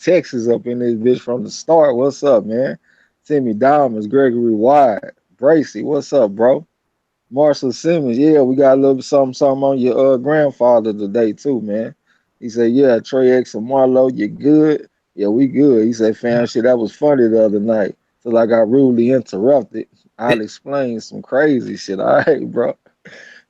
Texas up in this bitch from the start. What's up, man? Timmy Diamonds, Gregory Wide, Bracy, what's up, bro? Marshall Simmons, yeah, we got a little something on your grandfather today too, man. He said, yeah, Trey X and Marlo, you good? Yeah, we good. He said, fam, shit, that was funny the other night. So I got rudely interrupted. I'll explain some crazy shit. All right, bro.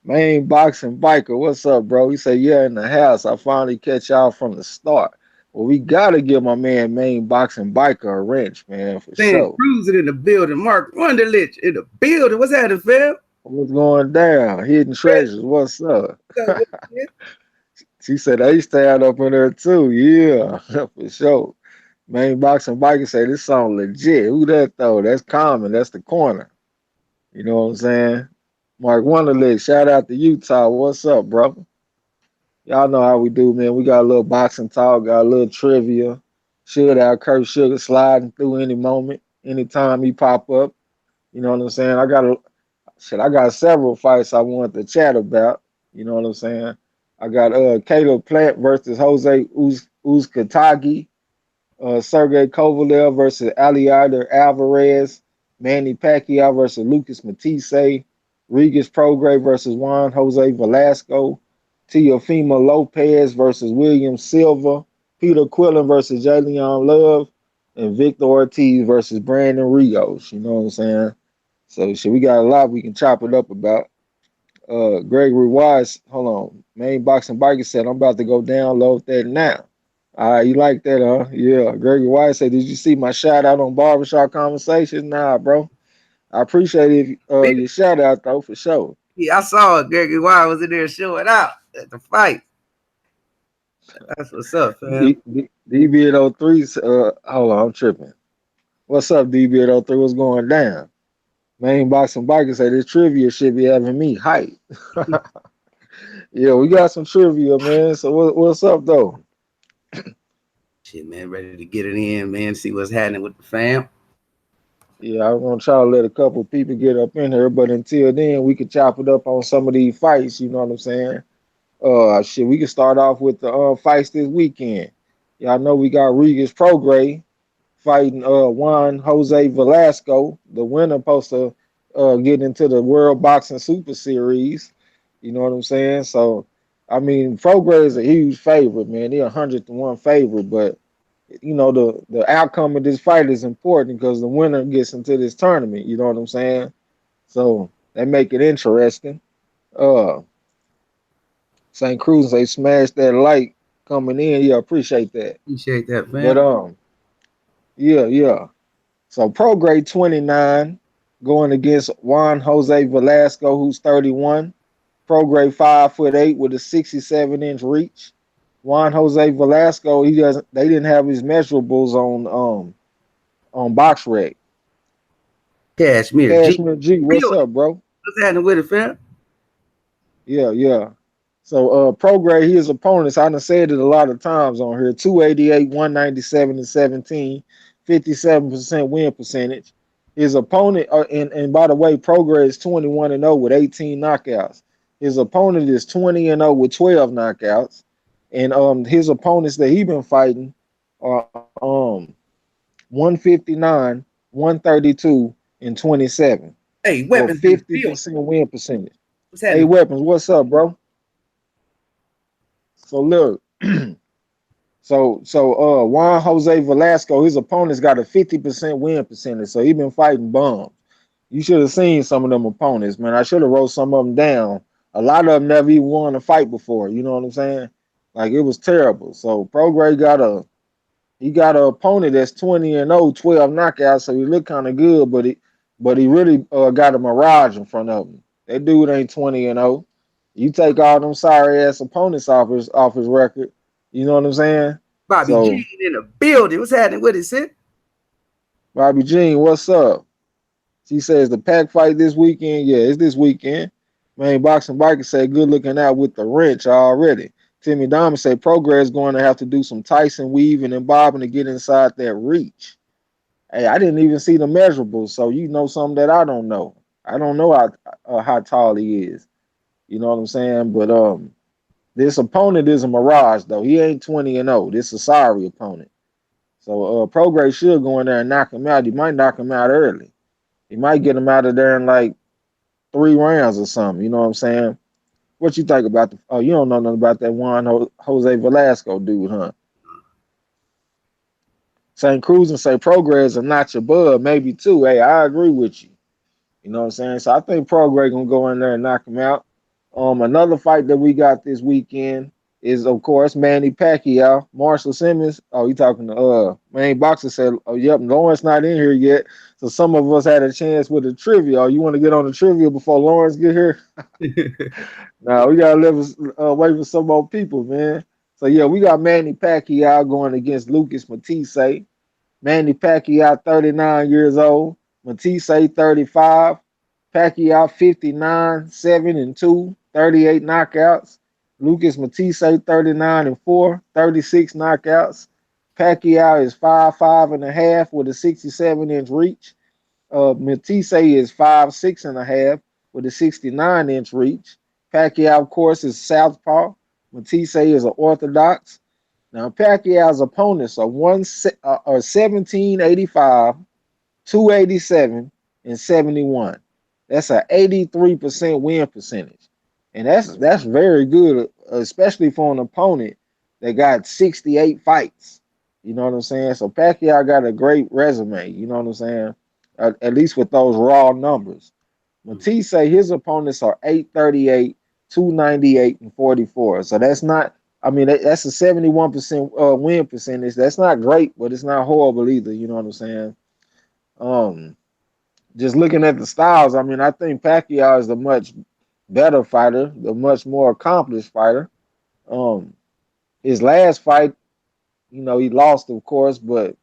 Main boxing biker, what's up, bro? He said, yeah, in the house. I finally catch y'all from the start. Well, we gotta give my man main boxing biker a wrench, man, for Saying sure. cruising in the building. Mark Wunderlich in the building. What's happening, fam? What's going down? Hidden treasures, what's up? She said they stand up in there too. Yeah, for sure. Main boxing biker say this song legit. Who that though? That's Common. That's the corner. You know what I'm saying? Mark Wonderlick, shout out to Utah. What's up, bro? Y'all know how we do, man. We got a little boxing talk, got a little trivia. Should have Kurt Sugar sliding through any moment, anytime he pop up. You know what I'm saying? I got several fights I wanted to chat about. You know what I'm saying? I got Caleb Plant versus Jose Uzcategui, Sergey Kovalev versus Aliander Alvarez, Manny Pacquiao versus Lucas Matisse, Regis Prograis versus Juan Jose Velasco, Teofimo Lopez versus William Silva, Peter Quillen versus Jalen Love, and Victor Ortiz versus Brandon Rios. You know what I'm saying? So shit, we got a lot we can chop it up about. Gregory Wise, hold on. Main boxing biker said, I'm about to go download that now. All right, you like that, huh? Yeah. Gregory Wise said, did you see my shout out on Barbershop Conversations? Nah, bro. I appreciate it, your shout out though, for sure. Yeah, I saw it. Gregory Wire was in there showing out at the fight. That's what's up, fam. DB03, hold on, I'm tripping. What's up, DB03? What's going down? Main boxing biker said this trivia should be having me hype. Yeah, we got some trivia, man. So what's up though? Shit, man, ready to get it in, man. See what's happening with the fam. Yeah, I'm gonna try to let a couple people get up in here, but until then, we could chop it up on some of these fights. You know what I'm saying? Shit, we can start off with the fights this weekend. Y'all know we got Regis Prograis fighting Juan Jose Velasco. The winner supposed to get into the World Boxing Super Series. You know what I'm saying? So, I mean, Prograis is a huge favorite, man. He 100-1 favorite, but you know the outcome of this fight is important because the winner gets into this tournament. You know what I'm saying? So they make it interesting. Uh, St. Cruz, they smashed that light coming in. Yeah, appreciate that. Appreciate that, But fam. yeah, yeah. So pro grade 29 going against Juan Jose Velasco, who's 31. Pro grade 5'8" with a 67-inch reach. Juan Jose Velasco, he doesn't. They didn't have his measurables on BoxRec. Cashmere G. Cashmere G, what's Building. up, bro? What's happening with it, fam? Yeah, yeah. So Prograis, his opponents, I done said it a lot of times on here. 288, 197, and 17, 57% win percentage. His opponent, and by the way, Prograis is 21-0 with 18 knockouts. His opponent is 20-0 with 12 knockouts. And his opponents that he been fighting are 159, 132, and 27 Hey, for weapons in the field. 50% win percentage. What's Hey, happening? Weapons, what's up, bro? So look, Juan Jose Velasco, his opponent's got a 50% win percentage, so he been fighting bums. You should have seen some of them opponents, man. I should have wrote some of them down. A lot of them never even won a fight before. You know what I'm saying? Like it was terrible. So Prograis got an opponent that's 20-0, 12 knockouts, so he look kind of good, but he really got a mirage in front of him. That dude ain't 20-0. You take all them sorry ass opponents off his record. You know what I'm saying? Bobby So G in the building. What's happening with it, sis? Bobby Jean, what's up? She says the pack fight this weekend. Yeah, it's this weekend. Man, Boxing Biker say good looking out with the wrench already. Timmy Diamond say Progress going to have to do some Tyson weaving and bobbing to get inside that reach. Hey, I didn't even see the measurables, so you know something that I don't know. I don't know how tall he is. You know what I'm saying? But this opponent is a mirage though. He ain't 20-0. This is a sorry opponent. So Prograis should go in there and knock him out. He might knock him out early. He might get him out of there in like 3 rounds or something. You know what I'm saying? What you think about the? Oh, you don't know nothing about that Juan Jose Velasco dude, huh? St. Cruz and say Progress are not your bud, maybe too. Hey, I agree with you. You know what I'm saying? So I think Progress gonna go in there and knock him out. Another fight that we got this weekend is of course Manny Pacquiao, Marshall Simmons. Oh, you talking to main boxer said, oh yep, Lawrence not in here yet. So some of us had a chance with the trivia. Oh, you want to get on the trivia before Lawrence get here? Now we gotta wait for some more people, man. So yeah, we got Manny Pacquiao going against Lucas Matisse. Manny Pacquiao, 39 years old. Matisse, 35. Pacquiao, 59, 7-2, 38 knockouts. Lucas Matisse, 39-4, 36 knockouts. Pacquiao is 5'5.5" with a 67-inch reach. Matisse is 5'6.5" with a 69-inch reach. Pacquiao, of course, is southpaw. Matisse is an orthodox. Now Pacquiao's opponents are 1785, 287, and 71. That's an 83% win percentage. And that's very good, especially for an opponent that got 68 fights. You know what I'm saying? So Pacquiao got a great resume, you know what I'm saying? At least with those raw numbers. Matisse, his opponents are 838, 298, and 44. So that's not, I mean, that's a 71% win percentage. That's not great, but it's not horrible either. You know what I'm saying? Um, just looking at the styles, I mean, I think Pacquiao is the much better fighter, the much more accomplished fighter. Um, his last fight, he lost, of course, but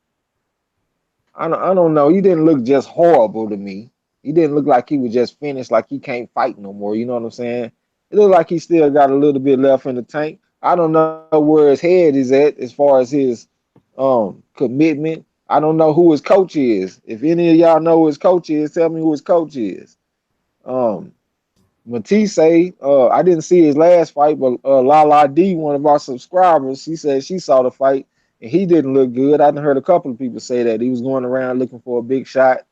I don't know. He didn't look just horrible to me. He didn't look like he was just finished, like he can't fight no more. You know what I'm saying? It looked like he still got a little bit left in the tank. I don't know where his head is at as far as his commitment. I don't know who his coach is. If any of y'all know who his coach is, tell me who his coach is. Um, Matisse, I didn't see his last fight, but Lala D, one of our subscribers, she said she saw the fight and he didn't look good. I heard a couple of people say that he was going around looking for a big shot.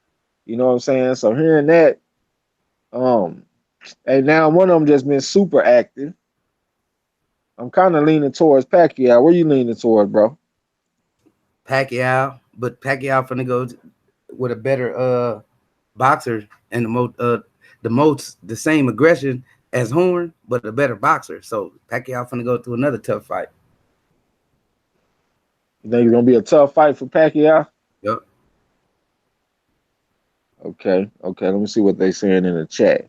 You know what I'm saying? So hearing that, um, and now one of them just been super active. I'm kind of leaning towards Pacquiao. Where you leaning towards, bro? Pacquiao, but Pacquiao finna go with a better boxer and the same aggression as Horn, but a better boxer. So Pacquiao finna go through another tough fight. You think it's gonna be a tough fight for Pacquiao? Yep. Okay. Let me see what they saying in the chat.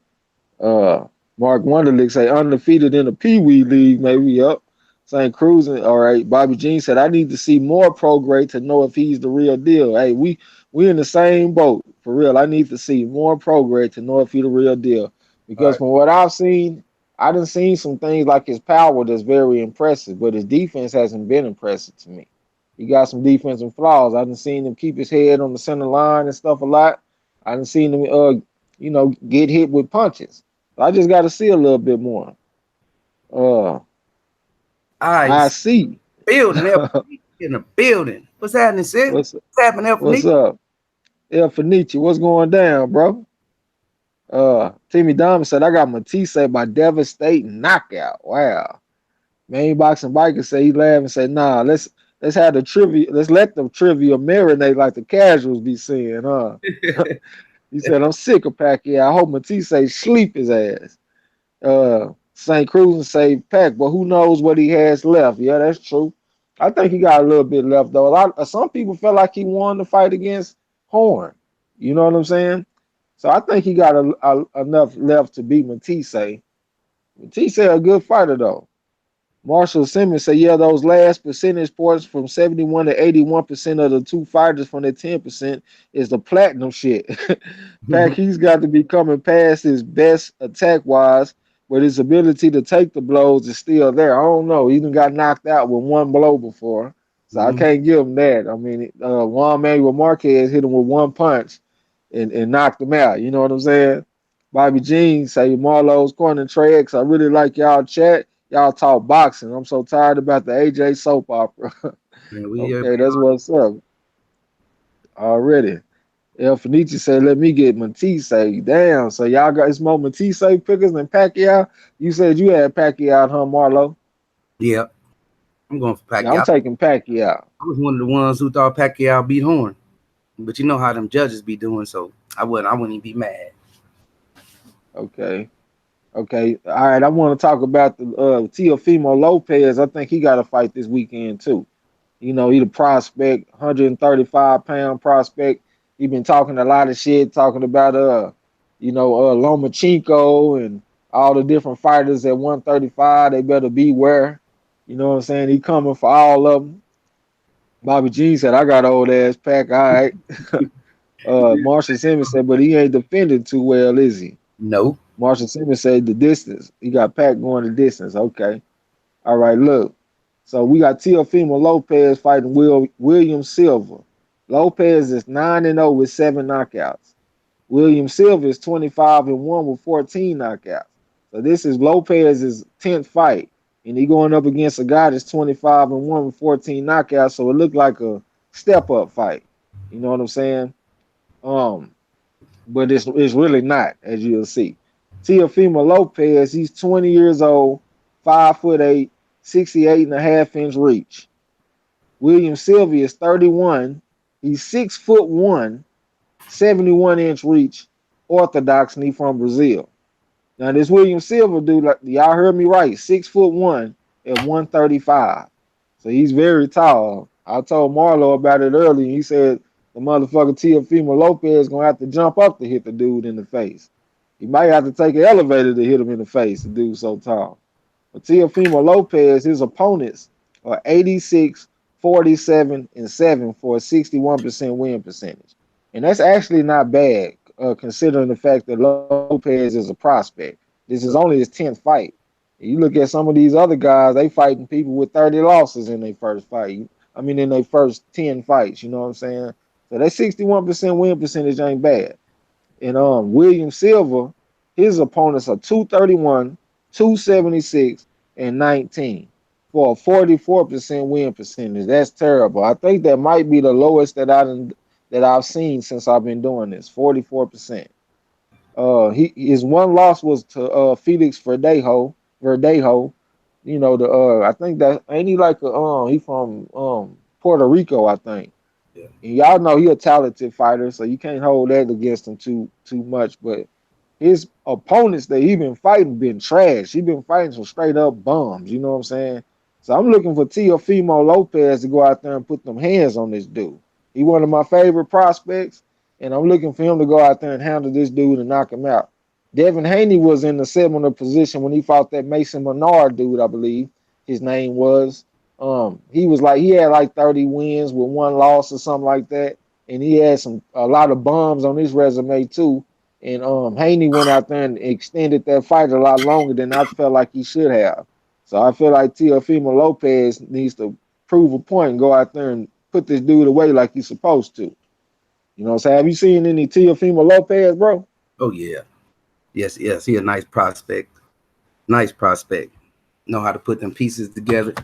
Uh, Mark Wonderlick say undefeated in the Pee Wee League, maybe. Yep. St. Cruising. All right. Bobby Jean said I need to see more Prograde to know if he's the real deal. Hey, we in the same boat for real. I need to see more Prograde to know if he's the real deal All because right. from what I've seen, I done seen some things like his power that's very impressive, but his defense hasn't been impressive to me. He got some defensive flaws. I done seen him keep his head on the center line and stuff a lot. I done seen him, get hit with punches. I just got to see a little bit more. Uh, All right. I see. Building in the building. What's happening, sis? what's What's happening, what's Elfanique? up, El Fenici? What's going down, bro? Timmy Diamond said I got Matisse by devastating knockout. Wow. Main boxing biker said he laughed and said, "Nah, let's have the trivia. Let's let the trivia marinate like the casuals be saying, huh?" He said, "I'm sick of Pacquiao. I hope Matisse sleep his ass." St. Cruz and say Pack, but who knows what he has left? Yeah, that's true. I think he got a little bit left though. Some people felt like he won the fight against Horn. You know what I'm saying? So I think he got enough left to beat Matisse. Matisse a good fighter though. Marshall Simmons said, yeah, those last percentage points from 71 to 81% of the two fighters from the 10% is the platinum shit. Pack, he's got to be coming past his best attack wise, but his ability to take the blows is still there. I don't know. He even got knocked out with one blow before. So I can't give him that. I mean, Juan Manuel Marquez hit him with one punch and knocked him out. You know what I'm saying? Bobby Jean say MARLO'S corner TRAE. I really like y'all chat. Y'all talk boxing. I'm so tired about the AJ soap opera. Man, we Okay, everybody that's what's up already. El Fenici said, let me get Matisse. Damn, so y'all got it's more Matisse pickers than Pacquiao? You said you had Pacquiao, huh, Marlo? yeah, I'm going for Yeah, I'm Pacquiao. taking Pacquiao. I was one of the ones who thought Pacquiao beat Horn, but you know how them judges be doing, so I wouldn't even be mad. Okay. Okay. All right. I want to talk about the Teofimo Lopez. I think he got a fight this weekend too. You know, he the prospect, 135-pound prospect. He been talking a lot of shit, talking about Lomachenko and all the different fighters at 135. They better beware. You know what I'm saying? He coming for all of them. Bobby G said, I got old ass pack. All right. Marshall Simmons said, but he ain't defending too well, is he? No, Marshall Simmons said the distance. He got Pac going the distance. Okay. All right, look. So we got Teofimo Lopez fighting William Silva. Lopez is 9-0 with 7 knockouts. William Silva is 25-1 with 14 knockouts. So this is Lopez's 10th fight. And he going up against a guy that's 25-1 with 14 knockouts. So it looked like a step up fight. You know what I'm saying? Um, but it's really not, as you'll see. Teofimo Lopez, he's 20 years old, 5'8", 68.5-inch reach. William Sylvia is 31. He's 6'1", 71-inch reach, orthodox, and he from Brazil. Now this William Silva dude, like y'all heard me right, 6'1" at 135. So he's very tall. I told Marlo about it earlier. He said the motherfucker Teofimo Lopez gonna have to jump up to hit the dude in the face. He might have to take an elevator to hit him in the face. The dude's so tall. But Teofimo Lopez, his opponents are 86, 47, and 7 for a 61% win percentage. And that's actually not bad, considering the fact that Lopez is a prospect. This is only his 10th fight. You look at some of these other guys, they fighting people with 30 losses in their first fight. I mean, in their first 10 fights, you know what I'm saying? So that 61% win percentage ain't bad. And William Silva, his opponents are 231, 276, and 19 for a 44% win percentage. That's terrible. I think that might be the lowest that I've seen since I've been doing this. 44%. His one loss was to Felix Verdejo. You know I think that ain't he like he from Puerto Rico, I think. yeah, And y'all know he a talented fighter, so you can't hold that against him too much. But his opponents that he been fighting been trash. He been fighting some straight up bums. You know what I'm saying? So I'm looking for Teofimo Lopez to go out there and put them hands on this dude. He one of my favorite prospects, and I'm looking for him to go out there and handle this dude and knock him out. Devin Haney was in the similar position when he fought that Mason Menard dude, I believe his name was. He was like he had like 30 wins with one loss or something like that, and he had a lot of bombs on his resume too. And Haney went out there and extended that fight a lot longer than I felt like he should have. So I feel like Teofimo Lopez needs to prove a point and go out there and put this dude away like he's supposed to. You know what I'm saying? Have you seen any Teofimo Lopez, bro? oh yeah, yes, yes. He a nice prospect. Nice prospect. Know how to put them pieces together.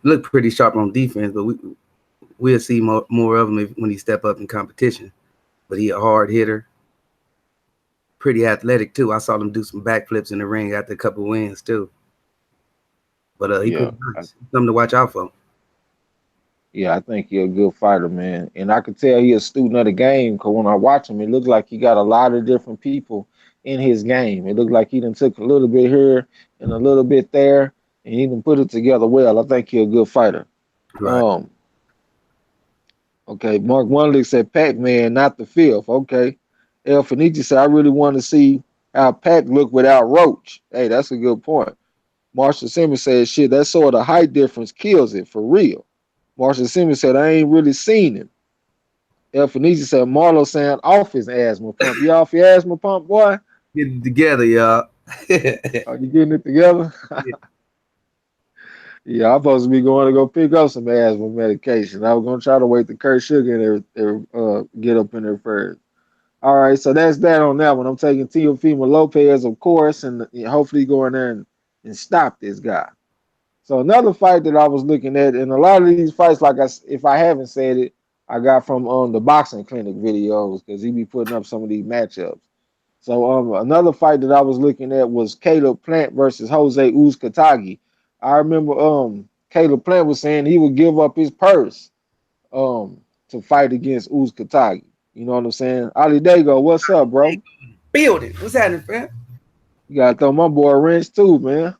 Look pretty sharp on defense, but we'll see more of him when he step up in competition. But he a hard hitter, pretty athletic too. I saw him do some backflips in the ring after a couple wins too. But he Yeah, pretty nice. Something to watch out for. yeah, I think he's a good fighter, man. And I could tell he's a student of the game because when I watch him, it looks like he got a lot of different people in his game. It looked like he done took a little bit here and a little bit there, and he done put it together well. I think he's a good fighter. Right. Um, okay, Mark Wunderlich said Pac-Man, not the fifth. Okay. El Fenici said, I really want to see how Pac look without Roach. Hey, that's a good point. Marshall Simmons said, shit, that sort of height difference kills it for real. Marshall Simmons said, I ain't really seen him. El Fenici said, Marlo saying off his asthma pump. You off your asthma pump, boy? Get it together, y'all. Are you getting it together? Yeah, I'm supposed to be going to go pick up some asthma medication. I was going to try to wait till Kurt Sugar get up in there first. All right, so that's that on that one. I'm taking Teofimo Lopez, of course, and hopefully go in there and stop this guy. So another fight that I was looking at, and a lot of these fights, if I haven't said it, I got from the boxing clinic videos because he be putting up some of these matchups. So another fight that I was looking at was Caleb Plant versus Jose Uzcategui. I remember Caleb Plant was saying he would give up his purse to fight against Uzcategui. You know what I'm saying? Ali Dago, what's up, bro? Building. What's happening, fam? You gotta throw my boy a wrench too, man.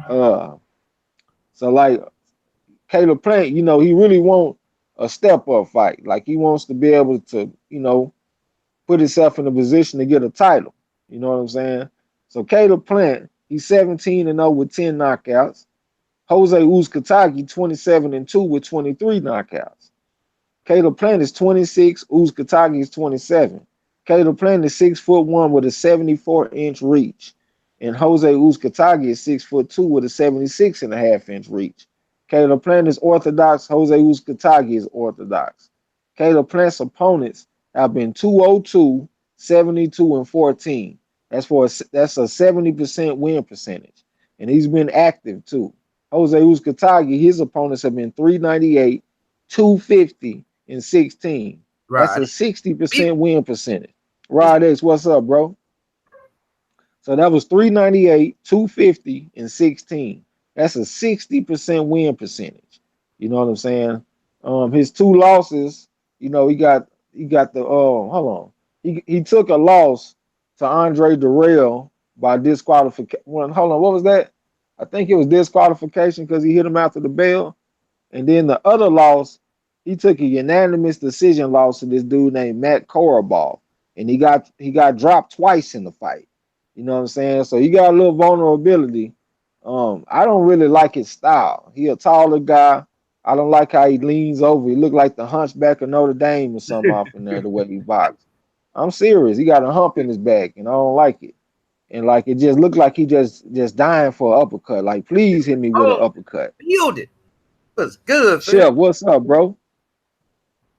Uh, so like Caleb Plant, he really want a step up fight. Like he wants to be able to, put himself in a position to get a title. You know what I'm saying? So Caleb Plant, he's 17-0 with 10 knockouts. Jose Uzcategui, 27-2 with 23 knockouts. Caleb Plant is 26, Uzcategui is 27. Caleb Plant is 6'1" with a 74-inch reach. And Jose Uzcategui is 6'2" with a 76.5-inch reach. Caleb Plant is orthodox, Jose Uzcategui is orthodox. Caleb Plant's opponents have been 202, 72, and 14. That's a 70% win percentage. And he's been active too. Jose Uzcategui, his opponents have been 398, 250, and 16. That's a Right. 60% win percentage. Rod X, what's up, bro? So that was 398, 250, and 16. That's a 60% win percentage. You know what I'm saying? His two losses, he got the hold on. He took a loss to Andre Durrell by disqualification. Hold on, what was that? I think it was disqualification because he hit him after the bell. And then the other loss, he took a unanimous decision loss to this dude named Matt Korobov. And he got dropped twice in the fight. You know what I'm saying? So he got a little vulnerability. I don't really like his style. He a taller guy. I don't like how he leans over. He look like the hunchback of Notre Dame or something off in there, the way he boxes. I'm serious. He got a hump in his back, and I don't like it. And like it just looked like he just dying for an uppercut. Like, please hit me with an Oh, uppercut. building. What's good, fam? Chef, what's up, bro?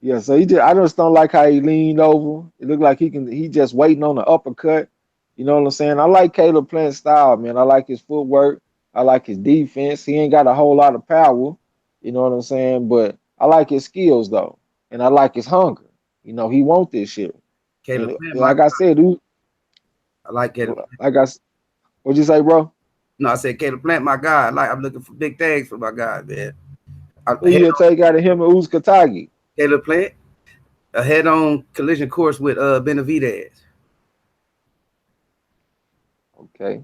Yeah, so I just don't like how he leaned over. It looked like he just waiting on the uppercut. You know what I'm saying? I like Caleb Plant's style, man. I like his footwork. I like his defense. He ain't got a whole lot of power. You know what I'm saying? But I like his skills though. And I like his hunger. He want this shit. Caleb And Plant, my like I said, I like Caleb Plant. What'd you say, bro? No, I said Caleb Plant, my guy. I'm looking for big things for my guy, man. Who you take out of him and Uzcategui? Caleb Plant, a head-on collision course with Benavidez. Okay.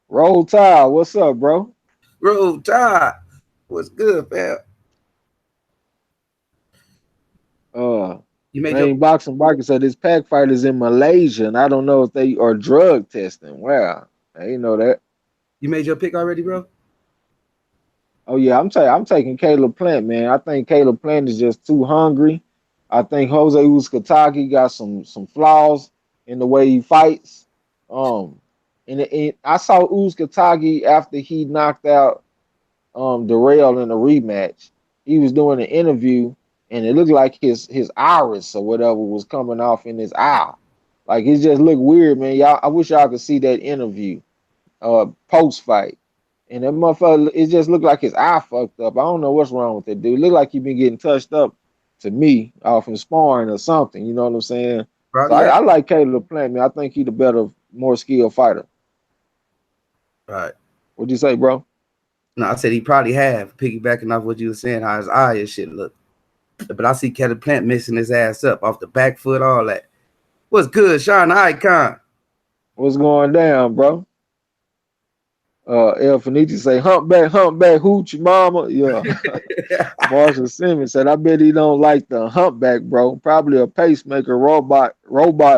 Roll Tide, what's up, bro? Roll Tide. What's good, fam? Uh You made your Main boxing market said this pack fight is in Malaysia, and I don't know if they are drug testing. Wow, I didn't know that. pick already, bro? Oh yeah, I'm taking Caleb Plant, man. I think Caleb Plant is just too hungry. I think Jose Uzcategui got some flaws in the way he fights. Um, and I saw Uzcategui after he knocked out Darrell in a rematch. He was doing an interview, and it looked like his iris or whatever was coming off in his eye. Like it just looked weird, man. Y'all, I wish y'all could see that interview, post fight. And that motherfucker, it just looked like his eye fucked up. I don't know what's wrong with that dude. It looked like he been getting touched up to me off in sparring or something. You know what I'm saying? So Probably, yeah. I like Caleb Plant, man. I think he the better, more skilled fighter. Right. What'd you say, bro? No, I said he probably have, piggybacking off what you were saying, how his eye and shit look. But I see Caleb Plant mixing his ass up off the back foot, all that. What's good, Sean Icon? What's going down, bro? El Fenici say, humpback, hoochie mama. Yeah. Marshall Simmons said, I bet he don't like the humpback, bro. Probably a pacemaker robot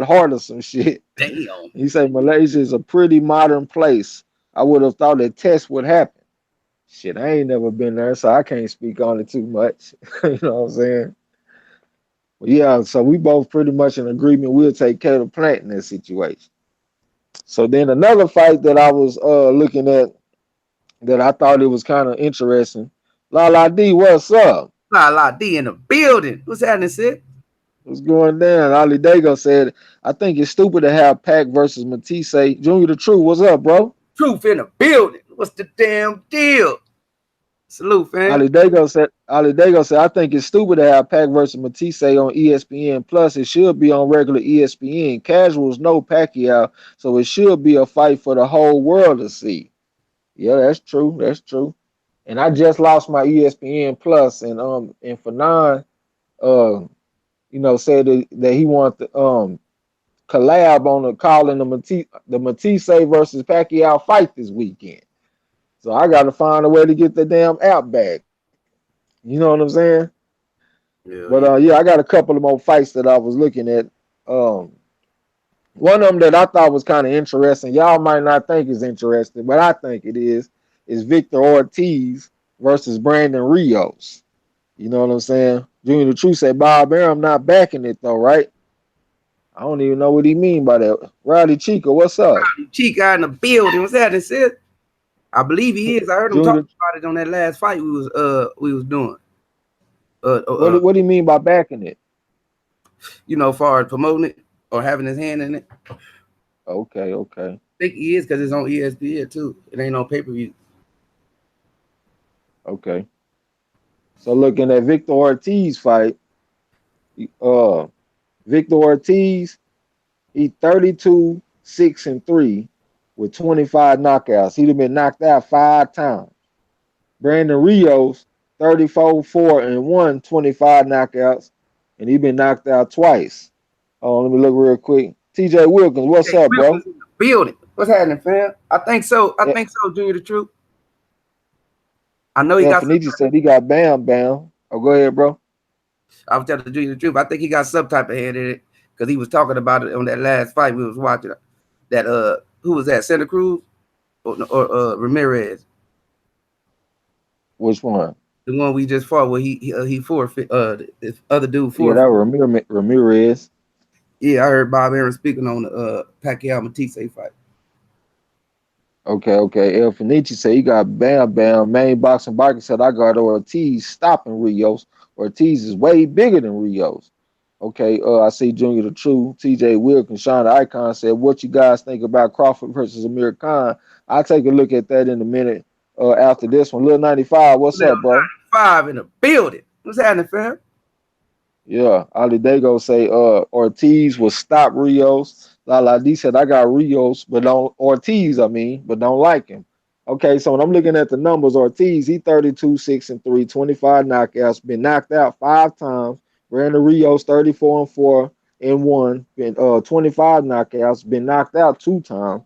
heart or some shit. Damn. He said Malaysia is a pretty modern place. I would have thought a test would happen. Shit, I ain't never been there, so I can't speak on it too much. You know what I'm saying? But yeah, so we both pretty much in agreement. We'll take Caleb Plant in this situation. So then another fight that I was looking at that I thought it was kind of interesting. La La D, what's up? La La D in the building. What's happening, Sid? What's going down? Ali Dago said, I think it's stupid to have Pac versus Matisse. Junior the True, what's up, bro? Truth in the building. What's the damn deal? Salute, fam. Ali Dago said, I think it's stupid to have Pac versus Matisse on ESPN. Plus, it should be on regular ESPN. Casuals know Pacquiao, so it should be a fight for the whole world to see. Yeah, that's true. That's true. And I just lost my ESPN Plus, and Fanon said that he wanted to collab on the calling the Matisse versus Pacquiao fight this weekend. So I got to find a way to get the damn app back. You know what I'm saying? Yeah, But yeah. yeah, I got a couple of more fights that I was looking at. Um, One of them that I thought was kind of interesting. Y'all might not think is interesting, but I think it is Victor Ortiz versus Brandon Rios. You know what I'm saying? Junior the Truth said Bob Arum not backing it though, right? I don't even know what he mean by that. Roddy Chico, what's up? Chica in the building. What's that? Sid? I believe he is. I heard him talking Junior, about it on that last fight we was doing. what do you mean by backing it? Far as promoting it or having his hand in it. Okay, okay, I think he is because it's on ESPN too. It ain't on pay-per-view. okay. So looking at Victor Ortiz fight, uh, Victor Ortiz, he 32, 6-3 with 25 knockouts. He'd have been knocked out 5 times. Brandon Rios, 34, 4-1, 25 knockouts, and he been knocked out twice. Oh, let me look real quick. TJ Wilkins, what's Hey, up, bro? Wilkins in the building. What's happening, fam? I think so. I Yeah, think so, Junior the Truth. I know he yeah, got some. Fenici said he got Bam Bam. Oh, go ahead, bro. I was telling Junior the Truth. I think he got some type of head in it because he was talking about it on that last fight we was watching. That who was that? Santa Cruz or Ramirez? Which one? The one we just fought where he forfeit. This other dude Yeah, that forfeit. was Ramirez. Yeah, I heard Bob Aaron speaking on the Pacquiao Matisse fight. Okay, okay. El Fenici said he got Bam Bam. Main boxing biker said I got Ortiz stopping Rios. Ortiz is way bigger than Rios. Okay, I see Junior the True, TJ Wilkins, Sean the Icon said, what you guys think about Crawford versus Amir Khan? I'll take a look at that in a minute after this one. Lil 95, what's Little up, bro? 95 in the building. What's happening, fam? Yeah, Ali Dago say Ortiz will stop Rios. Lala D said I got Rios, but don't Ortiz, I mean, but don't like him. Okay, so when I'm looking at the numbers, Ortiz, he 32, 6-3, 25 knockouts, been knocked out 5 times. Brandon Rios, 34 and 4-1, been 25 knockouts, been knocked out 2 times.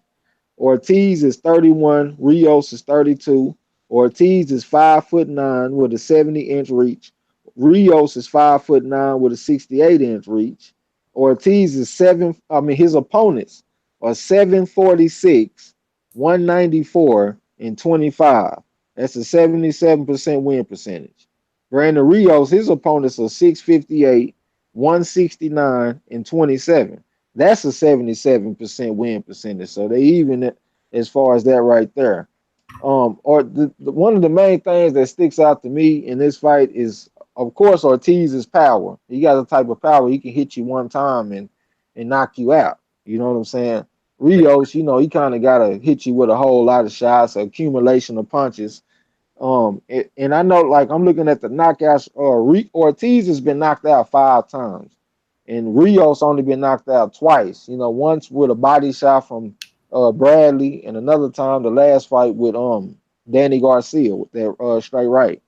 Ortiz is 31, Rios is 32. Ortiz is 5'9" with a 70-inch reach. Rios is 5'9" with a 68-inch reach. Ortiz is his opponents are 746, 194, and 25. That's a 77% win percentage. Brandon Rios, his opponents are 658, 169, and 27. That's a 77% win percentage. So they even as far as that right there. One of the main things that sticks out to me in this fight is, of course, Ortiz's power. He got a type of power he can hit you one time and knock you out. You know what I'm saying? Rios, he kind of got to hit you with a whole lot of shots, accumulation of punches. And I know, like, I'm looking at the knockouts. Ortiz has been knocked out 5 times, and Rios only been knocked out twice. Once with a body shot from Bradley, and another time the last fight with Danny Garcia with that straight right.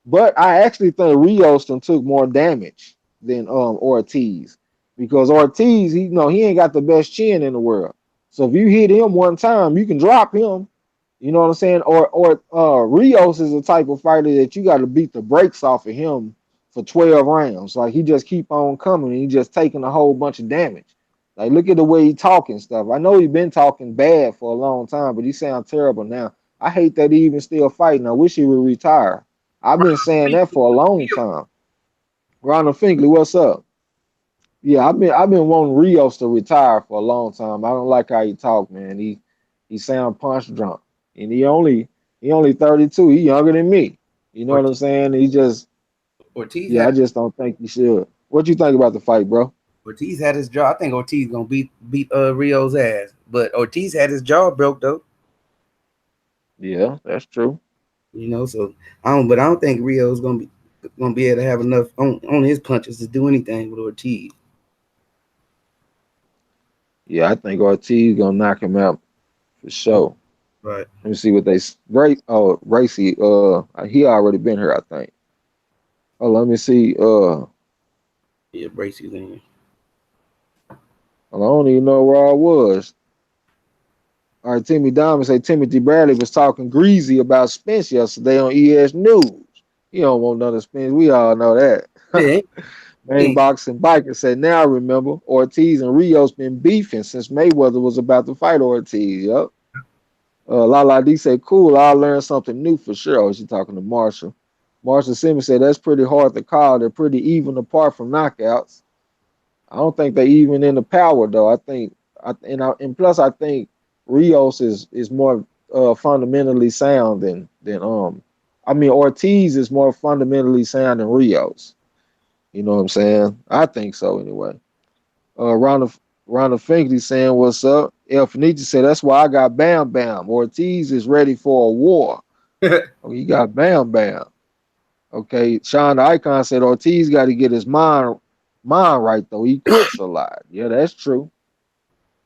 But I actually think Rios took more damage than Ortiz, because Ortiz, he ain't got the best chin in the world. So if you hit him one time, you can drop him. You know what I'm saying? Or Rios is the type of fighter that you got to beat the brakes off of him for 12 rounds. Like, he just keep on coming and he just taking a whole bunch of damage. Like, look at the way he talking stuff. I know he been talking bad for a long time, but he sound terrible now. I hate that he even still fighting. I wish he would retire. I've been saying that for a long time. Ronald Finkley, what's up? Yeah, I've been wanting Rios to retire for a long time. I don't like how he talk, man. He sound punch drunk, and he only 32. He younger than me. You know what I'm Ortiz, saying? He just Ortiz yeah. had I just don't think he should. What you think about the fight, bro? Ortiz had his jaw. I think Ortiz gonna beat Rio's ass, but Ortiz had his jaw broke though. Yeah, that's true. You know, so I don't think Rio's gonna be able to have enough on his punches to do anything with Ortiz. Yeah, I think Ortiz gonna knock him out for sure. Right. Let me see what they Race. Oh, Racy. He already been here, I think. Oh, let me see. Yeah, Bracey's in. I don't even know where I was. All right, Timmy Diamond say Timothy Bradley was talking greasy about Spence yesterday on ES News. He don't want none of Spence. We all know that. Yeah, Main boxing biker said, now I remember Ortiz and Rios been beefing since Mayweather was about to fight Ortiz. Yup. Lala D said, cool, I learned something new for sure. Oh, she talking to Marshall. Marshall Simmons said, that's pretty hard to call. They're pretty even apart from knockouts. I don't think they even in the power though. And plus I think Rios is more fundamentally sound than I mean Ortiz is more fundamentally sound than Rios. You know what I'm saying? I think so anyway. Ronald Finkley saying what's up. El Fenici said that's why I got Bam Bam. Ortiz is ready for a war. Oh, he got Bam Bam. Okay, Sean the Icon said Ortiz got to get his mind right though. He quits a lot. Yeah, that's true.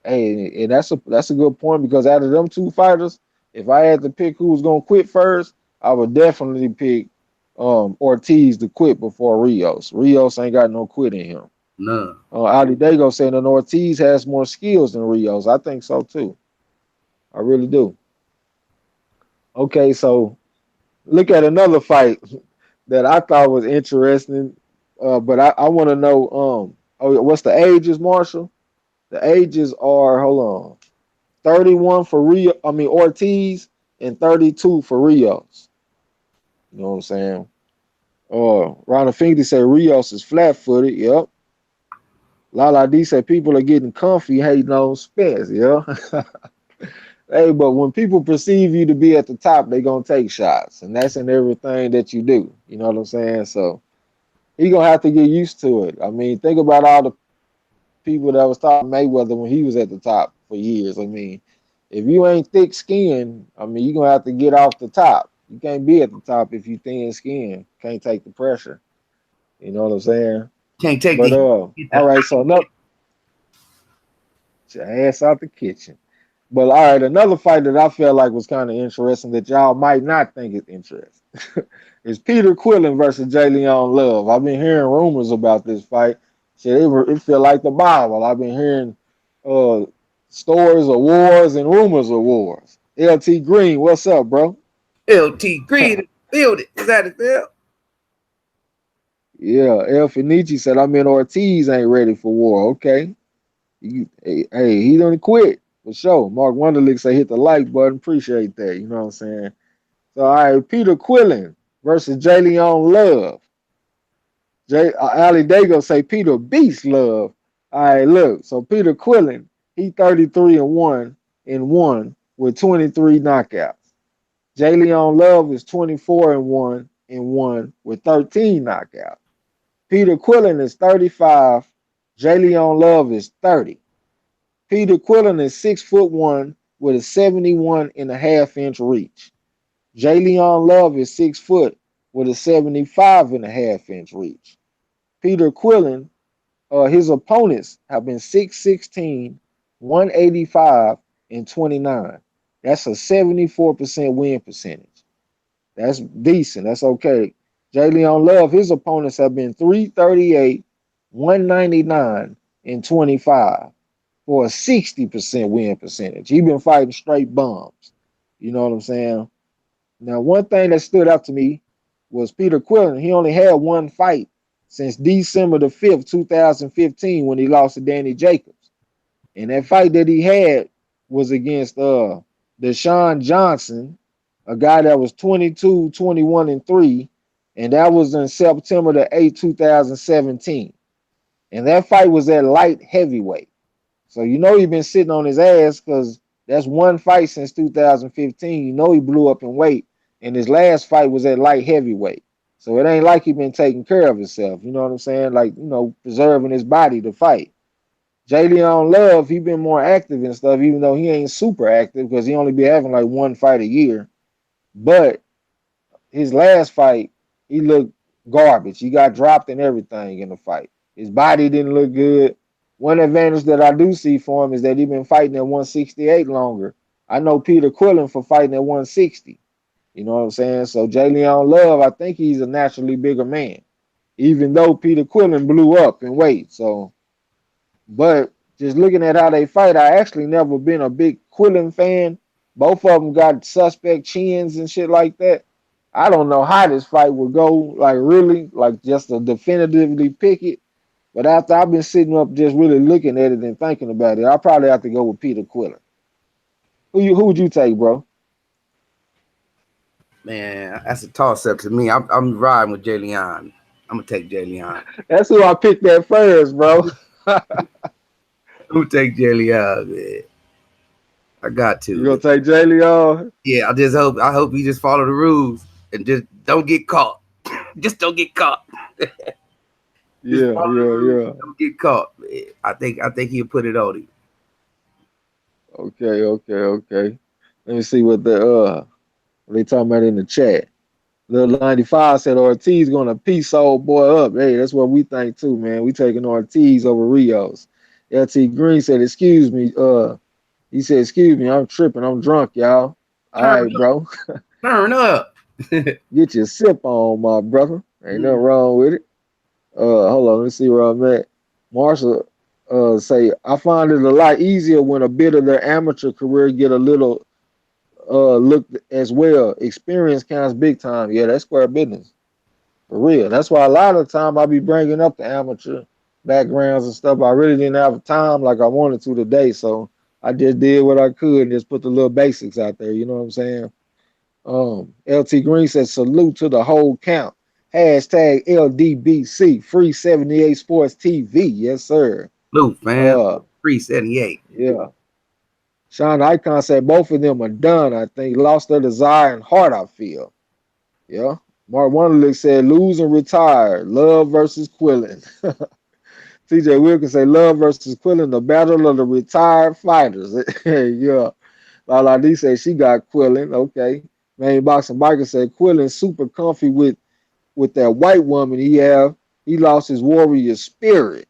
Hey, and that's a good point because out of them two fighters, if I had to pick who was gonna quit first, I would definitely pick Ortiz to quit before Rios. Rios ain't got no quit in him. none. Ali Dago saying that Ortiz has more skills than Rios. I think so too. I really do. Okay, so look at another fight that I thought was interesting. But I want to know what's the ages, Marshall? The ages are hold on. 31 for Ortiz and 32 for Rios. You know what I'm saying? Ronald Finkley said Rios is flat footed. Yep. Lala D said people are getting comfy hating on Spence. Yeah. Hey, but when people perceive you to be at the top, they're gonna take shots. And that's in everything that you do. You know what I'm saying? So he gonna have to get used to it. I mean, think about all the people that was talking Mayweather when he was at the top for years. I mean, if you ain't thick skinned, I mean, you're gonna have to get off the top. You can't be at the top if you thin skinned. Can't take the pressure. You know what I'm saying? Can't take But the get all the right, so no ass out the kitchen. But all right, another fight that I felt like was kind of interesting that y'all might not think is interesting is Peter Quillen versus J. Leon Love. I've been hearing rumors about this fight. Shit, it feel like the Bible. I've been hearing uh, stories of wars and rumors of wars. LT Green, what's up, bro? LT Green build it. Is that it? Phil? Yeah, El Fenici said, I mean, Ortiz ain't ready for war. Okay. He done quit for sure. Mark Wonderlick say hit the like button. Appreciate that. You know what I'm saying? So, all right, Peter Quillen versus J. Leon Love. Ali Dago say Peter Beast Love. All right, look. So Peter Quillen, he 33 and one with 23 knockouts. J. Leon Love is 24 and one with 13 knockouts. Peter Quillen is 35. J. Leon Love is 30. Peter Quillen is 6'1" with a 71 and a half inch reach. J. Leon Love is 6 foot with a 75 and a half inch reach. Peter Quillen, his opponents have been 6'16", 185, and 29. That's a 74% win percentage. That's decent. That's okay. J. Leon Love, his opponents have been 338, 199, and 25 for a 60% win percentage. He been fighting straight bums. You know what I'm saying? Now, one thing that stood out to me was Peter Quillen. He only had one fight since December the 5th, 2015, when he lost to Danny Jacobs. And that fight that he had was against Deshaun Johnson, a guy that was 22, 21, and 3. And that was in September the 8th, 2017. And that fight was at light heavyweight. So you know he been sitting on his ass because that's one fight since 2015. You know he blew up in weight, and his last fight was at light heavyweight. So it ain't like he been taking care of himself. You know what I'm saying? Like preserving his body to fight. J. Leon Love, he been more active and stuff, even though he ain't super active because he only be having like one fight a year. But his last fight, he looked garbage. He got dropped and everything in the fight. His body didn't look good. One advantage that I do see for him is that he's been fighting at 168 longer. I know Peter Quillen for fighting at 160. You know what I'm saying? So Jalen Love, I think he's a naturally bigger man, even though Peter Quillen blew up in weight. So, but just looking at how they fight, I actually never been a big Quillen fan. Both of them got suspect chins and shit like that. I don't know how this fight would go, like really, like just to definitively pick it. But after I've been sitting up just really looking at it and thinking about it, I probably have to go with Peter Quillen. Who would you take, bro? Man, that's a toss up to me. I'm riding with Jay Leon. I'm gonna take Jay Leon. That's who I picked at first, bro. I'm gonna take Jay Leon, man. I got to. You gonna take Jay Leon? Yeah, I hope he just follow the rules and just don't get caught. Just don't get caught. Yeah. Don't get caught. Man. I think he'll put it on him. Okay. Let me see what they talking about in the chat. Little 95 said Ortiz gonna piece old boy up. Hey, that's what we think too, man. We taking Ortiz over Rios. LT Green said, excuse me. He said, excuse me, I'm tripping, I'm drunk, y'all. All right, bro. Turn up. Get your sip on, my brother. Ain't nothing wrong with it. Hold on, let me see where I'm at. Marshall say, I find it a lot easier when a bit of their amateur career get a little look as well. Experience counts big time. Yeah, that's square business. For real. That's why a lot of the time I be bringing up the amateur backgrounds and stuff. I really didn't have time like I wanted to today, so I just did what I could and just put the little basics out there. You know what I'm saying? LT Green says, salute to the whole count. Hashtag LDBC, free 78 Sports TV. Yes, sir. Salute, man. Free 78. Yeah. Sean Icon said both of them are done. I think lost their desire and heart, I feel. Yeah. Mark Wonderlick said lose and retire. Love versus Quillen. TJ Wilkins say Love versus Quillen, the battle of the retired fighters. Yeah. Lala D said she got Quillen. Okay. Main Boxing Biker said Quillen super comfy with that white woman he lost his warrior spirit.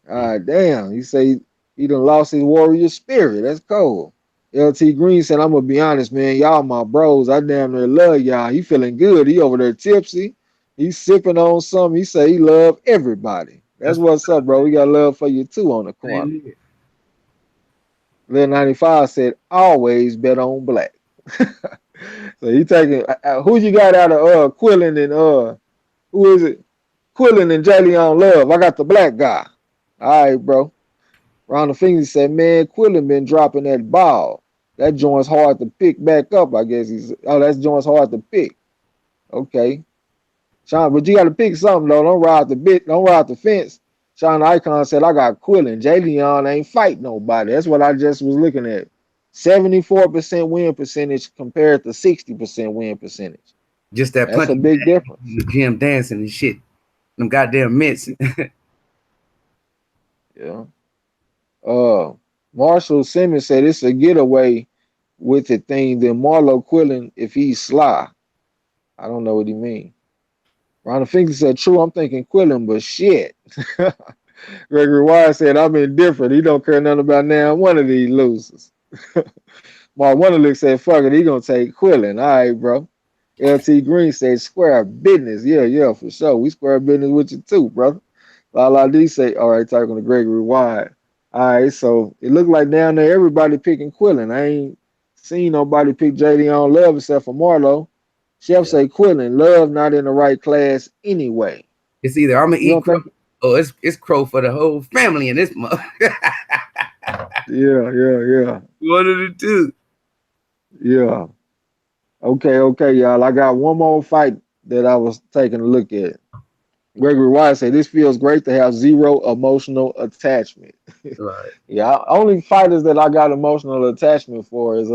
Damn. He say he done lost his warrior spirit. That's cold. LT Green said, I'm gonna be honest, man. Y'all my bros. I damn near love y'all. He feeling good. He over there tipsy. He's sipping on something. He say he love everybody. That's what's up, bro. We got love for you too on the corner. Lil 95 said, always bet on black. So he taking who you got out of Quillen and who is it? Quillen and Jalen Love. I got the black guy. All right, bro. Ron the Finger said, man, Quillen been dropping that ball. That joint's hard to pick back up, I guess. That joint's hard to pick. Okay. Sean, but you got to pick something, though. Don't ride the fence. Sean Icon said, I got Quillen. Jalen ain't fight nobody. That's what I just was looking at. 74% win percentage compared to 60% win percentage. Just that That's a big difference. The gym dancing and shit. Them goddamn mitts. Yeah. Marshall Simmons said it's a getaway with the thing than Marlo Quillen if he's sly. I don't know what he mean. Ron Finger said, true, I'm thinking Quillen, but shit. Gregory Wise said, I'm indifferent. He don't care nothing about now one of these losers. Mark Wonderlick said, fuck it, he gonna take Quillen. All right, bro. LT Green said, square business. Yeah, for sure. We square business with you too, brother. Lala D say, all right, talking to Gregory Wise. All right, so it looked like down there everybody picking Quillen. I ain't seen nobody pick JD on Love except for Marlo. Chef say Quillen. Love not in the right class anyway. It's either I'm gonna eat crow or it's crow for the whole family in this month. Yeah. One of the two. Yeah. Okay, y'all. I got one more fight that I was taking a look at. Gregory Wise said, this feels great to have zero emotional attachment. Right. Yeah, only fighters that I got emotional attachment for is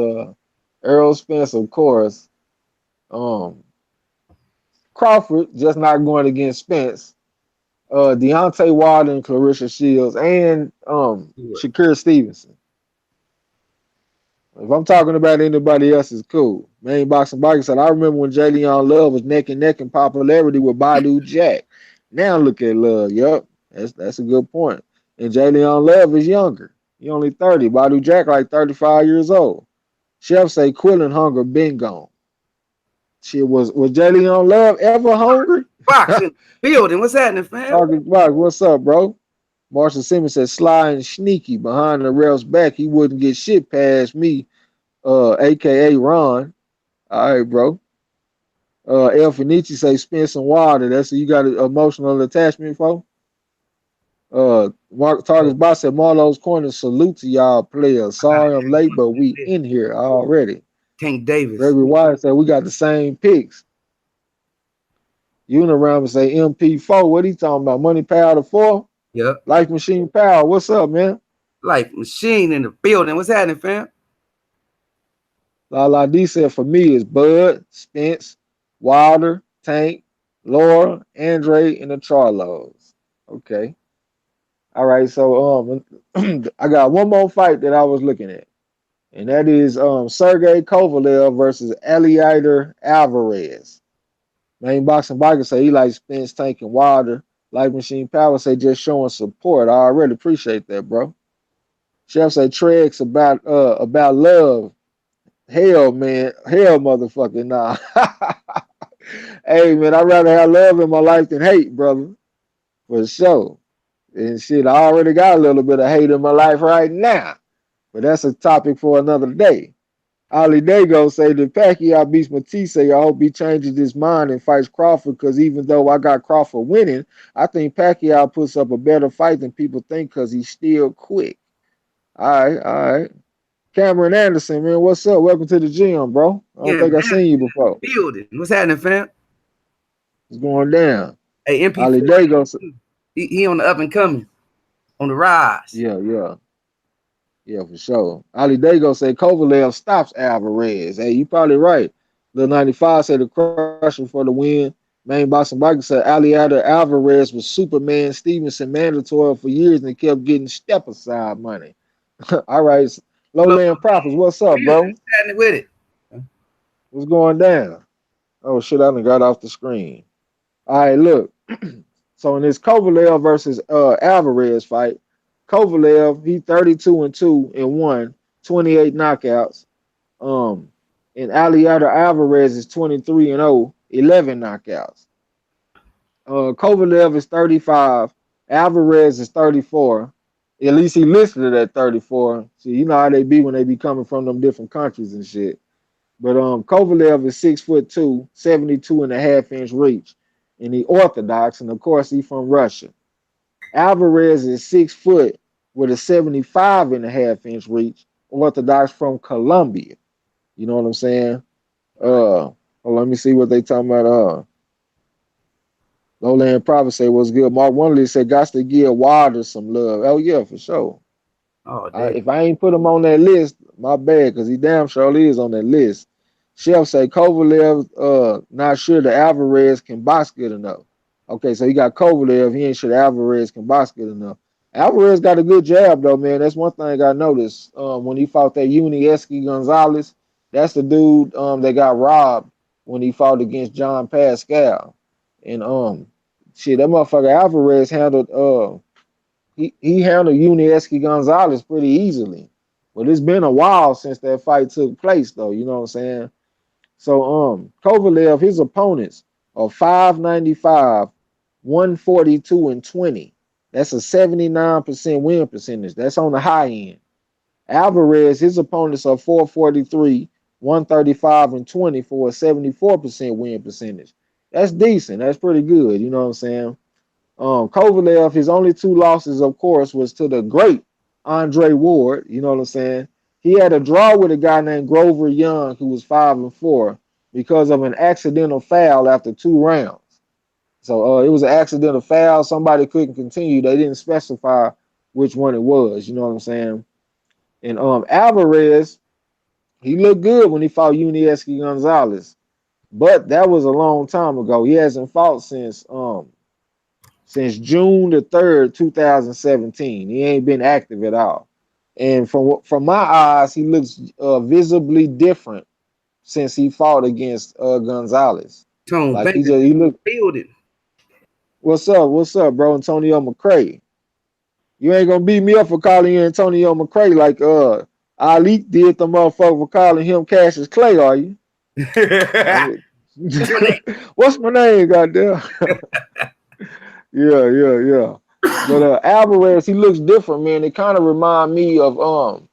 Errol Spence, of course. Crawford, just not going against Spence. Deontay Wilder and Clarissa Shields and Shakur Stevenson. If I'm talking about anybody else, it's cool. Main Boxing Biker said, I remember when Jalen Love was neck and neck in popularity with Badu Jack. Now look at Love. Yup, that's a good point. And Jalen Love is younger. He only 30. Badu Jack like 35 years old. Chef say Quillen hunger been gone. Shit, was Jalen Love ever hungry? Boxing building. What's happening, fam? Talking about what's up, bro? Marshall Simmons said sly and sneaky behind the rails back. He wouldn't get shit past me, aka Ron. All right, bro. El Fenici say spend some water. That's you got an emotional attachment for. Mark Target's boss said Marlo's corner. Salute to y'all players. Sorry I'm late, but we in here already. Tank Davis. Gregory Wyatt said we got the same picks. Uniramer say MP4. What he talking about? Money Power to 4? Yep. Life Machine Power. What's up, man? Life Machine in the building. What's happening, fam? La D said for me is Bud, Spence, Wilder, Tank, Laura, Andre, and the Charlos. Okay. All right. So I got one more fight that I was looking at. And that is Sergey Kovalev versus Eliader Alvarez. Main Boxing Biker say he likes Spence, Tank, and Wilder. Life Machine Power say just showing support. I really appreciate that, bro. Chef say Treg's about love. Hell, man. Hell, motherfucking nah. Hey, man, I'd rather have love in my life than hate, brother. For sure. And shit, I already got a little bit of hate in my life right now. But that's a topic for another day. Ali Dago say the Pacquiao beats Matisse. I hope he changes his mind and fights Crawford because even though I got Crawford winning, I think Pacquiao puts up a better fight than people think because he's still quick. All right, all right. Cameron Anderson, man, what's up? Welcome to the gym, bro. I don't Yeah, think man. I seen you before. Building. What's happening, fam? It's going down. Hey, Ali MP4. Dago, He on the up and coming, on the rise. yeah, for sure. Ali Dago said Kovalev stops Alvarez. Hey, you probably right. Lil 95 said the crusher for the win. Main Boxing Biker said Aliada Alvarez was Superman Stevenson mandatory for years and he kept getting step aside money. All right. Look, Lowland Profits, what's up, bro? what's happening with it? What's going down? Oh shit, I done got off the screen. All right, look. So in this Kovalev versus Alvarez fight, Kovalev, he 32 and 2 and 1, 28 knockouts. Um, and Aliada Alvarez is 23 and 0, 11 knockouts. Kovalev is 35, Alvarez is 34. At least he listed at 34. So you know how they be when they be coming from them different countries and shit. But Kovalev is 6'2", 72.5-inch reach. And he orthodox, and of course he from Russia. Alvarez is 6 foot with a 75.5-inch reach, orthodox from Colombia. You know what I'm saying? Well, let me see what they talking about. Lowland Prophet say what's good. Mark Wonderly said got to give Wilder some love. Oh yeah, for sure. Oh, damn. If I ain't put him on that list, my bad, because he damn surely is on that list. Chef say Kovalev not sure the Alvarez can box good enough. Okay, so he got Kovalev. He ain't sure the Alvarez can box good enough. Alvarez got a good jab though, man. That's one thing I noticed when he fought that Unieski Gonzalez. That's the dude that got robbed when he fought against John Pascal. And shit, that motherfucker Alvarez handled he handled Unieski Gonzalez pretty easily. But it's been a while since that fight took place though, you know what I'm saying? So Kovalev, his opponents are 595, 142, and 20. That's a 79% win percentage. That's on the high end. Alvarez, his opponents are 443, 135, and 20 for a 74% win percentage. That's decent. That's pretty good. You know what I'm saying? Kovalev, his only two losses, of course, was to the great Andre Ward. You know what I'm saying? He had a draw with a guy named Grover Young, who was 5-4, because of an accidental foul after 2 rounds. So it was an accidental foul. Somebody couldn't continue. They didn't specify which one it was. You know what I'm saying? And Alvarez, he looked good when he fought Unieski Gonzalez, but that was a long time ago. He hasn't fought since June the 3rd, 2017. He ain't been active at all. And from my eyes, he looks visibly different since he fought against Gonzalez. Tone, Like baby, he looked. building. What's up? What's up, bro? Antonio McCray. You ain't gonna beat me up for calling you Antonio McCray like Ali did the motherfucker for calling him Cassius Clay, are you? I mean, That's my name. what's my name, goddamn? Yeah. But Alvarez, he looks different, man. It kind of remind me of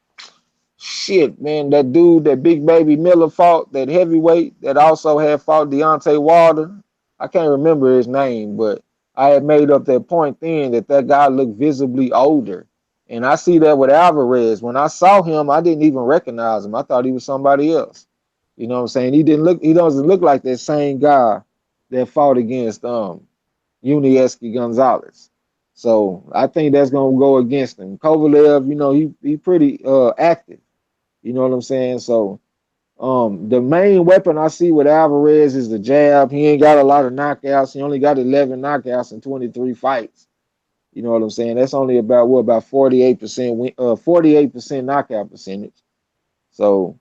shit, man. That dude, that Big Baby Miller fought, that heavyweight that also had fought Deontay Wilder. I can't remember his name, but I had made up that point then that guy looked visibly older. And I see that with Alvarez. When I saw him, I didn't even recognize him. I thought he was somebody else. You know what I'm saying? He doesn't look like that same guy that fought against Unieski Gonzalez. So I think that's gonna go against him. Kovalev, you know, he pretty active. You know what I'm saying? So the main weapon I see with Alvarez is the jab. He ain't got a lot of knockouts. He only got 11 knockouts in 23 fights. You know what I'm saying? That's only about 48% 48% knockout percentage. So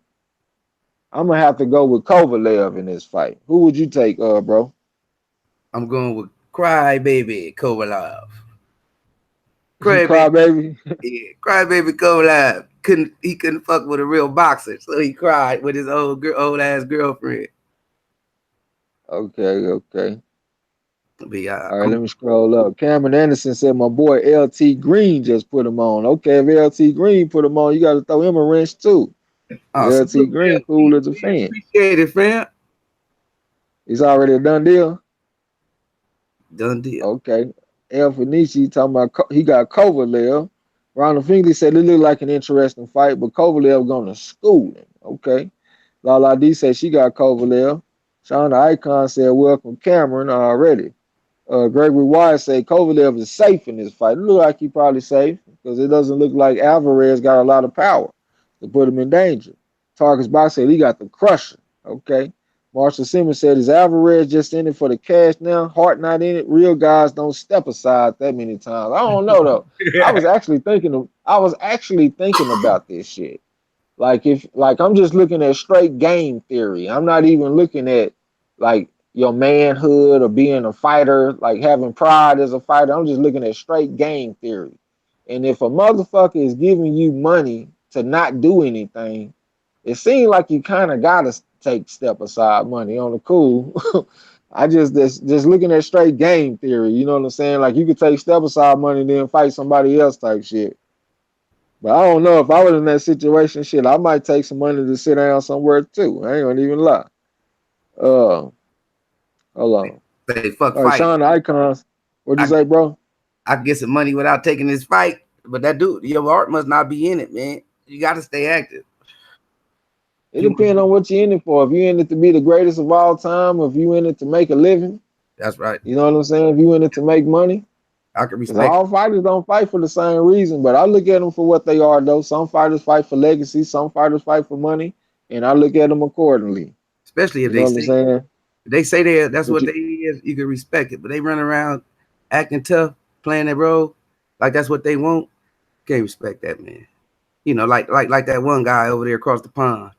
I'm gonna have to go with Kovalev in this fight. Who would you take, bro? I'm going with Crybaby Kovalev. Crybaby, Crybaby. yeah, Crybaby Kovalev. He couldn't fuck with a real boxer, so he cried with his old ass girlfriend. Okay. But yeah, All right, let me scroll up. Cameron Anderson said my boy LT Green just put him on. Okay, if LT Green put him on, you got to throw him a wrench too. LT salute, Green, cool as a fan. appreciate it, fam. He's already a done deal. Done deal. Okay. El Fenici talking about he got Kovalev. Ronald Fingley said it looked like an interesting fight, but Kovalev going to school him. Okay. Lala D said she got Kovalev. Shauna Icon said welcome Cameron already. Gregory Wise said Kovalev is safe in this fight. It look like he probably safe because it doesn't look like Alvarez got a lot of power to put him in danger. Tarkus Box said he got the crusher. Okay. Marshall Simmons said, is Alvarez just in it for the cash now? Heart not in it. Real guys don't step aside that many times. I don't know though. I was actually thinking about this shit. Like I'm just looking at straight game theory. I'm not even looking at like your manhood or being a fighter, like having pride as a fighter. I'm just looking at straight game theory. And if a motherfucker is giving you money to not do anything, it seems like you kind of gotta take step aside money on the cool. I just looking at straight game theory. You know what I'm saying? Like you could take step aside money and then fight somebody else type shit. But I don't know if I was in that situation. Shit, I might take some money to sit down somewhere too. I ain't gonna even lie. Hold on. Say fuck All right, fight. Sean the Icons. What'd you say, bro? I can get some money without taking this fight, but that dude, your heart must not be in it, man. You got to stay active. It depends on what you're in it for. If you're in it to be the greatest of all time, or if you in it to make a living, That's right. you know what I'm saying? If you in it to make money, I can because respect. all fighters don't fight for the same reason, but I look at them for what they are, though. Some fighters fight for legacy, some fighters fight for money, and I look at them accordingly. Especially if You know what I'm saying? they say that's what they is, you can respect it. But they run around acting tough, playing their role, like that's what they want. Can't respect that, man. You know, like that one guy over there across the pond.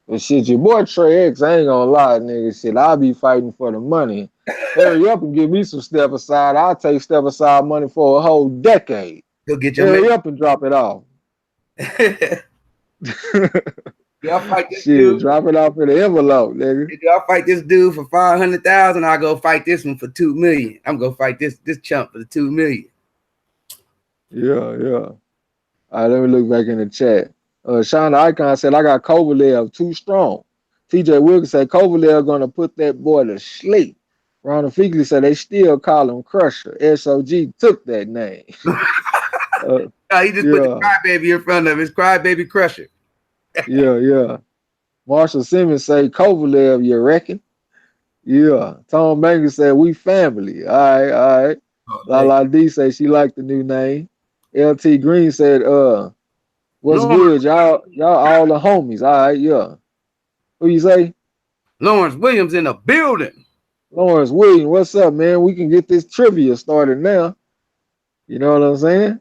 But shit, your boy TRAE X, I ain't gonna lie, nigga. Shit, I'll be fighting for the money. Hurry up and give me some step aside. I'll take step aside money for a whole decade. Go get your Hurry man. up and drop it off. Y'all fight this Shit, dude. drop it off in the envelope, nigga. If y'all fight this dude for 500,000, I'll go fight this one for 2 million. I'm gonna fight this chump for the 2 million. Yeah. All right, let me look back in the chat. Sean the Icon said, I got Kovalev too strong. TJ Wilkins said, Kovalev gonna put that boy to sleep. Ronald Figley said, they still call him Crusher. SOG took that name. No, he just put the Yeah. crybaby in front of his crybaby crusher. Yeah. Marshall Simmons say, Kovalev, you reckon? Yeah. Tom Banger said, we family. All right. Oh, Lala D say she liked the new name. LT Green said, what's Lawrence, good? Y'all all the homies. All right, yeah. Who you say? Lawrence Williams in the building. Lawrence Williams, what's up, man? We can get this trivia started now. You know what I'm saying?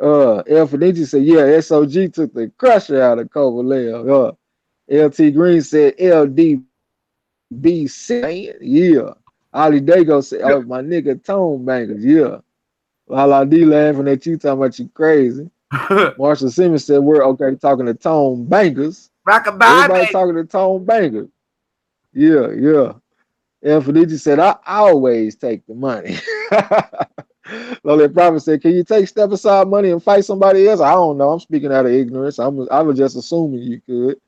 El Fenici said, yeah, SOG took the crusher out of Kovalev. LT Green said LDB6, man. Yeah. Ali Dago said, oh, my nigga Tone Bangers. Yeah. Lala D laughing at you, talking about you crazy. Marshall Simmons said, we're okay talking to Tone Bangers. Rockabye, Everybody baby. talking to Tone Bangers. Yeah, yeah. El Fenici said, I always take the money. Lolly Prophet said, can you take step aside money and fight somebody else? I don't know. I'm speaking out of ignorance. I was just assuming you could.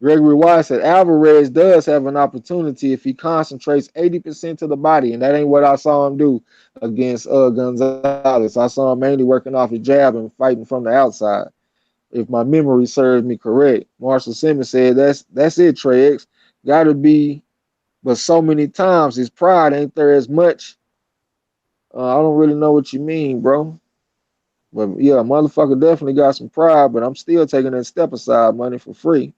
Gregory Wise said Alvarez does have an opportunity if he concentrates 80% to the body, and that ain't what I saw him do against Gonzalez. I saw him mainly working off his jab and fighting from the outside, if my memory serves me correct. Marshall Simmons said that's it, Trey X. Gotta be, but so many times his pride ain't there as much. I don't really know what you mean, bro. But yeah, motherfucker definitely got some pride, but I'm still taking that step aside money for free.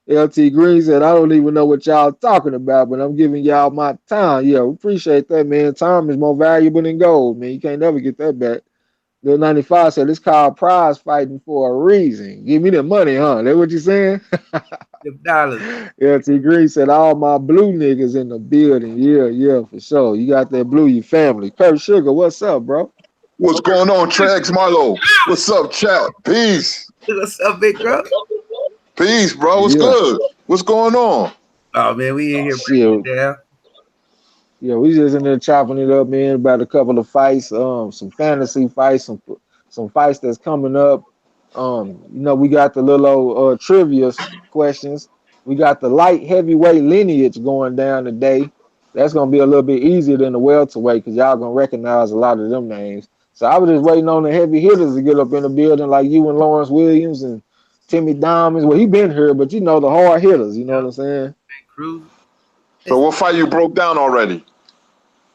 LT Green said, I don't even know what y'all talking about, but I'm giving y'all my time. Yeah, we appreciate that, man. Time is more valuable than gold, man. You can't never get that back. Lil 95 said, it's called prize fighting for a reason. Give me the money, huh? That what you saying? $50. LT Green said, all my blue niggas in the building. Yeah, yeah, for sure. You got that blue, you family. Kurt Sugar, what's up, bro? What's going on, TRAE Marlo? What's up, chat? Peace. What's up, big bro? Peace, bro. What's Yeah. good? What's going on? Oh man, we in here breaking Shit. it down. Yeah, we just in there chopping it up, man, about a couple of fights, some fantasy fights, some fights that's coming up. We got the little old trivia questions. We got the light heavyweight lineage going down today. That's gonna be a little bit easier than the welterweight because y'all gonna recognize a lot of them names. So I was just waiting on the heavy hitters to get up in the building, like you and Lawrence Williams and Timmy Diamonds. Well, he been here, but you know the hard hitters. You know what Yep, I'm saying? Cruz. So what fight you broke down already?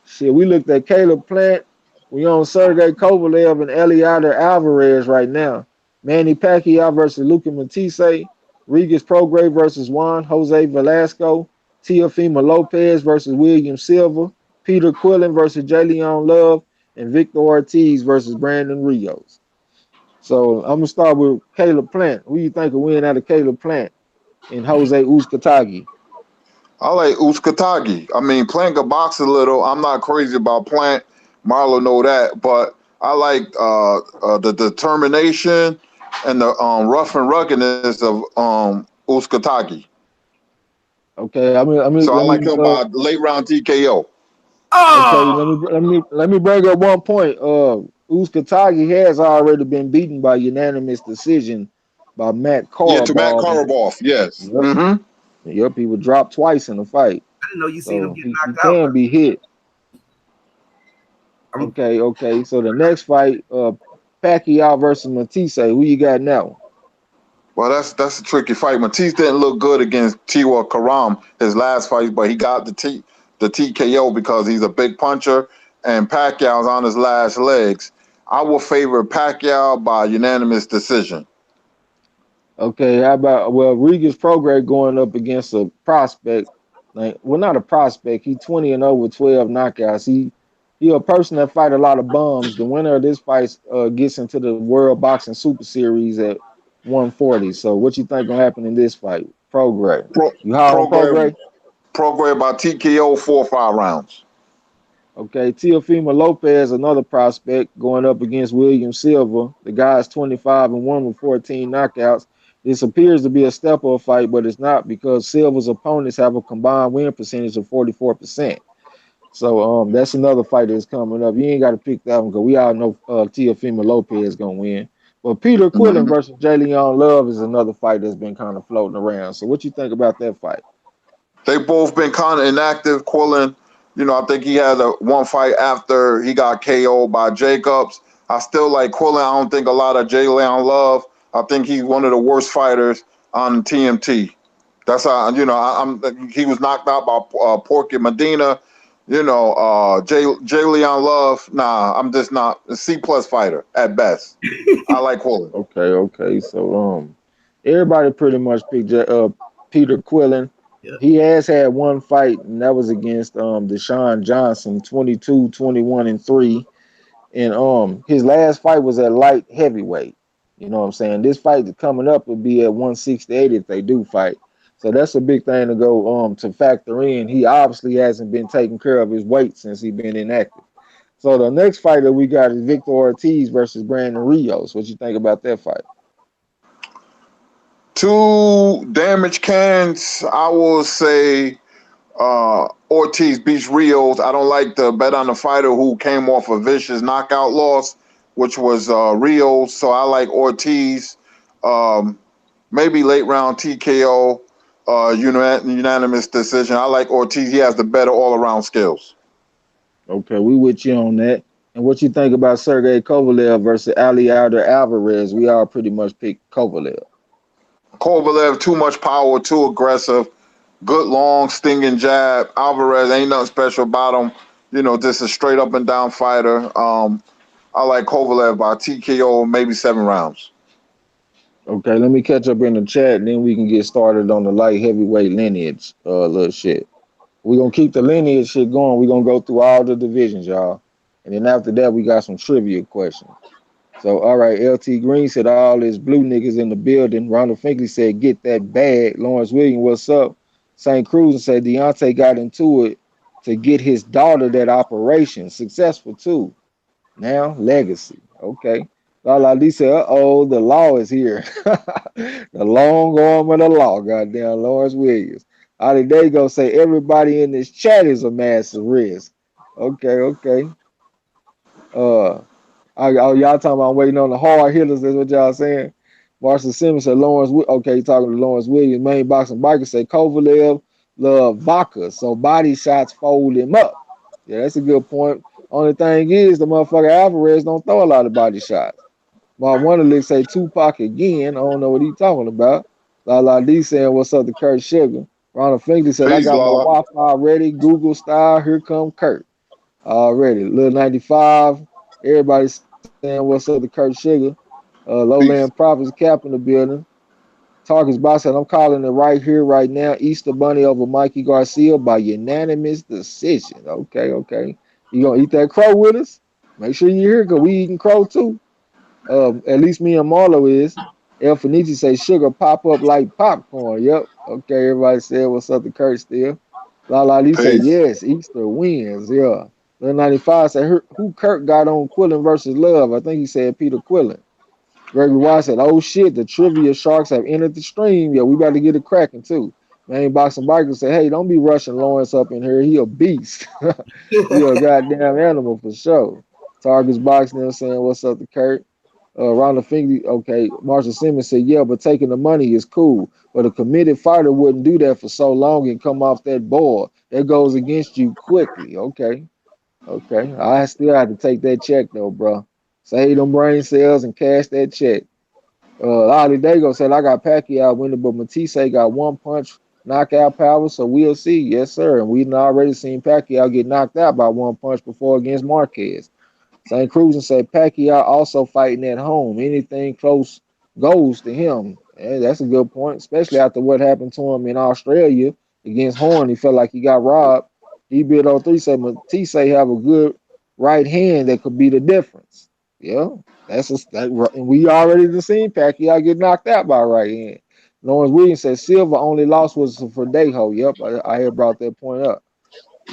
Shit, we looked at Caleb Plant. We on Sergey Kovalev and Eliader Alvarez right now. Manny Pacquiao versus Luca Matisse. Regis Prograis versus Juan Jose Velasco. Teofimo Lopez versus William Silva. Peter Quillen versus Jalen Love. And Victor Ortiz versus Brandon Rios. So I'm gonna start with Caleb Plant. Who you think will win out of Caleb Plant and Jose Uzcategui? I like Uzcategui. I mean, Plant can box a little. I'm not crazy about Plant. Marlo know that, but I like the determination and the rough and ruggedness of Uzcategui. Okay, I mean, So I like him by late round TKO. okay, Oh, let me bring up one point. Uzcategui has already been beaten by unanimous decision by Matt Yeah, to Matt Korobov. Korobov. Yes. Yep, yep, he was dropped twice in the fight, I didn't know you seen him so get he knocked out, bro. can be hit. I'm, Okay, okay. So the next fight, Pacquiao versus Matisse. Who you got now? Well, that's a tricky fight. Matisse didn't look good against Tiwa Karam his last fight, but he got the TKO because he's a big puncher, and Pacquiao's on his last legs. I will favor Pacquiao by unanimous decision. Okay, how about Regis Prograis going up against a prospect, like well not a prospect. He 20-0 with 12 knockouts. He a person that fight a lot of bums. The winner of this fight gets into the World Boxing Super Series at 140. So what you think gonna happen in this fight? Prograis. Pro, You high on Prograis Prograis? Prograis by TKO 4 or 5 rounds. Okay, Teofimo Lopez, another prospect, going up against William Silva. The guy's 25-1 with 14 knockouts. This appears to be a step-up fight, but it's not because Silva's opponents have a combined win percentage of 44%. So that's another fight that's coming up. You ain't got to pick that one because we all know Teofimo Lopez gonna win. But Peter Quillen Mhm. versus Jalen Love is another fight that's been kind of floating around. So what you think about that fight? They both been kind of inactive. Quillen, I think he had one fight after he got KO'd by Jacobs. I still like Quillen. I don't think a lot of Jalen Love. I think he's one of the worst fighters on TMT. That's how he was knocked out by Porky Medina. Jalen Love. Nah, I'm just not a C+ fighter at best. I like Quillen. Okay, okay. So everybody pretty much picked Peter Quillen. yeah. He has had one fight, and that was against Deshaun Johnson, 22-21-3. And his last fight was at light heavyweight. You know what I'm saying? This fight that's coming up would be at 168 if they do fight. So that's a big thing to go to factor in. He obviously hasn't been taking care of his weight since he's been inactive. So the next fight that we got is Victor Ortiz versus Brandon Rios. What you think about that fight? Two damage cans. I will say Ortiz beats Rios. I don't like to bet on the fighter who came off a vicious knockout loss, which was Rios. So I like Ortiz. Um, Maybe late round TKO, unanimous decision. I like Ortiz. He has the better all around skills. Okay, we with you on that. And what you think about Sergey Kovalev versus Ali Alvarez? We all pretty much picked Kovalev. Kovalev, too much power, too aggressive. Good long stinging jab. Alvarez ain't nothing special about him. Just a straight up and down fighter. I like Kovalev by TKO, maybe 7 rounds. Okay, let me catch up in the chat, and then we can get started on the light heavyweight lineage, little shit. We're gonna keep the lineage shit going. We're gonna go through all the divisions, y'all. And then after that, we got some trivia questions. So, all right, LT Green said all his blue niggas in the building. Ronald Finkley said, get that bag. Lawrence Williams, what's up? St. Cruz said Deontay got into it to get his daughter that operation. Successful too. Now, legacy. Okay. Lala Lee said, uh-oh, the law is here. The long arm of the law, goddamn Lawrence Williams. Ali Dago say everybody in this chat is a massive risk. Okay, okay. Uh y'all talking about waiting on the hard hitters, that's what y'all saying. Marshall Simmons said okay, talking to Lawrence Williams, main boxing biker say Kovalev love vodka, so body shots fold him up. Yeah, that's a good point. Only thing is the motherfucker Alvarez don't throw a lot of body shots. Mark Wonderlick say Tupac again. I don't know what he talking about. La La D saying what's up to Kurt Sugar. Ronald Finkley said I Peace, got my Lala. Wi-Fi ready, Google style. Here come Kurt. Already. Lil 95. Everybody saying what's up to Kurt Sugar. Lowland Peace. Prophets Cap in the building. Tarkus Boss said, I'm calling it right here, right now. Easter Bunny over Mikey Garcia by unanimous decision. Okay, okay. You gonna eat that crow with us? Make sure you're here because we eating crow too. At least me and Marlo is. El Fenici say sugar pop up like popcorn. Yep. Okay, everybody said what's up to Kurt still. La La Lee say Peace. yes, Easter wins. Yeah. Lil 95 say who Kurt got on Quillen versus Love? I think he said Peter Quillen. Gregory Wise said, oh shit, the trivia sharks have entered the stream. Yeah, we about to get it cracking too. Main Boxing Biker said, hey, don't be rushing Lawrence up in here. He a beast. He a goddamn animal for sure. Target's boxing them saying, what's up to Kurt? Ronald Finkley, okay. Marshall Simmons said, yeah, but taking the money is cool. But a committed fighter wouldn't do that for so long and come off that board. That goes against you quickly. Okay. Okay. I still have to take that check though, bro. Save them brain cells and cash that check. Ali Dago said, I got Pacquiao winning, but Matisse got one punch knockout power, so we'll see. Yes, sir. And we've already seen Pacquiao get knocked out by one punch before against Marquez. St. Cruz and said Pacquiao also fighting at home. Anything close goes to him. And that's a good point, especially after what happened to him in Australia against Horn. He felt like he got robbed. D-Bid03 said Matisse have a good right hand that could be the difference. Yeah, and we already seen Pacquiao get knocked out by right hand. Lawrence Williams said Silva only loss was for Dejo. Yep, I had brought that point up.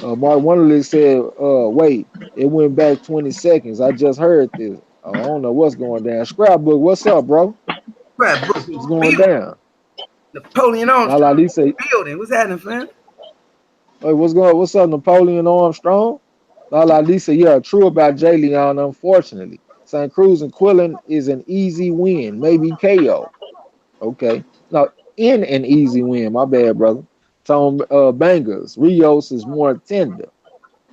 Mark Wonderly said, wait, it went back 20 seconds. I just heard this. Oh, I don't know what's going down. Scrapbook, what's up, bro? Scrapbook in What's the going building. down? Napoleon Lala Armstrong Lee in say, the building. What's happening, fam? hey, what's up, Napoleon Armstrong? Lala Lee say, yeah, true about Jay Leon, unfortunately. St. Cruz and Quillen is an easy win, maybe KO. Okay. Now, in an easy win, my bad, brother. Tom Bangers, Rios is more tender.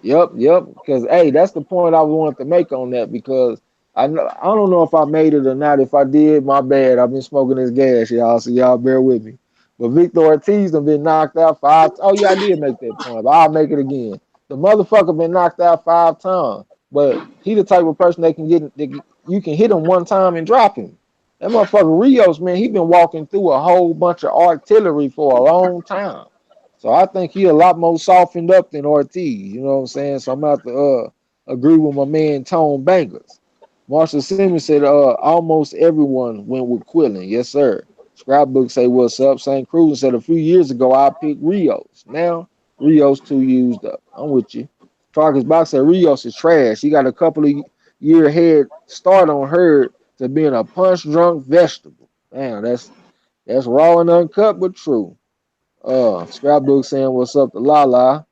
Yep, yep. Because hey, that's the point I wanted to make on that because I don't know if I made it or not. If I did, my bad. I've been smoking this gas, y'all. So y'all bear with me. But Victor Ortiz done been knocked out 5. Oh yeah, I did make that point, but I'll make it again. The motherfucker been knocked out 5 times, but he the type of person that can you can hit him one time and drop him. That motherfucker Rios, man, he been walking through a whole bunch of artillery for a long time. So I think he a lot more softened up than Ortiz. You know what I'm saying? So I'm gonna have to agree with my man Tone Bangers. Marshall Simmons said, almost everyone went with Quillen. Yes, sir. Scrapbook say, what's up? St. Cruz said, a few years ago, I picked Rios. Now, Rios too used up. I'm with you. Tarkus Box said, Rios is trash. He got a couple of year head start on Hurd to being a punch drunk vegetable. Damn, that's raw and uncut, but true. Scrapbook saying, what's up to Lala?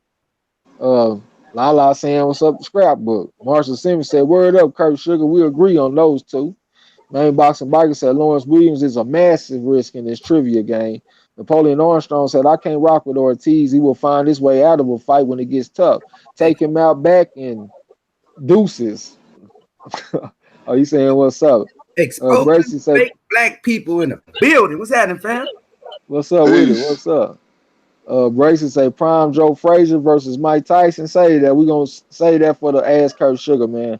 Uh, Lala saying, what's up to Scrapbook? Marshall Simmons said, word up, Kurt Sugar. We agree on those two. Main Boxing Biker said, Lawrence Williams is a massive risk in this trivia game. Napoleon Armstrong said, I can't rock with Ortiz. He will find his way out of a fight when it gets tough. Take him out back and deuces. Oh, you saying what's up? Exposing Bracy said, fake black people in the building. What's happening, fam? what's up with it? Peace. What's up? Bracy say prime Joe Frazier versus Mike Tyson. Say that we gonna say that for the ass Kurt Sugar, man.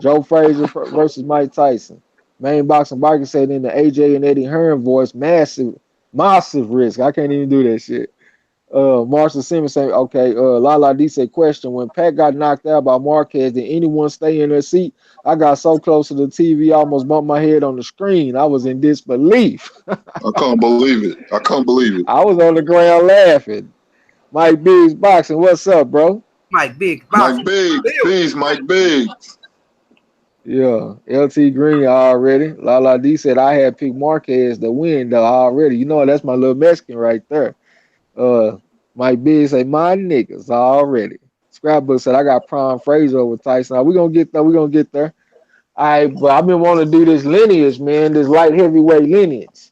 Joe Frazier versus Mike Tyson. Main Boxing Biker said in the AJ and Eddie Hearn voice, massive risk. I can't even do that shit. Marshall Simmons say, okay, Lala D said, question, when Pat got knocked out by Marquez, did anyone stay in their seat? I got so close to the TV, I almost bumped my head on the screen. I was in disbelief. I can't believe it. I can't believe it. I was on the ground laughing. Mike Biggs Boxing, what's up, bro? Mike Big Mike Boxing. Biggs. Peace, Mike Biggs. Yeah, LT Green already. Lala D said I had picked Marquez to win though already. You know that's my little Mexican right there. Uh, Mike Biggs say my niggas already. Scrapbook said I got Prime Fraser over Tyson. Now, we gonna get there. We gonna get there. All right, but I've been wanting to do this lineage, man. This light heavyweight lineage.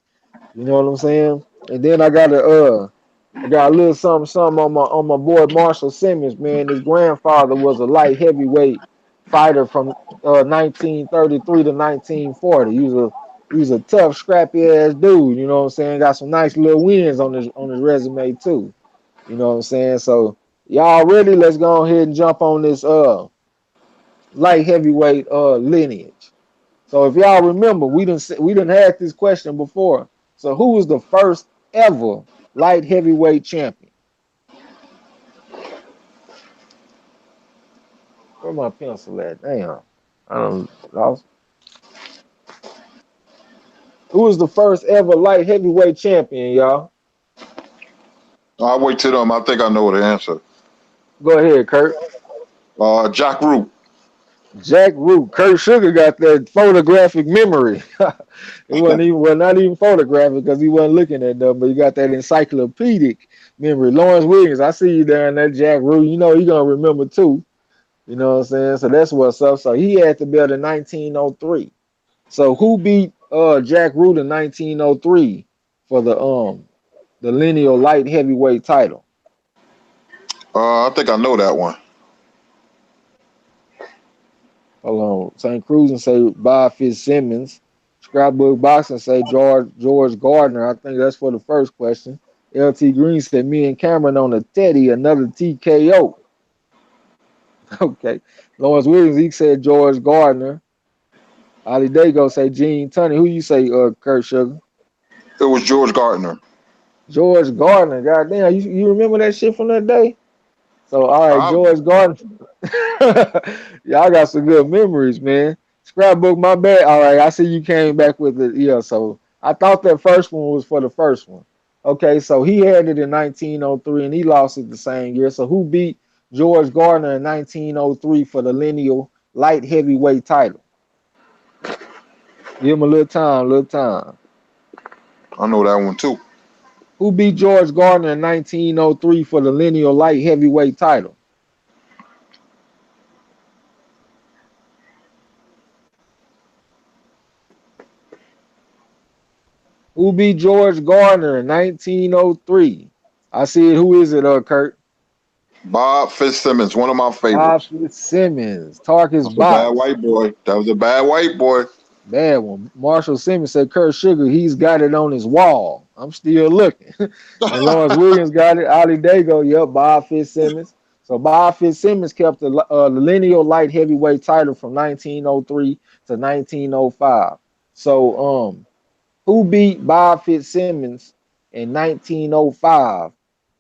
You know what I'm saying? And then I got a little something on my boy Marshall Simmons, man. His grandfather was a light heavyweight fighter from 1933 to 1940. He was a tough, scrappy ass dude. You know what I'm saying? Got some nice little wins on his resume too. You know what I'm saying? So y'all ready? Let's go ahead and jump on this light heavyweight lineage. So if y'all remember, we didn't had this question before. So who was the first ever light heavyweight champion? Where my pencil at? Damn, I don't lost. Who was the first ever light heavyweight champion, y'all? I'll wait till them. I think I know the answer. Go ahead, Kurt. Jack Root. Jack Root. Kurt Sugar got that photographic memory. It wasn't even well, not even photographic because he wasn't looking at them, but he got that encyclopedic memory. Lawrence Williams, I see you there in that Jack Root. You know he gonna remember too. You know what I'm saying? So that's what's up. So he had to build in 1903. So who beat Jack Root in 1903 for the lineal light heavyweight title? I think I know that one. Hold on. St. Cruz and say Bob Fitzsimmons. Scrapbook Boxing say George Gardner. I think that's for the first question. LT Green said me and Cameron on a Teddy, another TKO. Okay. Lawrence Williams, he said George Gardner. Ali Dago say Gene Tunney. Who you say, Kurt Sugar? It was George Gardner. George Gardner. Goddamn, you remember that shit from that day? So all right, I, George Gardner. Y'all got some good memories, man. Scrapbook, my bad. All right, I see you came back with it. Yeah, so I thought that first one was for the first one. Okay, so he had it in 1903 and he lost it the same year. So who beat George Gardner in 1903 for the lineal light heavyweight title? Give him a little time, little time. I know that one too. Who beat George Gardner in 1903 for the lineal light heavyweight title? Who beat George Gardner in 1903? I see it. Who is it, Kurt? Bob Fitzsimmons, one of my Bob favorites. Fitzsimmons. Tarkus That's a bad Box. white boy. That was a bad white boy. Bad one. Marshall Simmons said Kurt Sugar, he's got it on his wall. I'm still looking. And Lawrence Williams got it. Ali Dago, yep, Bob Fitzsimmons. So Bob Fitzsimmons kept the lineal light heavyweight title from 1903 to 1905. So who beat Bob Fitzsimmons in 1905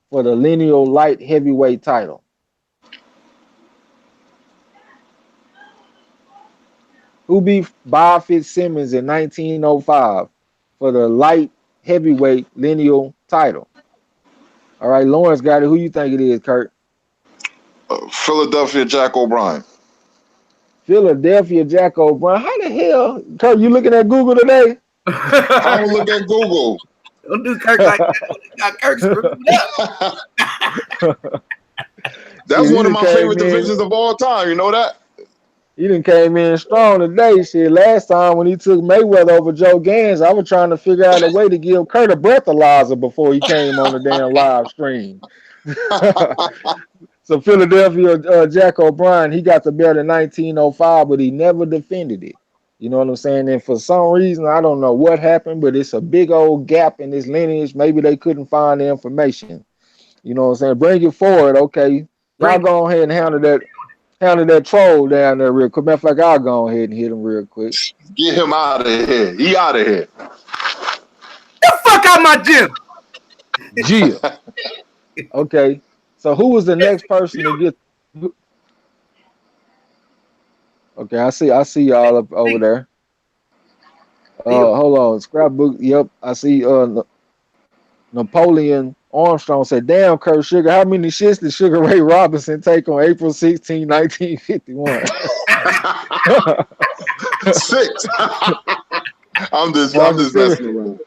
for the lineal light heavyweight title? Who beat Bob Fitzsimmons in 1905 for the light heavyweight lineal title? All right, Lawrence got it. Who you think it is, Kurt? Philadelphia Jack O'Brien. Philadelphia Jack O'Brien. How the hell, Kurt? You looking at Google today? I don't look at Google. Don't do Kirk like that. Got Kirk screwed up. That's Shit, one of my favorite divisions of all time. You know that? He done came in strong today. Shit, last time when he took Mayweather over Joe Gans, I was trying to figure out a way to give Kurt a breathalyzer before he came on the damn live stream. So Philadelphia Jack O'Brien, he got the belt in 1905, but he never defended it. You know what I'm saying? And for some reason, I don't know what happened, but it's a big old gap in this lineage. Maybe they couldn't find the information. You know what I'm saying? Bring it forward, okay? Y'all go ahead and handle that troll down there real quick. Matter of fact, I'll go ahead and hit him real quick. Get him out of here. He out of here. The fuck out my gym. Gia. Okay. So who was the next person to get? Okay, I see y'all up over there. Hold on, scrapbook. Yep, I see. Napoleon Armstrong said, "Damn, Kurt Sugar, how many shits did Sugar Ray Robinson take on April 16, 1951?" 6. I'm just messing around.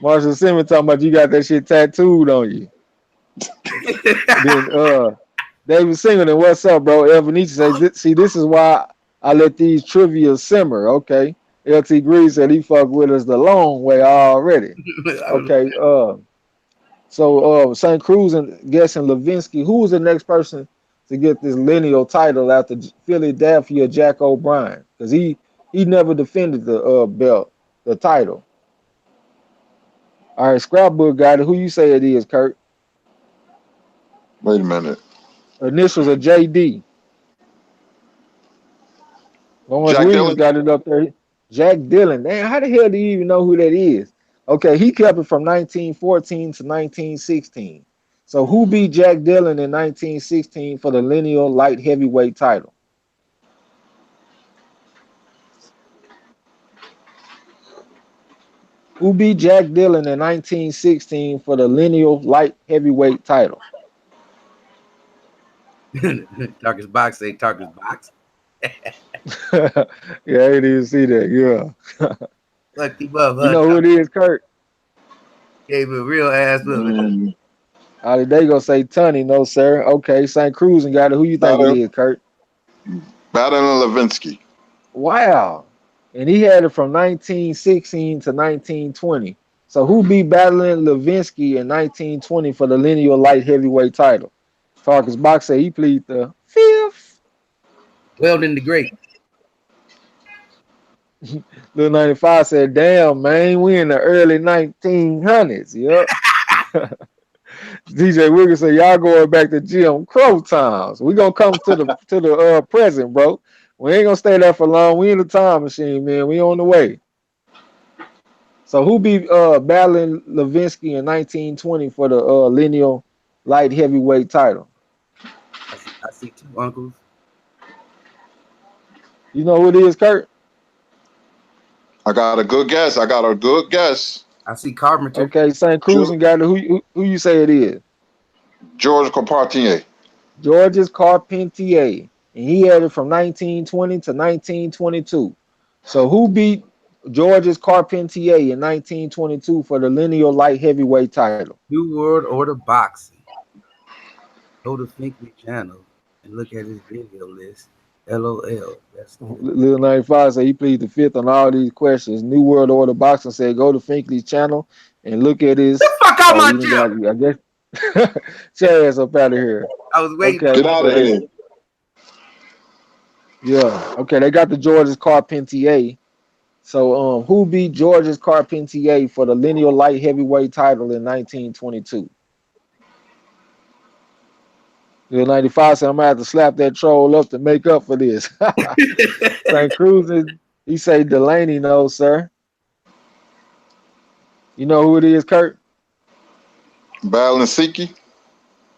Marshall Simmons talking about you got that shit tattooed on you. Then David Singleton, what's up, bro? Evanici says, see, this is why I let these trivia simmer. Okay. LT Green said he fucked with us the long way already. Okay. So St. Cruz and guessing Levinsky. Who was the next person to get this lineal title after Philadelphia Jack O'Brien? Because he never defended the belt, the title. All right, scrapbook got it. Who you say it is, Kurt? Wait a minute. Initials are JD. Lawrence Jack Williams Dillon? got it up there. Jack Dillon. Man, how the hell do you even know who that is? Okay, he kept it from 1914 to 1916. So who beat Jack Dillon in 1916 for the lineal light heavyweight title? Who beat Jack Dillon in 1916 for the lineal light heavyweight title? Tarkus Box say Tarkus Box. Yeah, I didn't even see that. Yeah. Lucky Bub. You know who it is, Kurt? Gave a real ass woman. They gonna say Tunney, no sir. Okay, St. Cruz and got it. Who you think it is, Kurt? Battling Levinsky. Wow. And he had it from 1916 to 1920. So who beat Battling Levinsky in 1920 for the lineal light heavyweight title? Tarkus Box said he plead the 5th. Weldon the Great. Lil 95 said, damn, man, we in the early 1900s. Yep. DJ Wiggins said, y'all going back to Jim Crow times. We gonna come to the present, bro. We ain't gonna stay there for long. We in the time machine, man. We on the way. So who beat Battling Levinsky in 1920 for the lineal light heavyweight title? I see 2 uncles. You know who it is, Kurt? I got a good guess. I see Carpenter. Okay, St. Cruz and got it. Who you say it is? George Carpentier. Georges Carpentier. And he had it from 1920 to 1922. So who beat Georges Carpentier in 1922 for the lineal light heavyweight title? New World Order Boxing. Go to Finkley channel and look at his video list. LOL. That's Lil 95 said he pleads the 5th on all these questions. New World Order Boxing said go to Finkley's channel and look at his. the fuck out my gym. I guess Chaz up out of here. I was waiting. Okay. Get out of here. Yeah. Okay, they got the Georges Carpentier. So who beat Georges Carpentier for the lineal light heavyweight title in 1922? Lil 95 said I'm gonna have to slap that troll up to make up for this. St. Cruz, he say Delaney, no, sir. You know who it is, Kurt? Battling Siki.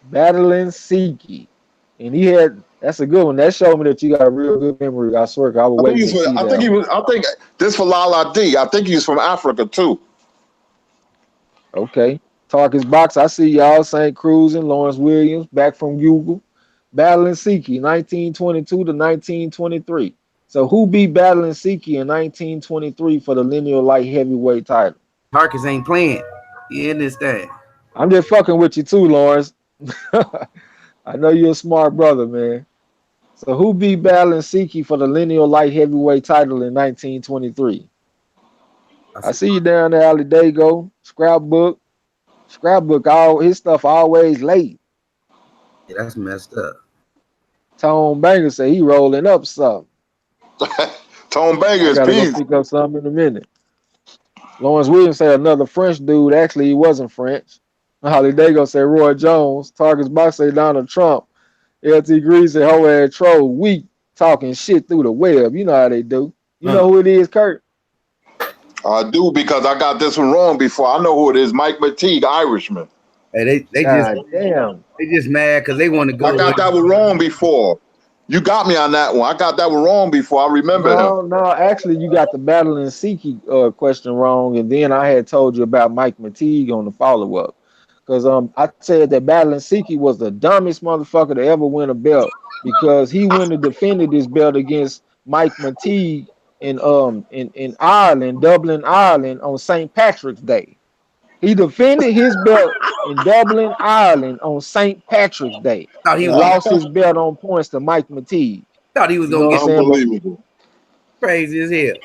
Battling Siki. and he had that's a good one. That showed me that you got a real good memory. I swear, I was waiting to see I think that he one. was. I think this for Lala D. I think he's from Africa too. Okay. Tarkus Box, I see y'all. St. Cruz and Lawrence Williams back from Google. Battling Siki, 1922 to 1923. So who beat Battling Siki in 1923 for the lineal light heavyweight title? Tarkus ain't playing. You understand? I'm just fucking with you too, Lawrence. I know you're a smart brother, man. So who beat Battling Siki for the lineal light heavyweight title in 1923? I see you down there, Ali Dago. Scrapbook, all his stuff always late. Yeah, that's messed up. Tone Banger say he rolling up something. Tone Banger I is gotta go peace. pick up something in a minute. Lawrence Williams say another French dude. Actually, he wasn't French. Holly Dago say Roy Jones. Targus Box say Donald Trump. LT Grease say ho ass troll. Weak talking shit through the web. You know how they do. You know who it is, Kurt? I do because I got this one wrong before. I know who it is. Mike McTeague, Irishman. Hey, God damn. they just mad because they want to I go. got that one wrong before. You got me on that one. I got that one wrong before. I remember him. No. Actually, you got the Battling Siki question wrong, and then I had told you about Mike McTeague on the follow up. Because I said that Battling Siki was the dumbest motherfucker to ever win a belt because he went and defended this belt against Mike McTeague in Ireland, Dublin, Ireland on St. Patrick's Day. He defended his belt in Dublin, Ireland on St. Patrick's Day Thought he and was lost his belt on points to Mike McTeague. thought he was You know gonna what I'm get saying? But Unbelievable. crazy as hell.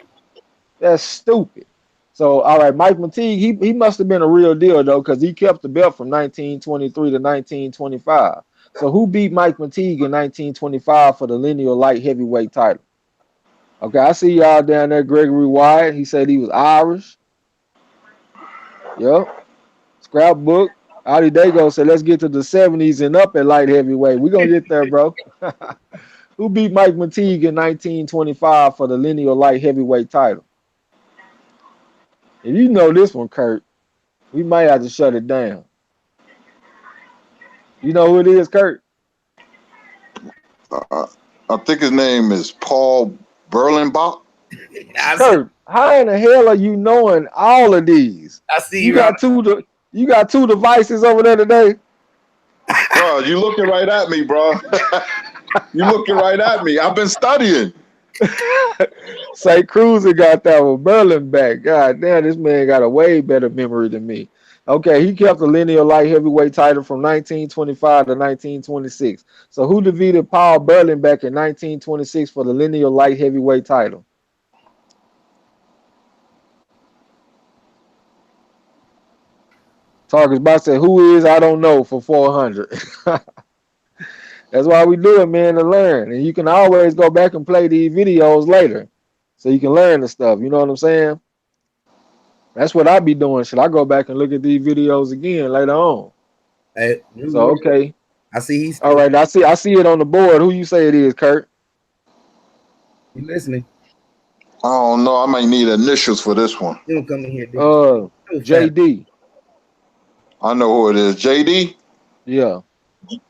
that's stupid. So, all right, Mike McTeague, he must have been a real deal though, because he kept the belt from 1923 to 1925. So, who beat Mike McTeague in 1925 for the lineal light heavyweight title? Okay, I see y'all down there. Gregory Wyatt, he said he was Irish. Yep. Scrapbook. Adi Dago said, let's get to the 70s and up at light heavyweight. We're going to get there, bro. Who beat Mike McTeague in 1925 for the lineal light heavyweight title? If you know this one, Kurt, we might have to shut it down. You know who it is, Kurt? I think his name is Paul Berlenbach. Kurt, how in the hell are you knowing all of these? I see You you. got two devices over there today. Bro, you looking right at me, bro. You looking right at me. I've been studying. St. Cruz got that one. Berlin back. God damn, this man got a way better memory than me. Okay, he kept the lineal light heavyweight title from 1925 to 1926. So who defeated Paul Berlin back in 1926 for the lineal light heavyweight title? Targus Box said, who is, I don't know, for 400. That's why we do it, man, to learn. And you can always go back and play these videos later so you can learn the stuff. You know what I'm saying? That's what I be doing. Should I go back and look at these videos again later on? Hey, So, okay. I see he's All right. I see it on the board. Who you say it is, Kurt? You listening? I don't know. I might need initials for this one. You don't come in here, dude. JD. I know who it is. JD? Yeah.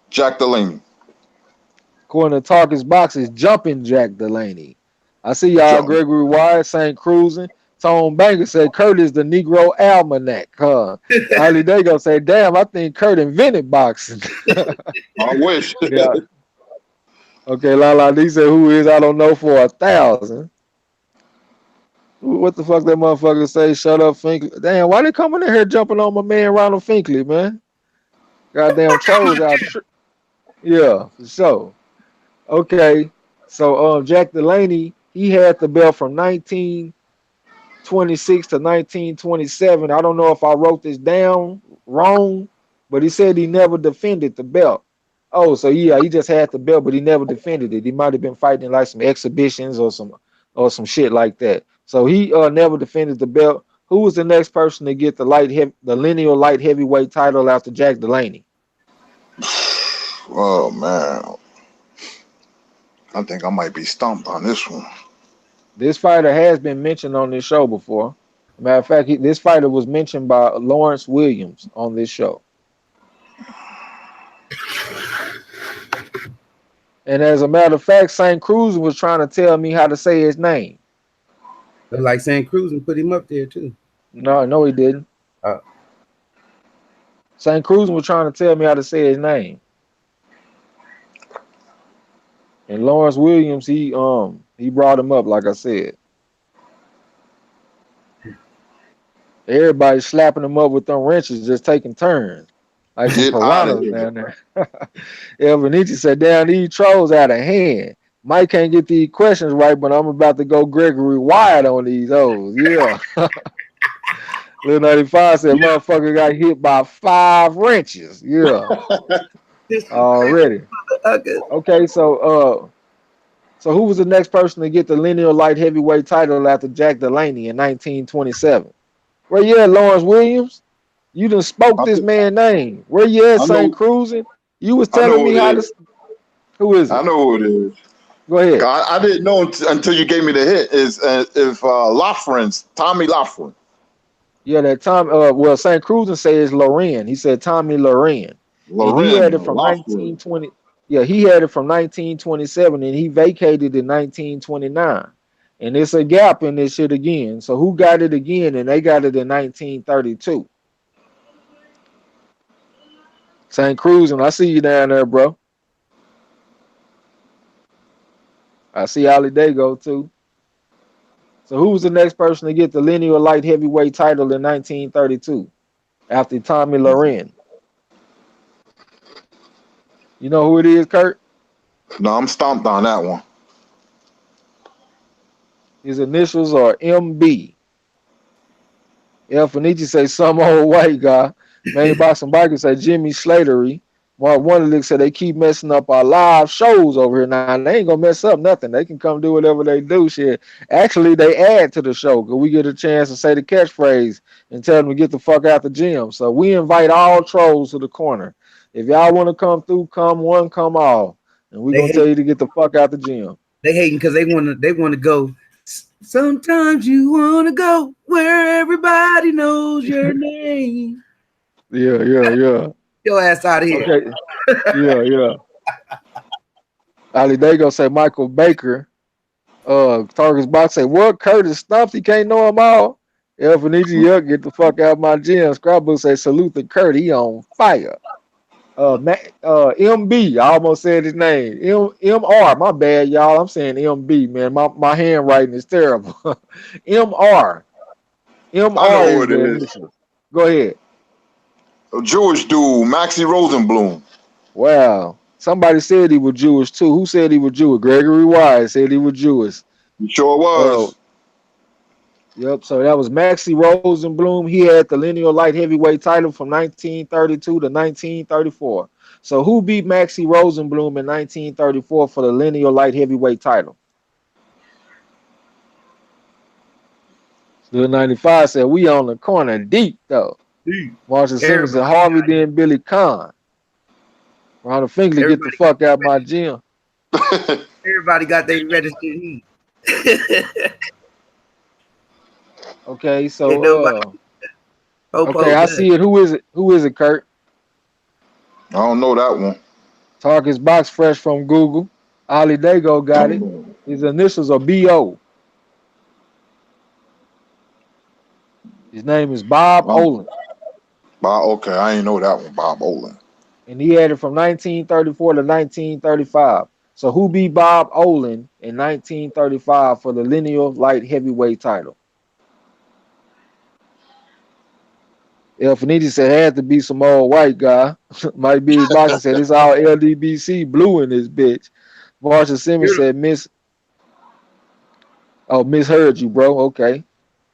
Jack Delaney. According to Tarkus Box, is Jumping Jack Delaney. I see y'all, Gregory Wyatt, St. Cruising. Tone Banger said Kurt is the Negro Almanac. Ali Dago said, damn, I think Kurt invented boxing. I wish. Yeah. Okay, Lala D said, who is, I don't know, for 1,000. What the fuck that motherfucker say? Shut up, Finkley. Damn, why they coming in here jumping on my man Ronald Finkley, man? Goddamn trolls out. Yeah, for sure. Okay, so Jack Delaney, he had the belt from 1926 to 1927. I don't know if I wrote this down wrong, but he said he never defended the belt. Oh, so yeah, he just had the belt, but he never defended it. He might have been fighting like some exhibitions or some shit like that. So he never defended the belt. Who was the next person to get the lineal light heavyweight title after Jack Delaney? Oh man, I think I might be stumped on this one. This fighter has been mentioned on this show before. Matter of fact, this fighter was mentioned by Lawrence Williams on this show. And as a matter of fact, St. Cruz was trying to tell me how to say his name. But like St. Cruz and put him up there too. No, he didn't. Uh, St. Cruz was trying to tell me how to say his name. And Lawrence Williams, he brought him up, like I said. Everybody slapping him up with them wrenches, just taking turns. Like some Get out of piranhas here. down there. El Benici said, "Down these trolls out of hand. Mike can't get these questions right, but I'm about to go Gregory Wyatt on these O's." Yeah. Lil 95 said, "Motherfucker got hit by 5 wrenches." Yeah. Already. Okay, so who was the next person to get the lineal light heavyweight title after Jack Delaney in 1927? Where you at, Lawrence Williams? You done spoke this man's name. Where you at, I St. know. Cruzin? You was I telling know me who how it to. is. Who is I it? know who it is. Go ahead. I didn't know until you gave me the hit. Is if Loughran's Tommy Loughran. Yeah, that time. Well, St. Cruzin says Loren. He said Tommy Loren, and he had Loren it from Loughran. 1920. Yeah, he had it from 1927, and he vacated in 1929. And it's a gap in this shit again. So who got it again? And they got it in 1932. St. Cruzin, I see you down there, bro. I see Ali Dago too. So who was the next person to get the lineal light heavyweight title in 1932 after Tommy Loren? You know who it is, Kurt? No, I'm stomped on that one. His initials are MB. El Fenici say some old white guy. Main boxing biker say Jimmy Slatery. Mark Wonderlick said they keep messing up our live shows over here. Now they ain't gonna mess up nothing. They can come do whatever they do. Shit. Actually, they add to the show because we get a chance to say the catchphrase and tell them to get the fuck out the gym. So we invite all trolls to the corner. If y'all want to come through, come one, come all, and we gonna tell you to get the fuck out the gym. They hating because they wanna go. Sometimes you wanna go where everybody knows your name. Yeah. Your ass out of here. Okay. Yeah. Ali Dago say Michael Baker. Target's box say what? Curtis stumped. He can't know them all. El Fenici, yeah, get the fuck out of my gym. Scrapbook say salute to Kurt. He on fire. MB. I almost said his name. MR. My bad, y'all. I'm saying MB, man. My handwriting is terrible. MR. I know MR who is it the is. initial. Go ahead. A Jewish dude, Maxie Rosenblum. Wow. Somebody said he was Jewish too. Who said he was Jewish? Gregory Wise said he was Jewish. You sure Uh, was. Yep. So that was Maxie Rosenblum. He had the lineal light heavyweight title from 1932 to 1934. So who beat Maxie Rosenblum in 1934 for the lineal light heavyweight title? Still 95 said we on the corner deep though. Marshall Simmons said Harvey then Billy Kahn. Ronald Finkley, get the fuck out of my gym. Everybody got their registered heat. Okay, so okay, I see it. Who is it? Who is it, Kurt? I don't know that one. Target's box fresh from Google. Ali Dago got it. His initials are B.O. His name is Bob Olin. Bob, okay, I ain't know that one. Bob Olin. And he had it from 1934 to 1935. So who beat Bob Olin in 1935 for the lineal light heavyweight title? El Finiti said had to be some old white guy. Mike Big Boxing said it's all LDBC blue in this bitch. Marshall Simmons said misheard you, bro. Okay.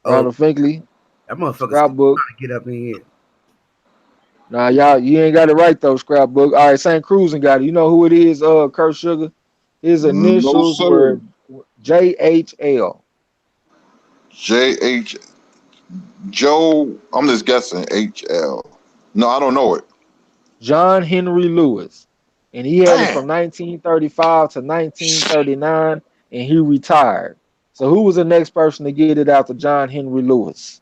Ronald Finkley. That motherfucker Scrapbook. get up in here. Nah, y'all, you ain't got it right though, Scrapbook. All right, St. Cruzin got it. You know who it is, Kurt Sugar? His initials were JHL. JH Joe, I'm just guessing HL. No, I don't know it. John Henry Lewis. And he had it from 1935 to 1939, and he retired. So who was the next person to get it after John Henry Lewis?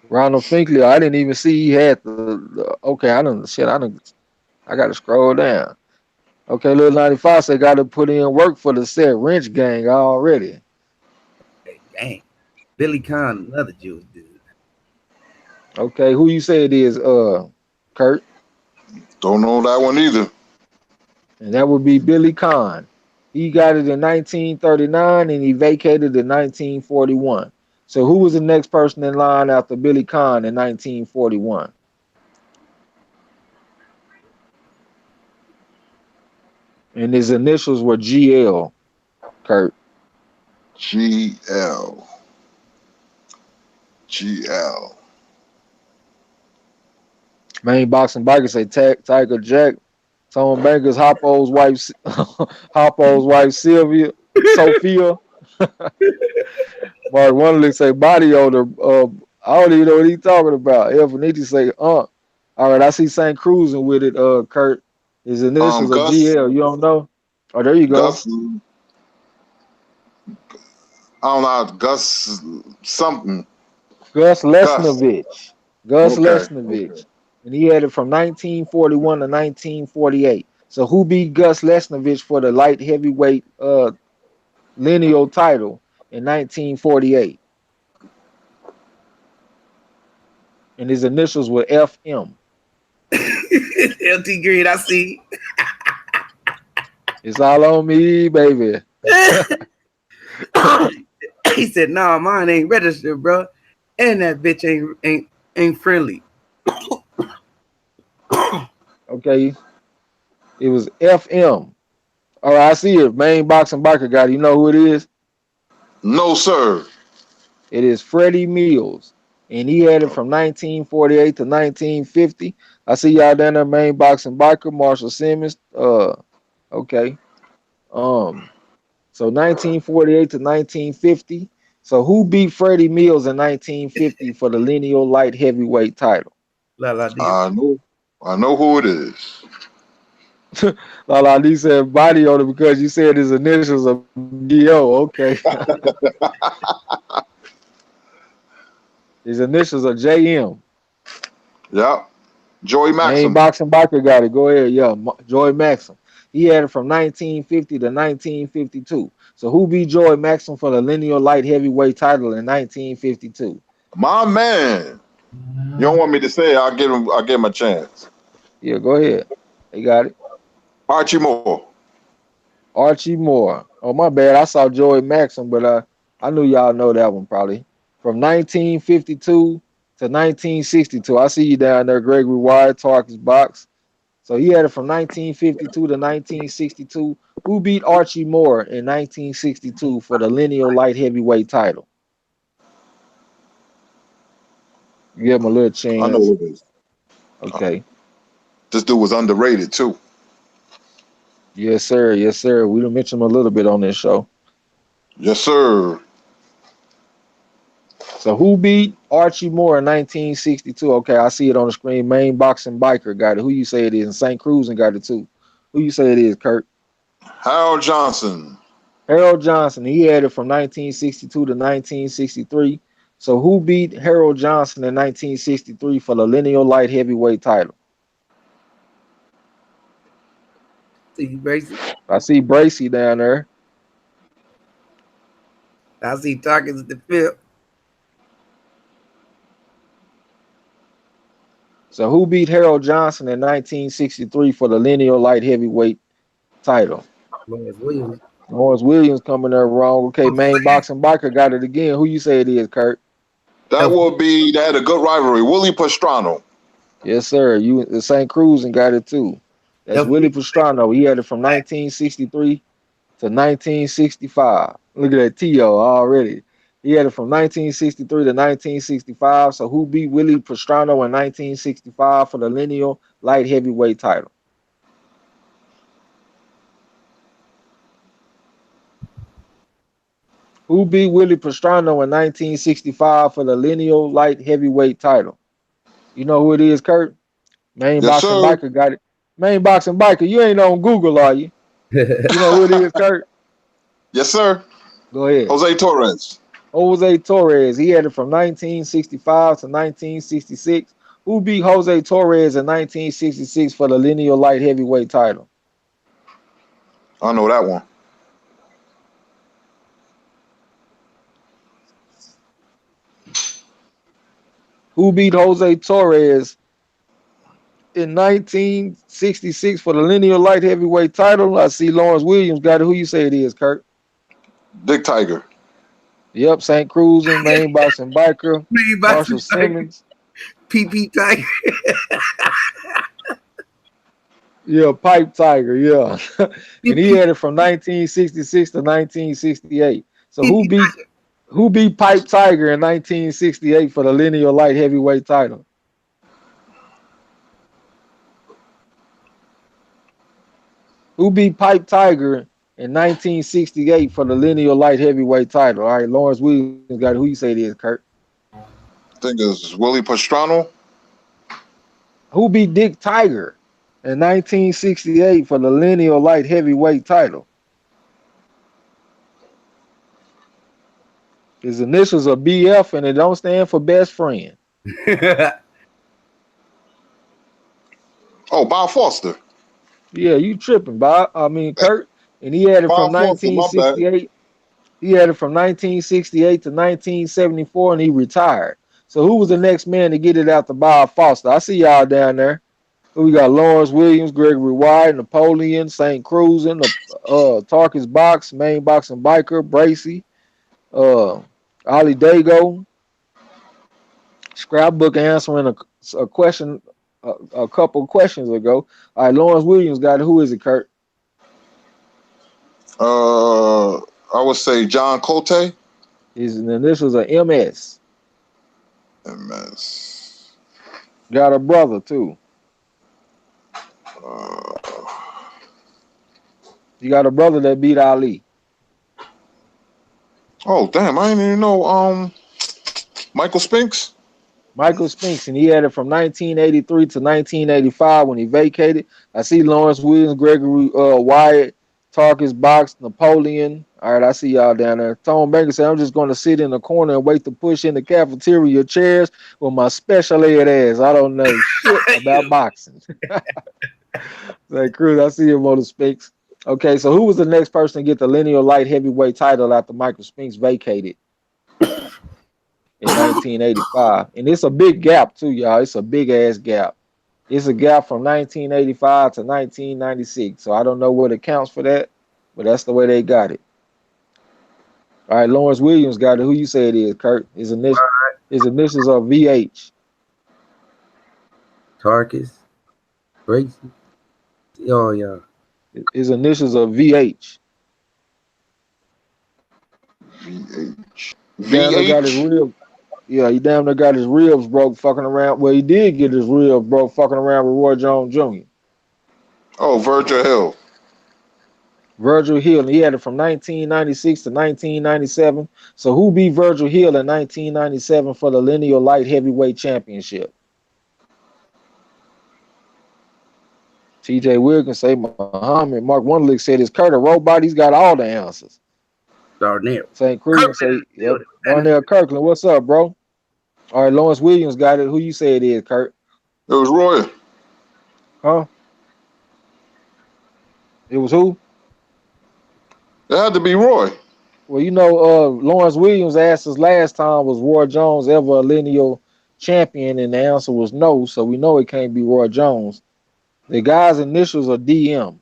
Ronald Finkley. I didn't even see he had the okay. I don't shit. I got to scroll down. Okay, Lil 95 said got to put in work for the set wrench gang already. Hey, dang. Billy Conn, another Jewish dude. Okay, who you say it is? Kurt, Don't know that one either. and that would be Billy Conn. He got it in 1939 and he vacated in 1941. So who was the next person in line after Billy Conn in 1941? And his initials were GL. Kurt. GL. GL. Main boxing biker say Tiger Jack. Tom Banker's Hoppo's wife, Hoppo's wife Sylvia, Sophia. Mark Wonderlick say body odor. I don't even know what he's talking about. El Fenichi say, All right, I see St. Cruising with it, Kurt. His initials are Gus. GL. You don't know? Oh, there you go. Gus. I don't know. Gus something. Gus Gus. Lesnovich. Gus Okay. Lesnovich. And he had it from 1941 to 1948. So who beat Gus Lesnovich for the light heavyweight lineal title in 1948? And his initials were FM. LT Green, I see. It's all on me, baby. He said, "Nah, mine ain't registered, bro, and that bitch ain't friendly." Okay, it was FM. All right, I see it. Main boxing biker guy. You know who it is? No, sir. It is Freddie Mills, and he had it from 1948 to 1950. I see y'all down there. Main boxing biker, Marshall Simmons. Okay. So 1948 to 1950. So who beat Freddie Mills in 1950 for the lineal light heavyweight title? I know who it is. Lala D said body odor because you said his initials are BO. Okay. His initials are JM. Yeah. Joey Main Maxim. boxing biker got it. Go ahead. Yeah. Joy Maxim. He had it from 1950 to 1952. So who beat Joy Maxim for the lineal light heavyweight title in 1952? My man. You don't want me to say it, I'll give him a chance. Yeah, go ahead. They got it. Archie Moore. Archie Moore. Oh, my bad. I saw Joey Maxim, but I knew y'all know that one probably. From 1952 to 1962. I see you down there, Gregory Wyatt, Tarkus Box. So he had it from 1952 to 1962. Who beat Archie Moore in 1962 for the lineal light heavyweight title? Give him a little chance. I know who it is. Okay. This dude was underrated too. Yes, sir. Yes, sir. We done mentioned him a little bit on this show. Yes, sir. So who beat Archie Moore in 1962? Okay, I see it on the screen. Main boxing biker got it. Who you say it is? And St. Cruz got it too. Who you say it is, Kurt? Harold Johnson. Harold Johnson. He had it from 1962 to 1963. So who beat Harold Johnson in 1963 for the lineal light heavyweight title? See Bracy. I see Bracy down there. I see Tarkins at the fifth. So who beat Harold Johnson in 1963 for the lineal light heavyweight title? Lawrence Williams. Lawrence Williams coming there wrong. Okay, main boxing biker got it again. Who you say it is, Kurt? That would be, they had a good rivalry. Willie Pastrano. Yes, sir. You St. Cruz got it too. That's Willie Pastrano. He had it from 1963 to 1965. Look at that T.O. already. He had it from 1963 to 1965. So who beat Willie Pastrano in 1965 for the lineal light heavyweight title? Who beat Willie Pastrano in 1965 for the lineal light heavyweight title? You know who it is, Kurt? Main Yes, boxing sir. biker got it. Main boxing biker, you ain't on Google, are you? You know who it is, Kurt? Yes, sir. Go ahead. Jose Torres. Jose Torres, he had it from 1965 to 1966. Who beat Jose Torres in 1966 for the lineal light heavyweight title? I know that one. Who beat Jose Torres in 1966 for the lineal light heavyweight title? I see Lawrence Williams got it. Who you say it is, Kurt? Dick Tiger. Yep, St. Cruz and main boxing biker. Main boxing Marshall Simmons. PP Tiger. Yeah, Pipe Tiger, yeah. And he had it from 1966 to 1968. So who beat Pipe Tiger in 1968 for the lineal light heavyweight title? Who beat Pipe Tiger in 1968 for the lineal light heavyweight title? All right, Lawrence Williams got it. Who you say it is, Kurt? I think it's Willie Pastrano. Who beat Dick Tiger in 1968 for the lineal light heavyweight title? His initials are BF and it don't stand for best friend. Oh, Bob Foster. Yeah, you tripping, Bob. I mean, Kurt. And he had it from Bob Foster, my bad. 1968. He had it from 1968 to 1974 and he retired. So who was the next man to get it after Bob Foster? I see y'all down there. We got Lawrence Williams, Gregory Wyatt, Napoleon, St. Cruz, and Tarkus Box, main boxing biker, Bracy, Ali Dago. Scrapbook answering a question a couple questions ago. All right, Lawrence Williams got it. Who is it, Kurt? I would say John Cote. His initials are MS. MS. Got a brother too. You got a brother that beat Ali. Oh damn! I didn't even know. Michael Spinks. Michael Spinks, and he had it from 1983 to 1985 when he vacated. I see Lawrence Williams, Gregory Wyatt, Tarkus Box, Napoleon. All right, I see y'all down there. Tone Banker said, I'm just going to sit in the corner and wait to push in the cafeteria chairs with my special ed ass. I don't know shit about boxing. Like, Cruz, I see him on the Spinks. Okay, so who was the next person to get the lineal light heavyweight title after Michael Spinks vacated in 1985? And it's a big gap too, y'all. It's a big ass gap. It's a gap from 1985 to 1996. So I don't know what accounts for that, but that's the way they got it. All right, Lawrence Williams got it. Who you say it is, Kurt? His initials are VH. Tarkus. Bracy. Oh, yeah. His initials are VH. VH. Got his ribs. Yeah, he damn near got his ribs broke fucking around. Well, he did get his ribs broke fucking around with Roy Jones Jr. Oh, Virgil Hill. Virgil Hill, and he had it from 1996 to 1997. So who beat Virgil Hill in 1997 for the lineal light heavyweight championship? TJ Wilkins say Muhammad. Mark Wonderlick said it's Kurt, a robot. He's got all the answers. Darnell. St. Cruz say, yep. Darnell Kirkland, what's up, bro? All right, Lawrence Williams got it. Who you say it is, Kurt? It was Roy. Huh? It was who? It had to be Roy. Well, you know, Lawrence Williams asked us last time, was Roy Jones ever a lineal champion? And the answer was no, so we know it can't be Roy Jones. The guy's initials are DM.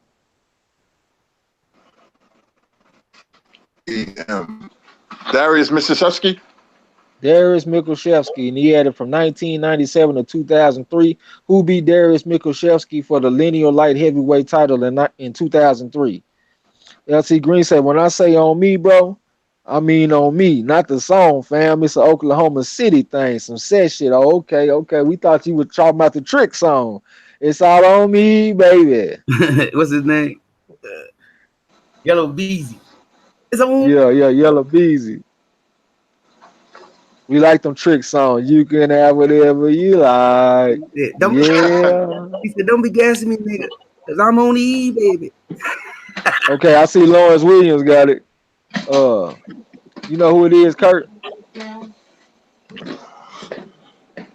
DM. Darius Misiszewski. Darius Mikuszewski, and he had it from 1997 to 2003. Who beat Darius Mikuszewski for the lineal light heavyweight title in 2003? LC Green said, when I say on me, bro, I mean on me, not the song, fam. It's an Oklahoma City thing, some set shit. Oh, okay. We thought you were talking about the Trick song. It's all on me, baby. What's his name? Yellow Beezy. It's on. Yeah, Yellow Beezy. We like them Trick songs. You can have whatever you like. He said, don't be gassing me, nigga, because I'm on E, baby. Okay, I see Lawrence Williams got it. You know who it is, Kurt?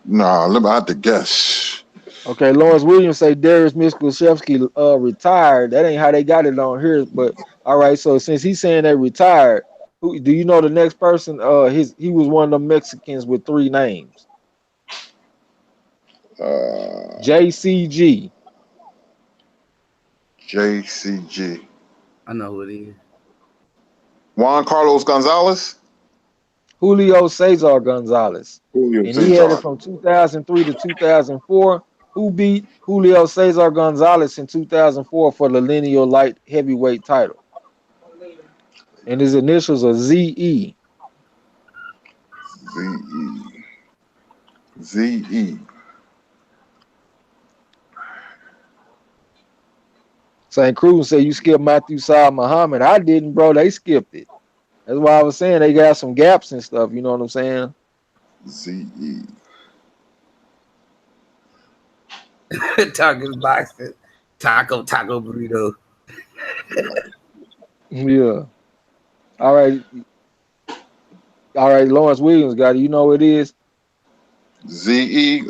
Nah, let me I have to guess. Okay, Lawrence Williams say Darius Mikushevsky retired. That ain't how they got it on here. But all right, so since he's saying they retired, who do you know the next person? He was one of the Mexicans with three names. JCG. JCG. I know who it is. Juan Carlos Gonzalez. Julio Cesar Gonzalez. Julio And he had it Cesar. from 2003 to 2004. Who beat Julio Cesar Gonzalez in 2004 for the lineal light heavyweight title? And his initials are ZE. ZE. ZE. St. Cruz said you skipped Matthew Saad Muhammad. I didn't, bro. They skipped it. That's why I was saying they got some gaps and stuff. You know what I'm saying? ZE. Tacos boxing. Taco burrito. Yeah. All right. All right. Lawrence Williams got it. You know what it is? ZE.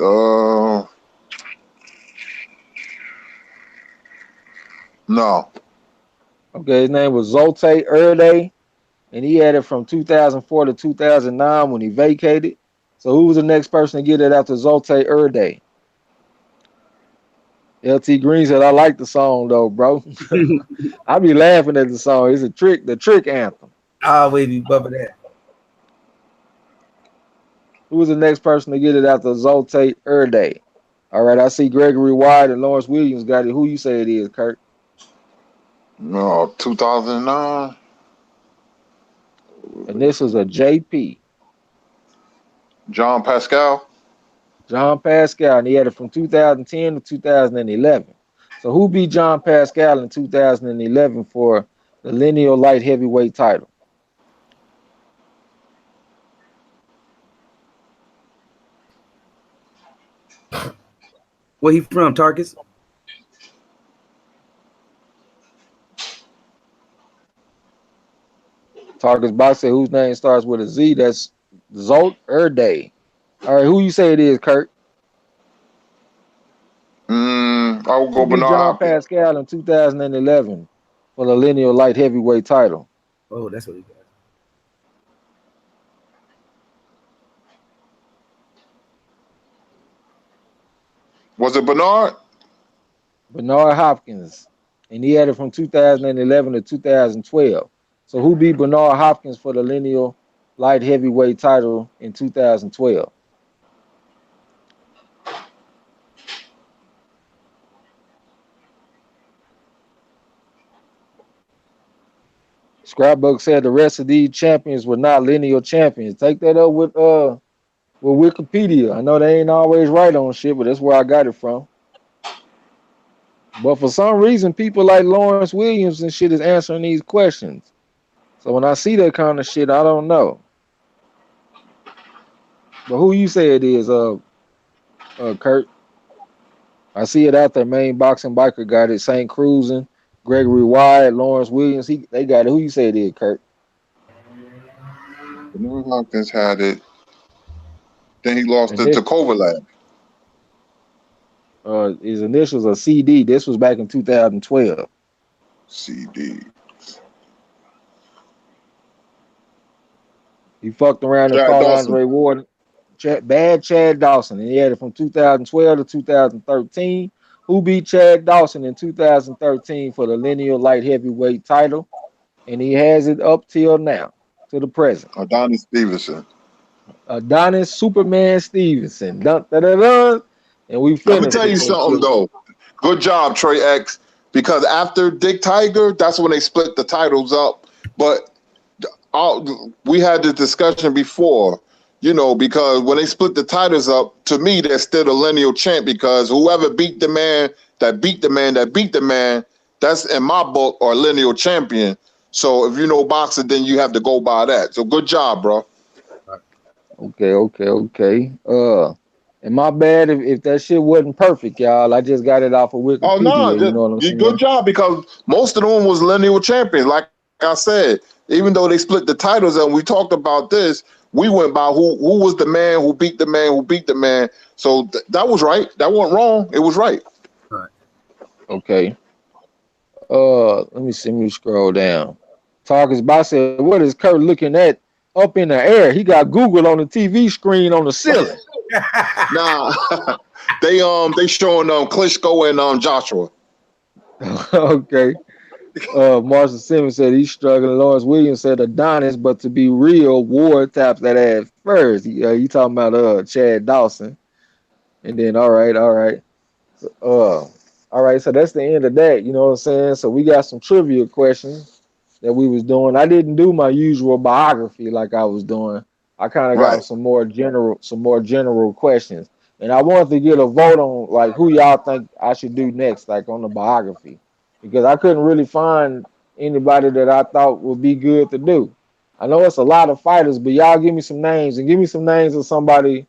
No. Okay. His name was Zolte Erde, and he had it from 2004 to 2009 when he vacated. So who was the next person to get it after Zolte Erde? LT Green said, I like the song though, bro. I be laughing at the song. It's the trick anthem. I always be bumping that. Who was the next person to get it after Zolte Erde? All right, I see Gregory Wyatt and Lawrence Williams got it. Who you say it is, Kurt? No. 2009. And this is a JP. John Pascal. John Pascal, and he had it from 2010 to 2011. So who beat John Pascal in 2011 for the lineal light heavyweight title? Where he from, Tarkus? Tarkus Box said whose name starts with a Z? That's Zolt Erde. All right, who you say it is, Kurt? I will Who go beat Bernard John Hopkins. Pascal in 2011 for the lineal light heavyweight title? Oh, that's what he got. Was it Bernard? Bernard Hopkins, and he had it from 2011 to 2012. So who beat Bernard Hopkins for the lineal light heavyweight title in 2012? Scrapbook said the rest of these champions were not lineal champions. Take that up with Wikipedia. I know they ain't always right on shit, but that's where I got it from. But for some reason, people like Lawrence Williams and shit is answering these questions. So when I see that kind of shit, I don't know. But who you say it is, Kurt? I see it out there. Main Boxing Biker got it. St. Cruzin, Gregory Wyatt, Lawrence Williams. They got it. Who you say it is, Kurt? Bernard Hopkins had it. Then he lost And it this, to Kovalev. his initials are CD. This was back in 2012. CD. He fucked around and Chad fought Dawson. Andre Ward. Bad Chad Dawson. And he had it from 2012 to 2013. Who beat Chad Dawson in 2013 for the lineal light heavyweight title? And he has it up till now, to the present. Adonis Stevenson. Adonis Superman Stevenson. Dun, dun, dun, dun. And we Let me finished tell with you that something shit. though. Good job, Trey X. Because after Dick Tiger, that's when they split the titles up. But we had the discussion before, because when they split the titles up, to me, they're still the lineal champ because whoever beat the man, that beat the man, that beat the man, that's in my book or lineal champion. So if you know boxing, then you have to go by that. So good job, bro. Okay. And my bad if that shit wasn't perfect, y'all. I just got it off of Oh no, Wikipedia. You know what I'm good saying? job because most of them was lineal champions. Like I I said, even though they split the titles and we talked about this, we went by who was the man who beat the man who beat the man. So that was right. That wasn't wrong. It was right. Right. Okay. Let me see. Let me scroll down. Tarkus Bot said, "What is Kurt looking at up in the air? He got Google on the TV screen on the ceiling." Nah, they showing Klitschko and Joshua. Okay. Marshall Simmons said he's struggling. Lawrence Williams said Adonis, but to be real, Ward taps that ass first. You talking about Chad Dawson. And then all right. All right, so that's the end of that. You know what I'm saying? So we got some trivia questions that we was doing. I didn't do my usual biography like I was doing. I kind of got Right. some more general questions. And I wanted to get a vote on like who y'all think I should do next, like on the biography. Because I couldn't really find anybody that I thought would be good to do. I know it's a lot of fighters, but y'all give me some names and give me some names of somebody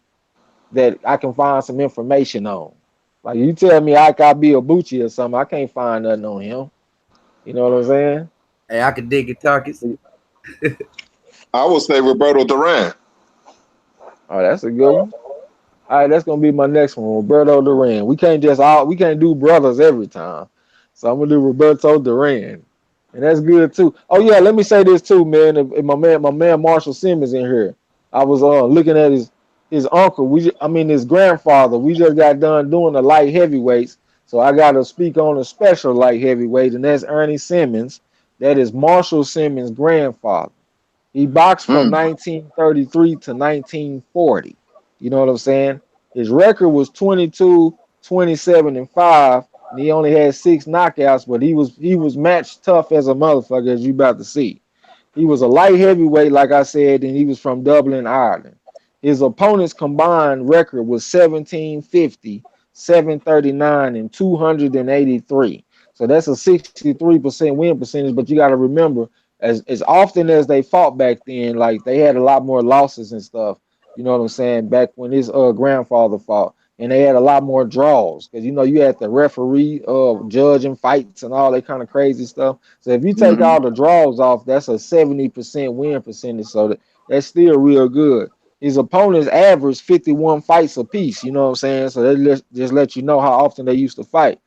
that I can find some information on. Like you tell me I got Biabucci or something, I can't find nothing on him. You know what I'm saying? Hey, I could dig it, Tarkus. I would say Roberto Duran. Oh, that's a good one. All right, that's gonna be my next one, Roberto Duran. We can't do brothers every time, so I'm gonna do Roberto Duran, and that's good too. Oh yeah, let me say this too, man. If my man Marshall Simmons in here. I was looking at his uncle. His grandfather. We just got done doing the light heavyweights, so I got to speak on a special light heavyweight, and that's Ernie Simmons. That is Marshall Simmons' grandfather. He boxed from Mm. 1933 to 1940. You know what I'm saying? His record was 22, 27, and 5, and he only had 6 knockouts, but he was matched tough as a motherfucker, as you about to see. He was a light heavyweight, like I said, and he was from Dublin, Ireland. His opponent's combined record was 1750, 739, and 283. So that's a 63% win percentage, but you got to remember, as often as they fought back then, like they had a lot more losses and stuff. You know what I'm saying? Back when his grandfather fought, and they had a lot more draws because you had the referee judging fights and all that kind of crazy stuff. So if you take Hmm. all the draws off, that's a 70% win percentage. So that's still real good. His opponents averaged 51 fights apiece. You know what I'm saying? So that just let you know how often they used to fight.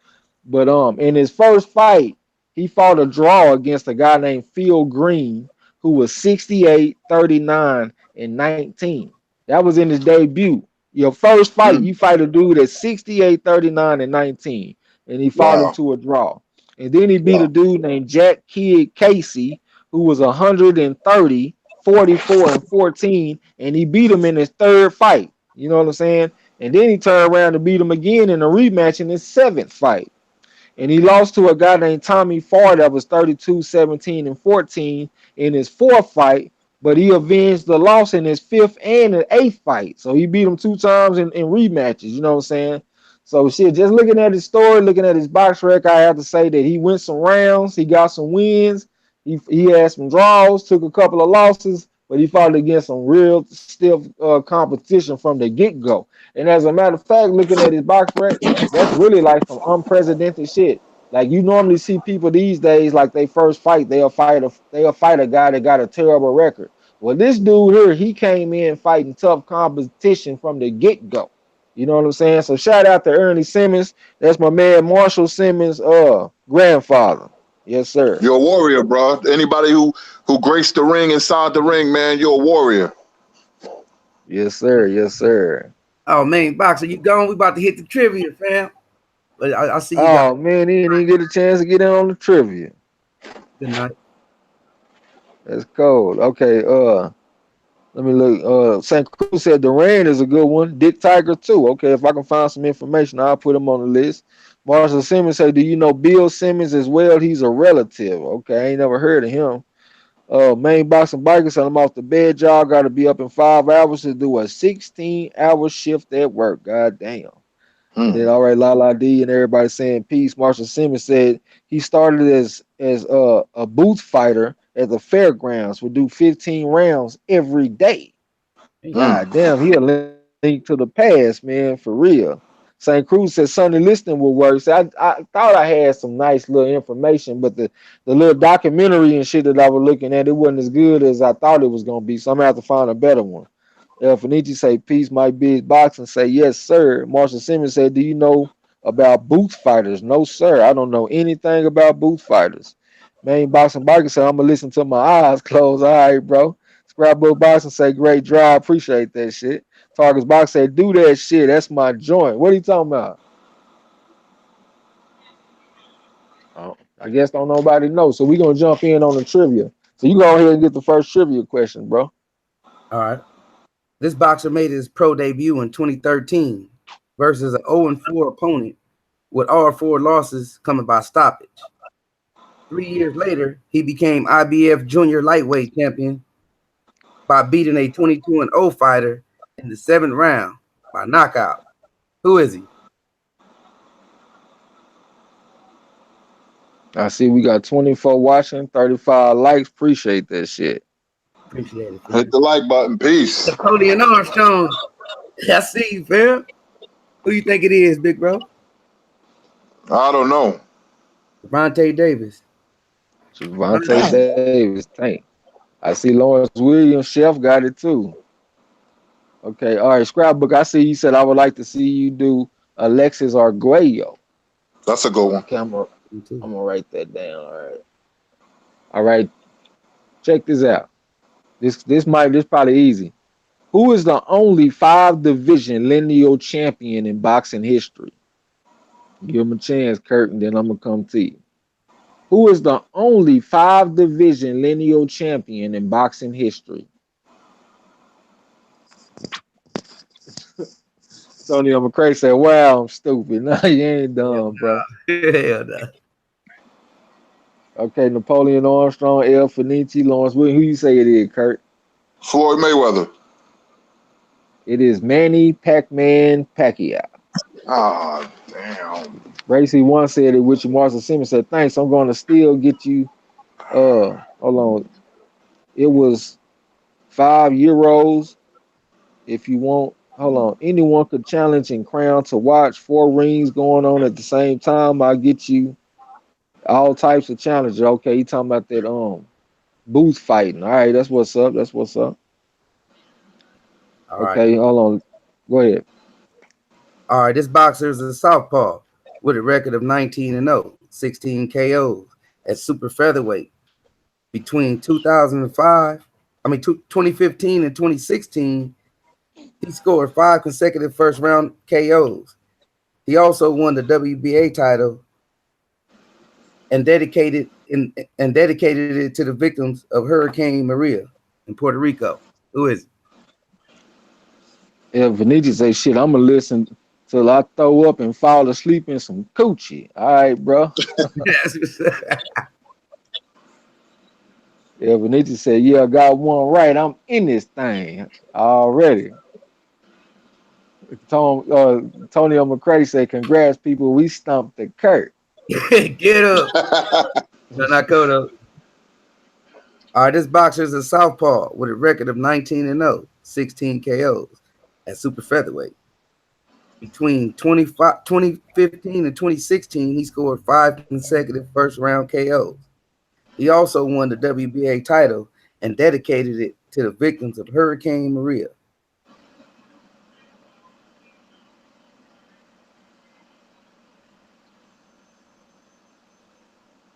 But in his first fight, he fought a draw against a guy named Phil Green, who was 68, 39, and 19. That was in his debut. Your first fight, Mm. you fight a dude at 68, 39, and 19, and he fought him Wow. to a draw. And then he beat a Wow. dude named Jack Kidd Casey, who was 130, 44, and 14, and he beat him in his third fight. You know what I'm saying? And then he turned around to beat him again in a rematch in his seventh fight. And he lost to a guy named Tommy Farr that was 32, 17, and 14 in his fourth fight, but he avenged the loss in his fifth and the eighth fight. So he beat him 2 times in rematches, you know what I'm saying? So shit, just looking at his story, looking at his box record, I have to say that he went some rounds, he got some wins, he had some draws, took a couple of losses, but he fought against some real stiff competition from the get-go. And as a matter of fact, looking at his box record, that's really like some unprecedented shit. Like you normally see people these days, like they first fight, they'll fight a guy that got a terrible record. Well, this dude here, he came in fighting tough competition from the get go. You know what I'm saying? So shout out to Ernie Simmons. That's my man Marshall Simmons' grandfather. Yes, sir. You're a warrior, bro. Anybody who graced the ring inside the ring, man, you're a warrior. Yes, sir. Yes, sir. Oh man, boxer, you gone? We about to hit the trivia, fam. But I see you got Oh man, he didn't even get a chance to get in on the trivia. good night. That's cold. Okay, let me look. St. Cruz said Duran is a good one. Dick Tiger too. Okay, if I can find some information, I'll put him on the list. Marshall Simmons said, "Do you know Bill Simmons as well? He's a relative." Okay, I ain't never heard of him. Main boxing biker said, "I'm off the bed, y'all. Got to be up in 5 hours to do a 16-hour shift at work. God damn." And then Mm. all right, La La D and everybody saying peace. Marshall Simmons said he started as a booth fighter at the fairgrounds. Would do 15 rounds every day. Hey, Mm. God damn, he a link to the past, man, for real. St. Cruz said Sunday listening will work. So I thought I had some nice little information, but the little documentary and shit that I was looking at, it wasn't as good as I thought it was gonna be. So I'm gonna have to find a better one. Fanichi say peace might be his boxing. Say yes, sir. Marshall Simmons said, do you know about booth fighters? No, sir. I don't know anything about booth fighters. Main boxing biker said, I'm gonna listen to my eyes closed. All right, bro. Scrapbook boxing say great drive. Appreciate that shit. Targets box said, do that shit. That's my joint. What are you talking about? Oh, I guess don't nobody know. So we're gonna jump in on the trivia. So you go ahead and get the first trivia question, bro. All right. This boxer made his pro debut in 2013 versus an 0-4 opponent with all 4 losses coming by stoppage. 3 years later, he became IBF junior lightweight champion by beating a 22-0 fighter in the 7th round by knockout. Who is he? I see we got 24 watching, 35 likes. Appreciate that shit. Appreciate it. Hit the like button. Peace. Napoleon Armstrong. I see you, fam. Who you think it is, big bro? I don't know. Devontae Davis. Javante Davis, thank. I see Lawrence Williams, Chef got it too. Okay, all right, Scrapbook. I see you said I would like to see you do Alexis Arguello. That's a good one. Okay, I'm gonna write that down. All right. Check this out. This probably easy. Who is the only 5-division lineal champion in boxing history? Give him a chance, Kurt, and then I'm gonna come to you. Who is the only 5-division lineal champion in boxing history? Tony McCray said, wow, I'm stupid. No, you ain't dumb, bro. Hell no. Okay, Napoleon Armstrong, El Fanici, Lawrence Williams. Who you say it is, Kurt? Floyd Mayweather. It is Manny Pac-Man Pacquiao. Ah, damn. Gracie one said it, Richard Marshall Simmons said, thanks, I'm going to still get you, hold on. It was €5 if you want. Hold on. Anyone could challenge and crown to watch 4 rings going on at the same time. I'll get you all types of challenges. Okay, you talking about that booth fighting. All right, that's what's up. That's what's up. All okay, right. hold on. Go ahead. All right, this boxer is a southpaw with a record of 19-0, 16 KOs at super featherweight. Between 2015 and 2016, he scored 5 consecutive first-round KOs. He also won the WBA title and dedicated it to the victims of Hurricane Maria in Puerto Rico. Who is it? Yeah, Vanici say, shit, I'm going to listen till I throw up and fall asleep in some coochie. All right, bro. Yeah, Vanici said, yeah, I got one right. I'm in this thing already. Tony McCray said, congrats, people. We stumped the Kurt. Get up. Nakoto. All right, this boxer is a southpaw with a record of 19-0, 16 KOs at super featherweight. Between 2015 and 2016, he scored 5 consecutive first-round KOs. He also won the WBA title and dedicated it to the victims of Hurricane Maria.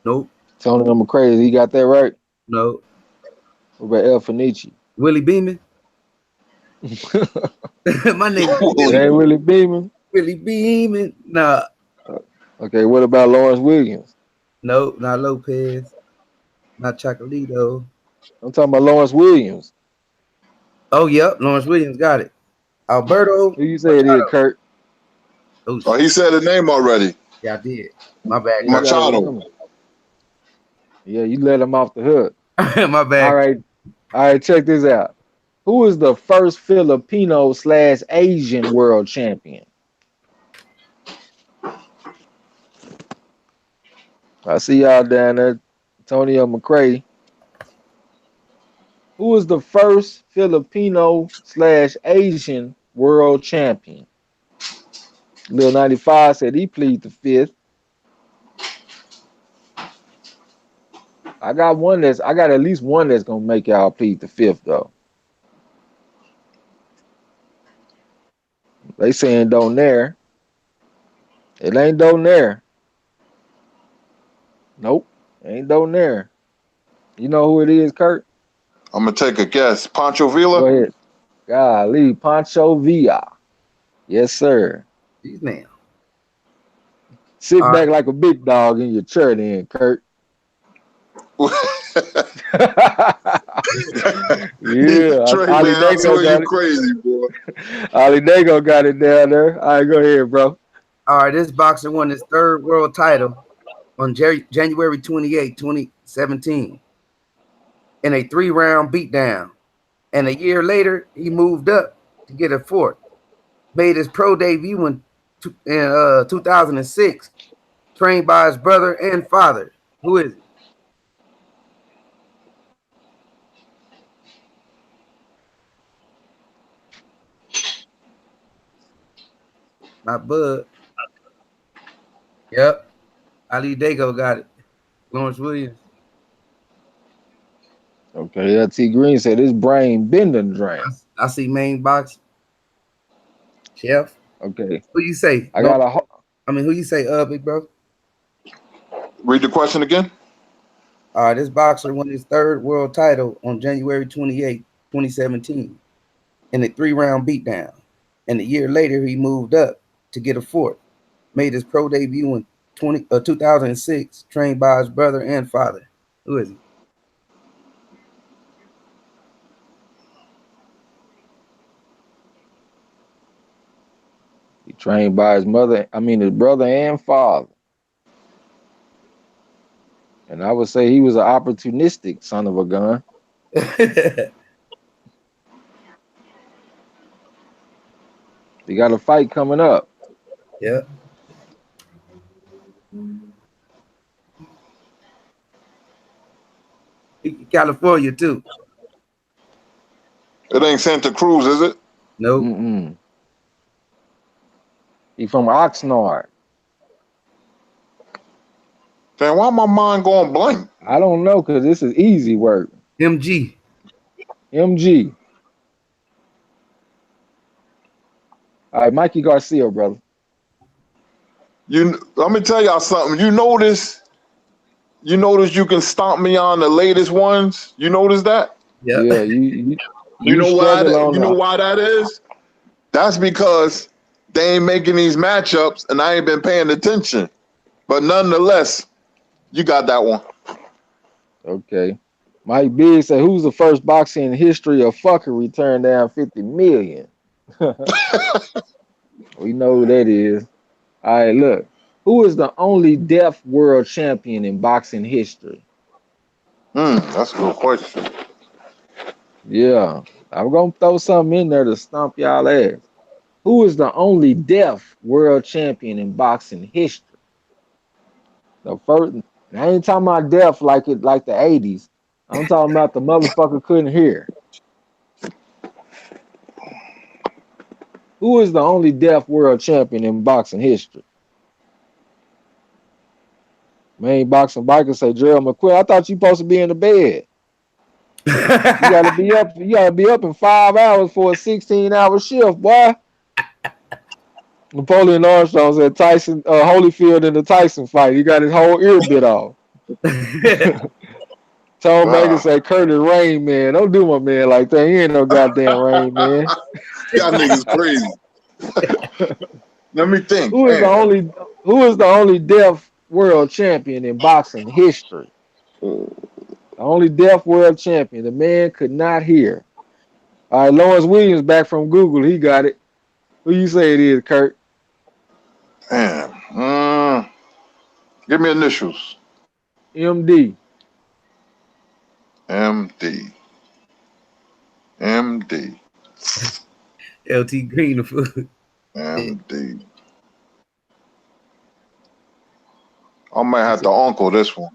Nope. Tony McCray, he got that right? No. What about El Fanici? Willie Beeman? My name is It ain't Willie Beeman? Willie Beeman? Nah. Okay, what about Lawrence Williams? No, not Lopez. Not Chocolito. I'm talking about Lawrence Williams. Oh, yep. Lawrence Williams got it. Alberto. Who you say it is, Kurt? Oh, he said the name already. Yeah, I did. My bad. Machado. Yeah, you let him off the hook. My bad. All right, check this out. Who is the first Filipino/Asian world champion? I see y'all down there. Antonio McCray. Who is the first Filipino/Asian world champion? Lil 95 said he plead the fifth. I got at least one that's gonna make y'all plead the fifth though. They saying don't there. It ain't don't there. Nope. Ain't don't there. You know who it is, Kurt? I'm gonna take a guess. Pancho Go Villa. ahead. Golly, Pancho Villa. Yes, sir. These now. Sit All back right. like a big dog in your chair then, Kurt. Yeah, Trey, Ali man, I Dago swear you got it. crazy, boy. Ali Dago got it down there. All right, go ahead, bro. All right. This boxer won his third world title on January 28, 2017, in a 3-round beatdown. And a year later, he moved up to get a fourth. Made his pro debut in 2006, trained by his brother and father. Who is it? Not Bud. Yep. Ali Dago got it. Lawrence Williams. Okay, LT Green said his brain bending drain. I see main box. Chef. Okay, Who you say? I got a. Who you say, big bro? Read the question again. This boxer won his third world title on January 28, 2017, in a 3-round beatdown. And a year later, he moved up to get a fourth. Made his pro debut in 2006, trained by his brother and father. Who is he? He trained by his brother and father. And I would say he was an opportunistic son of a gun. He got a fight coming up. Yeah. California too. It ain't Santa Cruz, is it? Nope. Mm-mm. He from Oxnard. Damn, why my mind going blank? I don't know, because this is easy work. MG. MG. All right, Mikey Garcia, brother. Let me tell y'all something. You notice you can stomp me on the latest ones. You notice that? Yep. Yeah, You know why? struggle on You know why that is? That's because they ain't making these matchups, and I ain't been paying attention. But nonetheless, you got that one. Okay. Mike Biggs said, who's the first boxer in history of fuckery turned down 50 million? We know who that is. All right, look. Who is the only deaf world champion in boxing history? That's a good question. Yeah. I'm going to throw something in there to stomp y'all ass. Who is the only deaf world champion in boxing history? The first, I ain't talking about deaf like the 80s. I'm talking about the motherfucker couldn't hear. Who is the only deaf world champion in boxing history? Main boxing biker say Gerald McQueen. I thought you supposed to be in the bed. You gotta be up. You gotta be up in 5 hours for a 16-hour shift, boy. Napoleon Armstrong said Tyson Holyfield in the Tyson fight. He got his whole ear bit off. Tom Baker said Curtis Rain Man. Don't do my man like that. He ain't no goddamn Rain Man. Y'all niggas crazy. Let me think. Who is the only deaf world champion in boxing history? The only deaf world champion. The man could not hear. All right, Lawrence Williams back from Google. He got it. Who you say it is, Kurt? Damn. Give me initials. MD. MD. MD. LT Green. MD. I might have to uncle this one.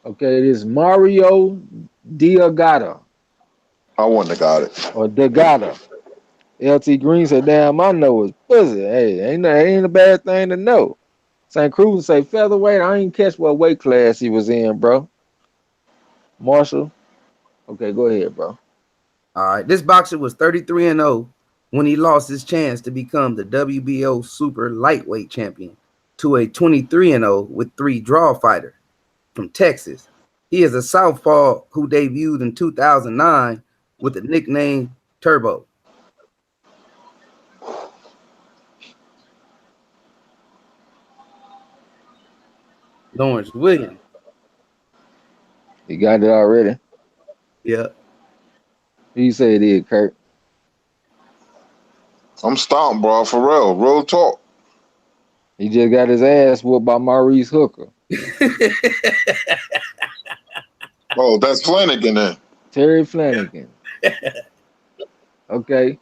Okay, it is Mario Diagata. I wouldn't have got it. Or Dagata. LT Green said, damn, I know it's pussy. Hey, ain't a bad thing to know. St. Cruz say featherweight. I ain't catch what weight class he was in, bro. Marshall. Okay, go ahead, bro. All right. This boxer was 33-0 when he lost his chance to become the WBO super lightweight champion to a 23-0 with 3 draw fighter from Texas. He is a southpaw who debuted in 2009 with the nickname Turbo. Lawrence Williams. You got it already. Yeah. Who you say it is, Kurt? I'm stomped, bro. For real talk. He just got his ass whooped by Maurice Hooker. Oh, that's Flanagan then. Terry Flanagan. Okay.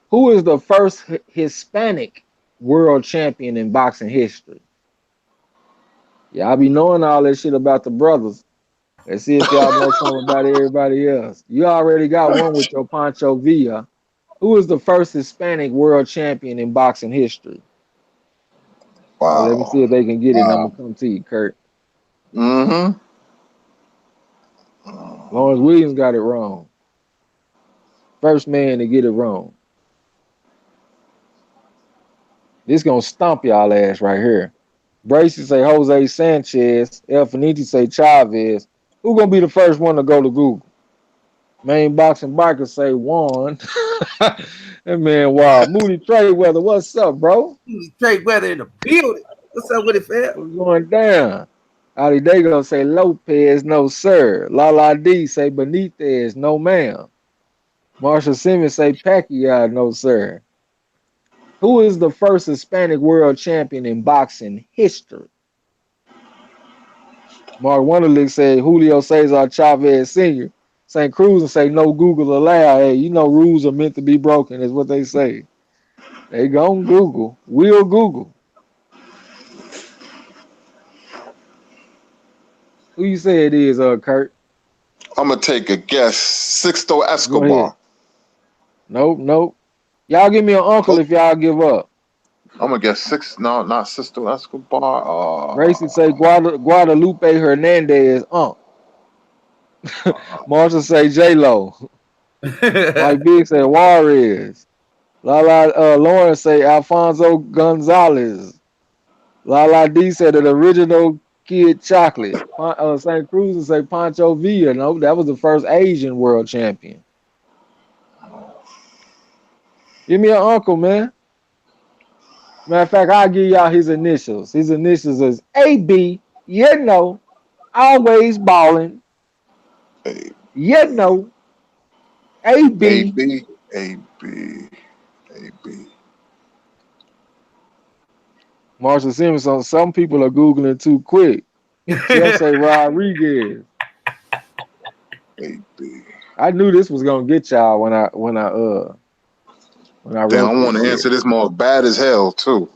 Who is the first Hispanic world champion in boxing history? Y'all be knowing all that shit about the brothers. Let's see if y'all know something about everybody else. You already got one with your Pancho Villa. Who is the first Hispanic world champion in boxing history? All right, let me see if they can get it, and I'm Wow. gonna come to you, Kurt. Mm-hmm. Lawrence Williams got it wrong. First man to get it wrong. This gonna stomp y'all ass right here. Bracy say Jose Sanchez. El Finiti say Chavez. Who gonna be the first one to go to Google? Main boxing biker say Juan. That man wild. Moody Trade Weather, what's up, bro? Trey Weather in the building. What's up with it, fam? What's going down? Ali Dago say Lopez, no sir. Lala D say Benitez, no ma'am. Marshall Simmons say Pacquiao, no sir. Who is the first Hispanic world champion in boxing history? Mark Wonderlick said Julio Cesar Chavez Sr. St. Cruz and say no Google allowed. Hey, you know rules are meant to be broken, is what they say. They gon' Google. We'll Google. Who you say it is, Kurt? I'm gonna take a guess. Sixto Go ahead. Escobar. Nope. Y'all give me an uncle if y'all give up. I'm gonna guess six. No, not Sixto Escobar. Gracie say Guadalupe Hernandez, Marshall say J-Lo. Mike Big say Juarez. Lawrence say Alfonso Gonzalez. Lala D said the original Kid Chocolate. St. Cruz say Pancho Villa. No, that was the first Asian world champion. Give me an uncle, man. Matter of fact, I'll give y'all his initials. His initials is AB. You know, always balling. A You know, AB. B A B A B. Marshall Simpson. Some people are googling too quick. Chef say Rodriguez. A B. I knew this was gonna get y'all when I Damn, wrote I want this to shit. answer this more bad as hell too.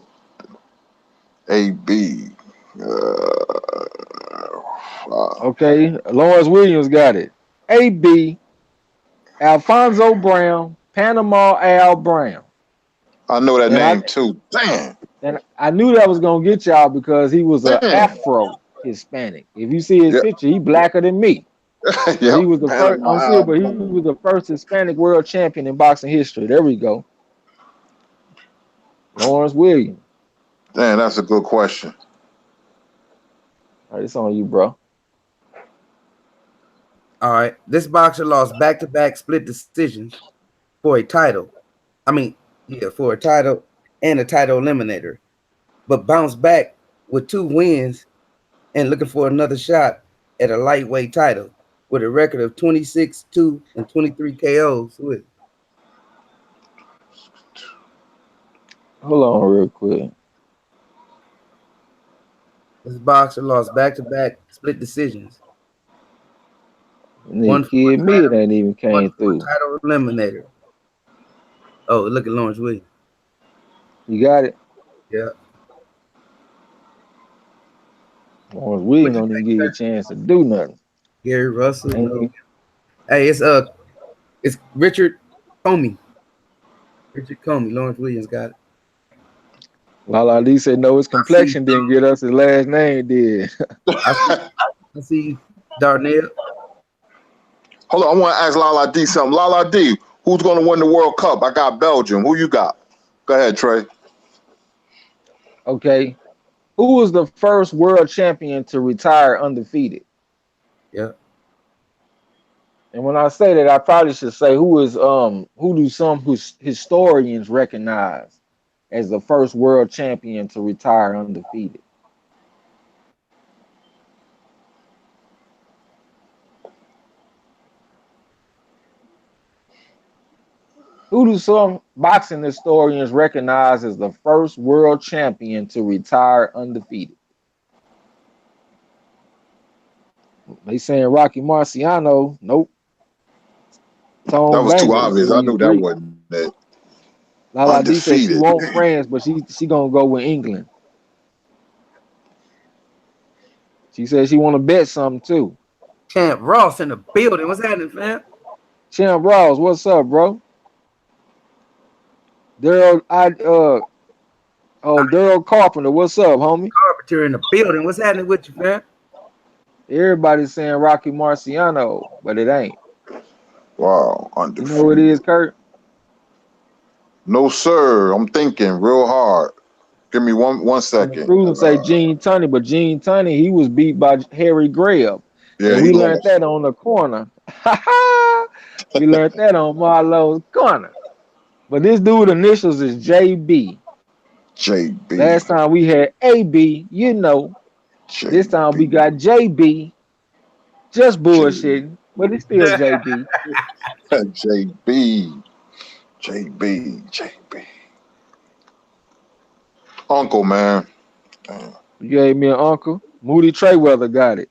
A B. Okay, Lawrence Williams got it. AB. Alfonso Brown. Panama Al Brown. I know that And name too. Damn. I knew that was gonna get y'all because he was a Damn. Afro Hispanic. If you see his Yep. picture, he blacker than me. But he Yep. was the first. Panama I'm serious, but he album. was the first Hispanic world champion in boxing history. There we go. Lawrence Williams. Damn, that's a good question. All right, it's on you, bro. All right. This boxer lost back-to-back split decisions for a title. For a title and a title eliminator, but bounced back with 2 wins and looking for another shot at a lightweight title with a record of 26-2 and 23 KOs. With Hold on, real quick. this boxer lost back-to-back split decisions. Nigga, Kid me, it ain't even One came for a through. title eliminator. Oh, look at Lawrence Williams. You got it. Yeah. Lawrence Williams don't even give you a chance to do nothing. Gary Russell. Ain't No. Hey, it's Richard Comey. Richard Comey, Lawrence Williams got it. Lala D said no, his complexion didn't get us. His last name did. I see Darnell. Hold on, I want to ask Lala D something. Lala D, who's going to win the World Cup? I got Belgium. Who you got? Go ahead, Trey. Okay. Who was the first world champion to retire undefeated? Yeah. And when I say that, I probably should say who do some historians recognize as the first world champion to retire undefeated? Who do some boxing historians recognize as the first world champion to retire undefeated? They saying Rocky Marciano. Nope. Tom That was too Baker. obvious. I knew that wasn't it. Lala D said she Undefeated. won't France, but she gonna go with England. She said she want to bet something too. Champ Ross in the building. What's happening, fam? Champ Ross, what's up, bro? Daryl, Daryl Carpenter, what's up, homie? Carpenter in the building. What's happening with you, fam? Everybody's saying Rocky Marciano, but it ain't. Wow, undefeated. You know who it is, Kurt? No, sir. I'm thinking real hard. Give me one second. Cruising say Gene Tunney, but Gene Tunney, he was beat by Harry Greb. Yeah, and we learned that on the corner. We learned that on MARLO'S corner. But this dude initials is JB. JB. Last time we had AB, you know. JB. This time we got JB. Just bullshitting, but it's still JB. JB. Uncle, man. You gave me an uncle. Moody Trayweather got it.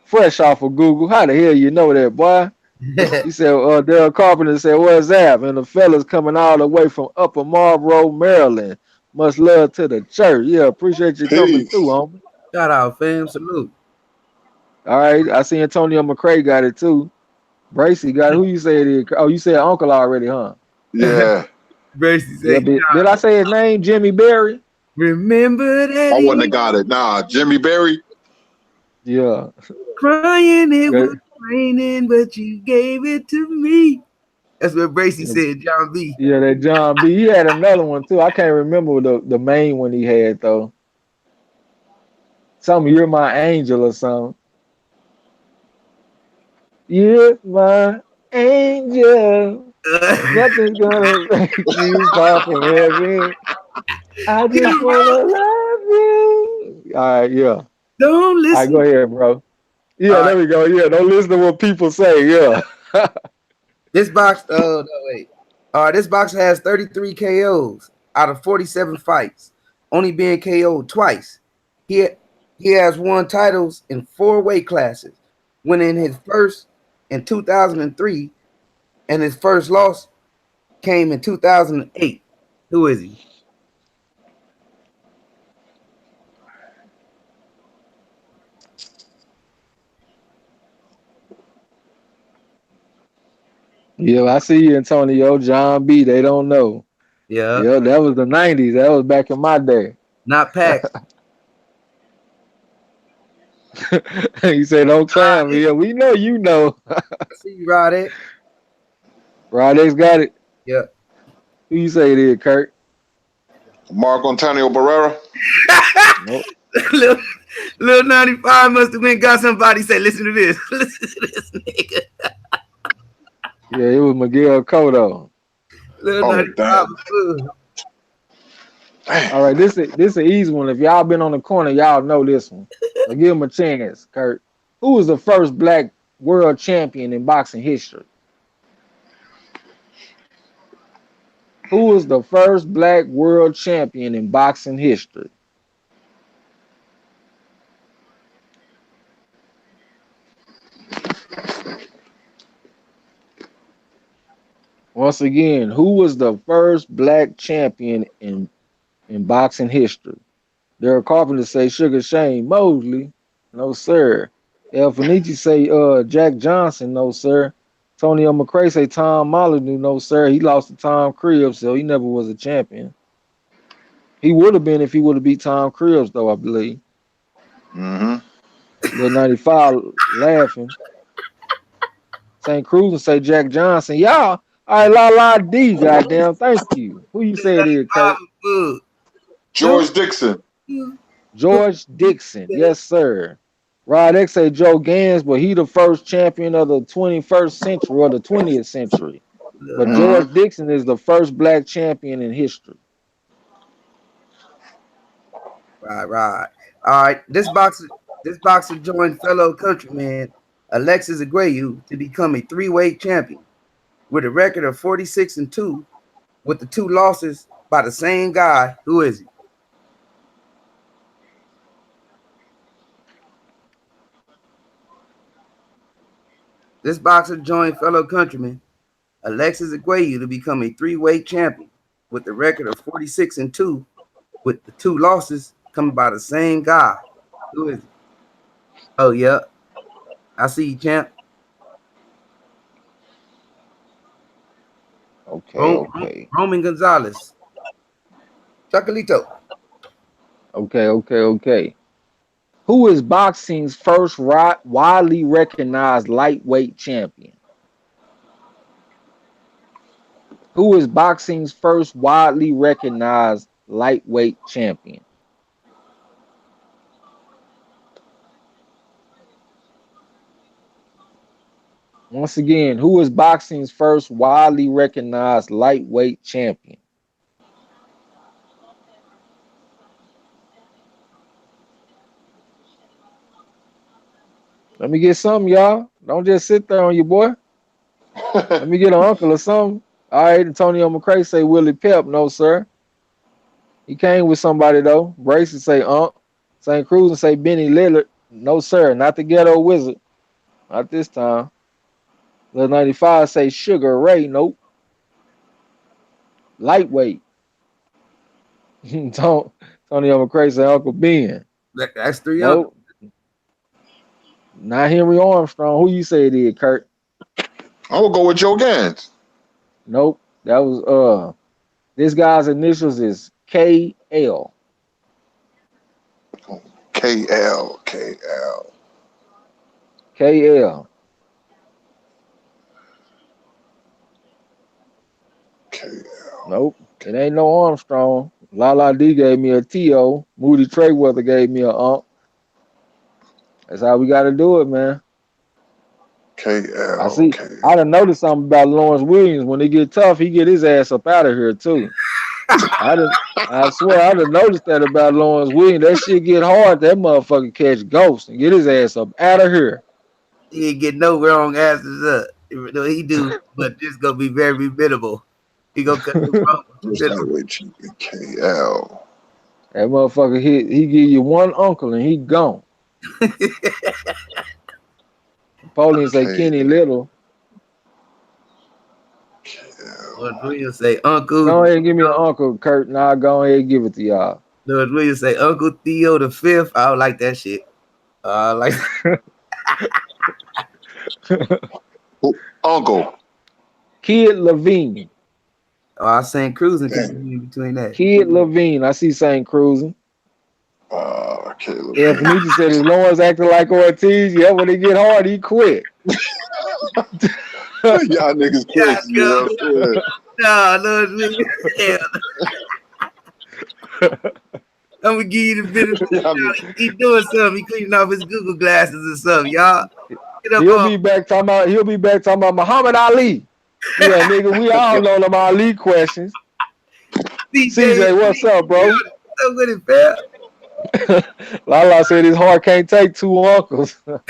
Fresh off of Google. How the hell you know that, boy? He said, Daryl Carpenter said, what's that? And the fellas coming all the way from Upper Marlboro, Maryland. Much love to the church. Yeah, appreciate you coming through, homie. Shout out, fam. Salute. All right. I see Antonio McCray got it too. Bracy got it. Who you say it is? Oh, you said Uncle already, huh? Yeah. Bracy said, did I say his name? Jimmy Berry? Remember that? I wouldn't have got it. Nah, Jimmy Berry. Yeah. Crying, it was raining, but you gave it to me. That's what Bracy said, John B. Yeah, that John B. He had another one too. I can't remember the main one he had though. Something, you're my angel or something. You're my angel. Nothing's gonna make you fall from heaven. I just wanna love you. All right, yeah. Don't listen. All right, go ahead, bro. Yeah, there we go. Yeah, don't listen to what people say. Yeah. This box, no, wait. This box has 33 KOs out of 47 fights, only being KO'd twice. He has won titles in 4 weight classes, winning his first in 2003, and his first loss came in 2008. Who is he? Yeah, I see you, Antonio. John B. They don't know. Yeah. Yeah, that was the 90s. That was back in my day. Not Pac. You say don't clown me. Yeah, we know you know. I see you, Roddick. Roddick's got it. Yeah. Who you say it is, Kurt? Mark Antonio Barrera. Nope. Lil 95 must have been got somebody say, listen to this. Listen to this nigga. Yeah, it was Miguel Cotto. Lil 95 was good. All right, this is an easy one. If y'all been on the corner, y'all know this one. So give him a chance, Kurt. Who was the first black world champion in boxing history? Who was the first black world champion in boxing history? Once again, who was the first black champion in boxing history? Daryl Carpenter say Sugar Shane Mosley. No, sir. El Fenici say Jack Johnson. No, sir. Antonio McCray say Tom Molyneux, no sir. He lost to Tom Cribbs, so he never was a champion. He would have been if he would have beat Tom Cribbs, though, I believe. Mm-hmm. Little 95 laughing. St. Cruz and say Jack Johnson. Y'all, all right, la D, goddamn. Thank you. Who you say it is, Kurt? George Dixon. George Dixon. Yes, sir. Rod X say Joe Gans, but he the first champion of the 21st century or the 20th century. But George Dixon is the first black champion in history. Right. All right. This boxer joined fellow countryman Alexis Aguayu to become a three-weight champion with a record of 46-2, with the 2 losses by the same guy. Who is he? This boxer joined fellow countryman Alexis Aguayu to become a three-weight champion with a record of 46-2, with the 2 losses coming by the same guy. Who is it? Oh, yeah. I see you, champ. Okay. Roman Gonzalez. Chocolito. Okay. Who is boxing's first widely recognized lightweight champion? Who is boxing's first widely recognized lightweight champion? Once again, who is boxing's first widely recognized lightweight champion? Let me get something, y'all. Don't just sit there on your boy. Let me get an uncle or something. All right, Antonio McCray say Willie Pep. No, sir. He came with somebody, though. Brayson say Unc. St. Cruz and say Benny Lillard. No, sir. Not the ghetto wizard. Not this time. Little 95 say Sugar Ray. Nope. Lightweight. Antonio McCray say Uncle Ben. That's 3 nope. Not Henry Armstrong. Who you say it is, Kurt? I will go with Joe Gans. Nope. That was this guy's initials is KL. KL. Nope. It ain't no Armstrong. La D gave me a T.O. Moody Trayweather gave me a Unc. That's how we got to do it, man. KL. I see. I done noticed something about Lawrence Williams. When he get tough, he get his ass up out of here too. I swear, I done noticed that about Lawrence Williams. That shit get hard. That motherfucker catch ghosts and get his ass up out of here. He ain't get no wrong answers up. He do, but this gonna be very minimal. He gonna cut the wrong. KL. That motherfucker he give you one uncle and he gone. Napoleon say Kenny Little. Lord Williams say Uncle. Go ahead and give me an uncle, Kurt. Now go ahead and give it to y'all. Lord Williams say Uncle Theo the Fifth. I don't like that shit. Like Uncle. Kid Levine. Oh, I sang Cruising between that. Kid Levine. I see St. Cruising. Okay. Yeah, Benitez said his Lawrence acting like Ortiz. Yeah, when it get hard, he quit. Y'all niggas quit. Yeah. No, Lord Williams. I'm gonna give you the benefit. He doing something. He cleaning off his Google glasses or something, y'all. He'll be back talking about Muhammad Ali. Yeah, nigga, we all know them Ali questions. CJ, what's up, bro? So good and fair. Lala said his heart can't take 2 uncles. All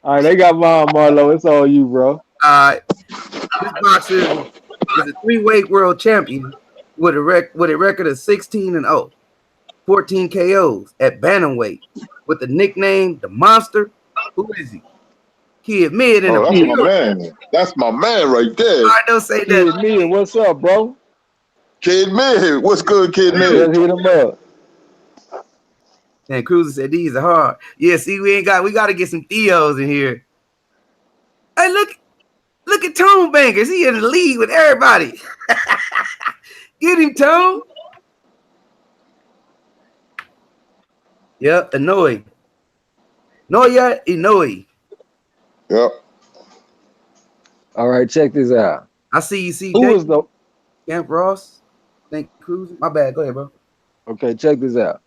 right, they got mine, Marlo. It's all you, bro. All right. This boxer is a 3-weight world champion with a record of 16-0, 14 KOs at bantamweight, with the nickname The Monster. Who is he? Kid Mid in that's my man. That's my man right there. I don't say Kid that. Mid, what's up, bro? Kid Mid, what's good, Kid Mid? Let's hit him up. And Cruiser said these are hard. Yeah, see, we got to get some Theos in here. Hey, look at Tone Bangers. He in the league with everybody. Get him, Tone. Yep, Inoue. Noya Inoue. Yep. All right, check this out. I see you, CJ. Who was the Camp Ross? Think Cruz? My bad. Go ahead, bro. Okay, check this out.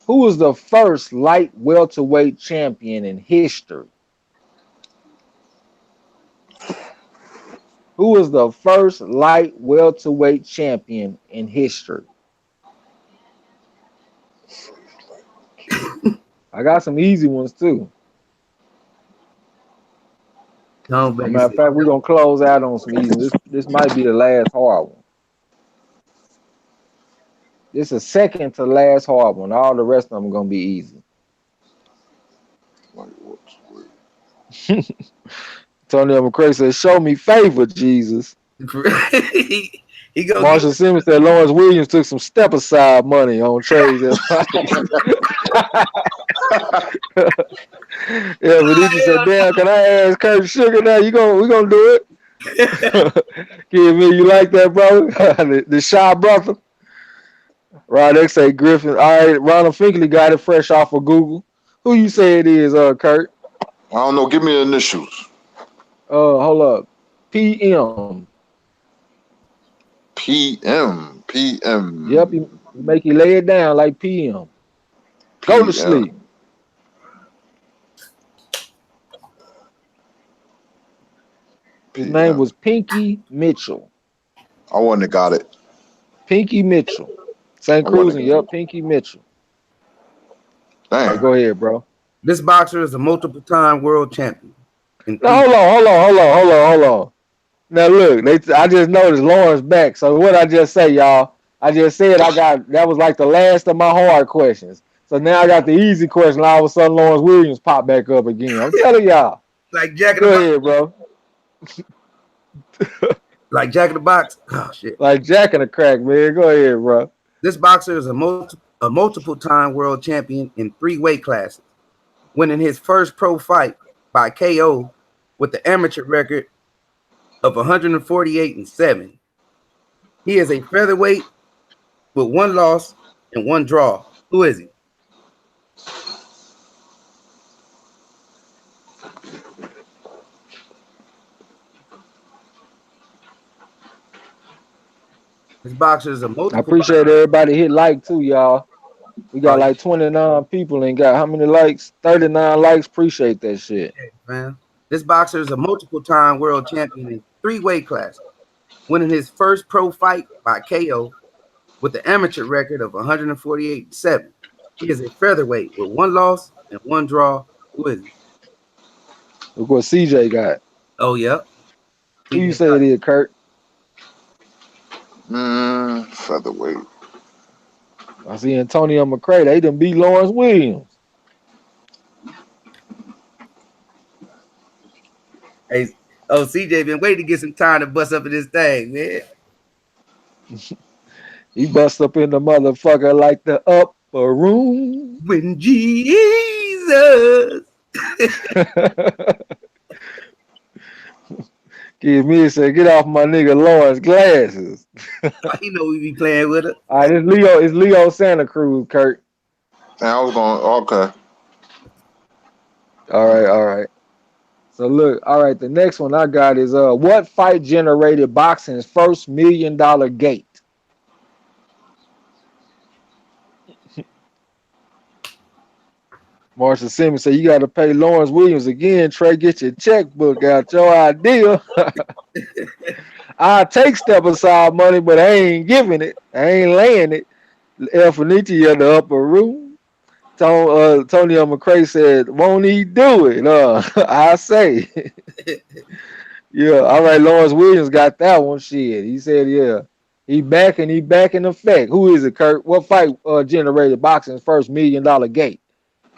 Who was the first light welterweight champion in history? Who was the first light welterweight champion in history? I got some easy ones too. Tone As a Bangers. matter of fact, we're gonna close out on some easy ones. This might be the last hard one. This is second to last hard one. All the rest of them are gonna be easy. Tony McCray said, "Show me favor, Jesus." he go Marshall Simmons said Lawrence Williams took some step aside money on trades. Yeah, Benitez said, "Damn, can I ask Kurt Sugar now? We gonna do it?" Kid, me, you like that, bro? the shy brother. Rod X say Griffin. All right, Ronald Finkley got it fresh off of Google. Who you say it is, Kurt? I don't know. Give me the initials. Hold up. PM. PM. Yep, you make you lay it down like PM. Go to sleep. His name was Pinky Mitchell. I wouldn't have got it. Pinky Mitchell. St. Cruising, yep, Pinky Mitchell. Damn. Right, go ahead, bro. This boxer is a multiple-time world champion. Now, hold on. Now look, I just noticed Lawrence back. So what I just say, y'all? I just said that was like the last of my hard questions. So now I got the easy question. All of a sudden, Lawrence Williams popped back up again. I'm telling y'all. Like Jack in Go the ahead, bro. Like Jack in the Box. Oh shit. Like Jack in the Crack, man. Go ahead, bro. This boxer is a multiple-time world champion in 3 weight classes, winning his first pro fight by KO with the amateur record of 148-7. He is a featherweight with 1 loss and 1 draw. Who is he? This boxer is a multiple. I appreciate everybody hit like too, y'all. We got like 29 people and got how many likes? 39 likes. Appreciate that shit. Yeah, man. This boxer is a multiple-time world champion in 3 weight classes, winning his first pro fight by KO with the amateur record of 148-7. He is a featherweight with 1 loss and 1 draw. Who is he? Look what CJ got. Oh, yeah. Who you say it is, Kurt? Featherweight. I see Antonio McCray. They done beat Lawrence Williams. Hey, CJ been waiting to get some time to bust up in this thing, man. He bust up in the motherfucker like the upper room. When Jesus. Give me a say, get off my nigga Lawrence glasses. You know we be playing with it. All right, it's Leo Santa Cruz, Kurt. I was going, okay. All right. So look, all right, the next one I got is what fight generated boxing's first $1 million gate? Marshall Simmons said, you got to pay Lawrence Williams again. Trey, get your checkbook out. Your idea. I take step aside money, but I ain't giving it. I ain't laying it. El Fenici in the upper room. Tony McCray said, won't he do it? I say. Yeah, all right, Lawrence Williams got that one. Shit. He said, yeah. He back in effect. Who is it, Kurt? What fight generated boxing's first $1 million gate?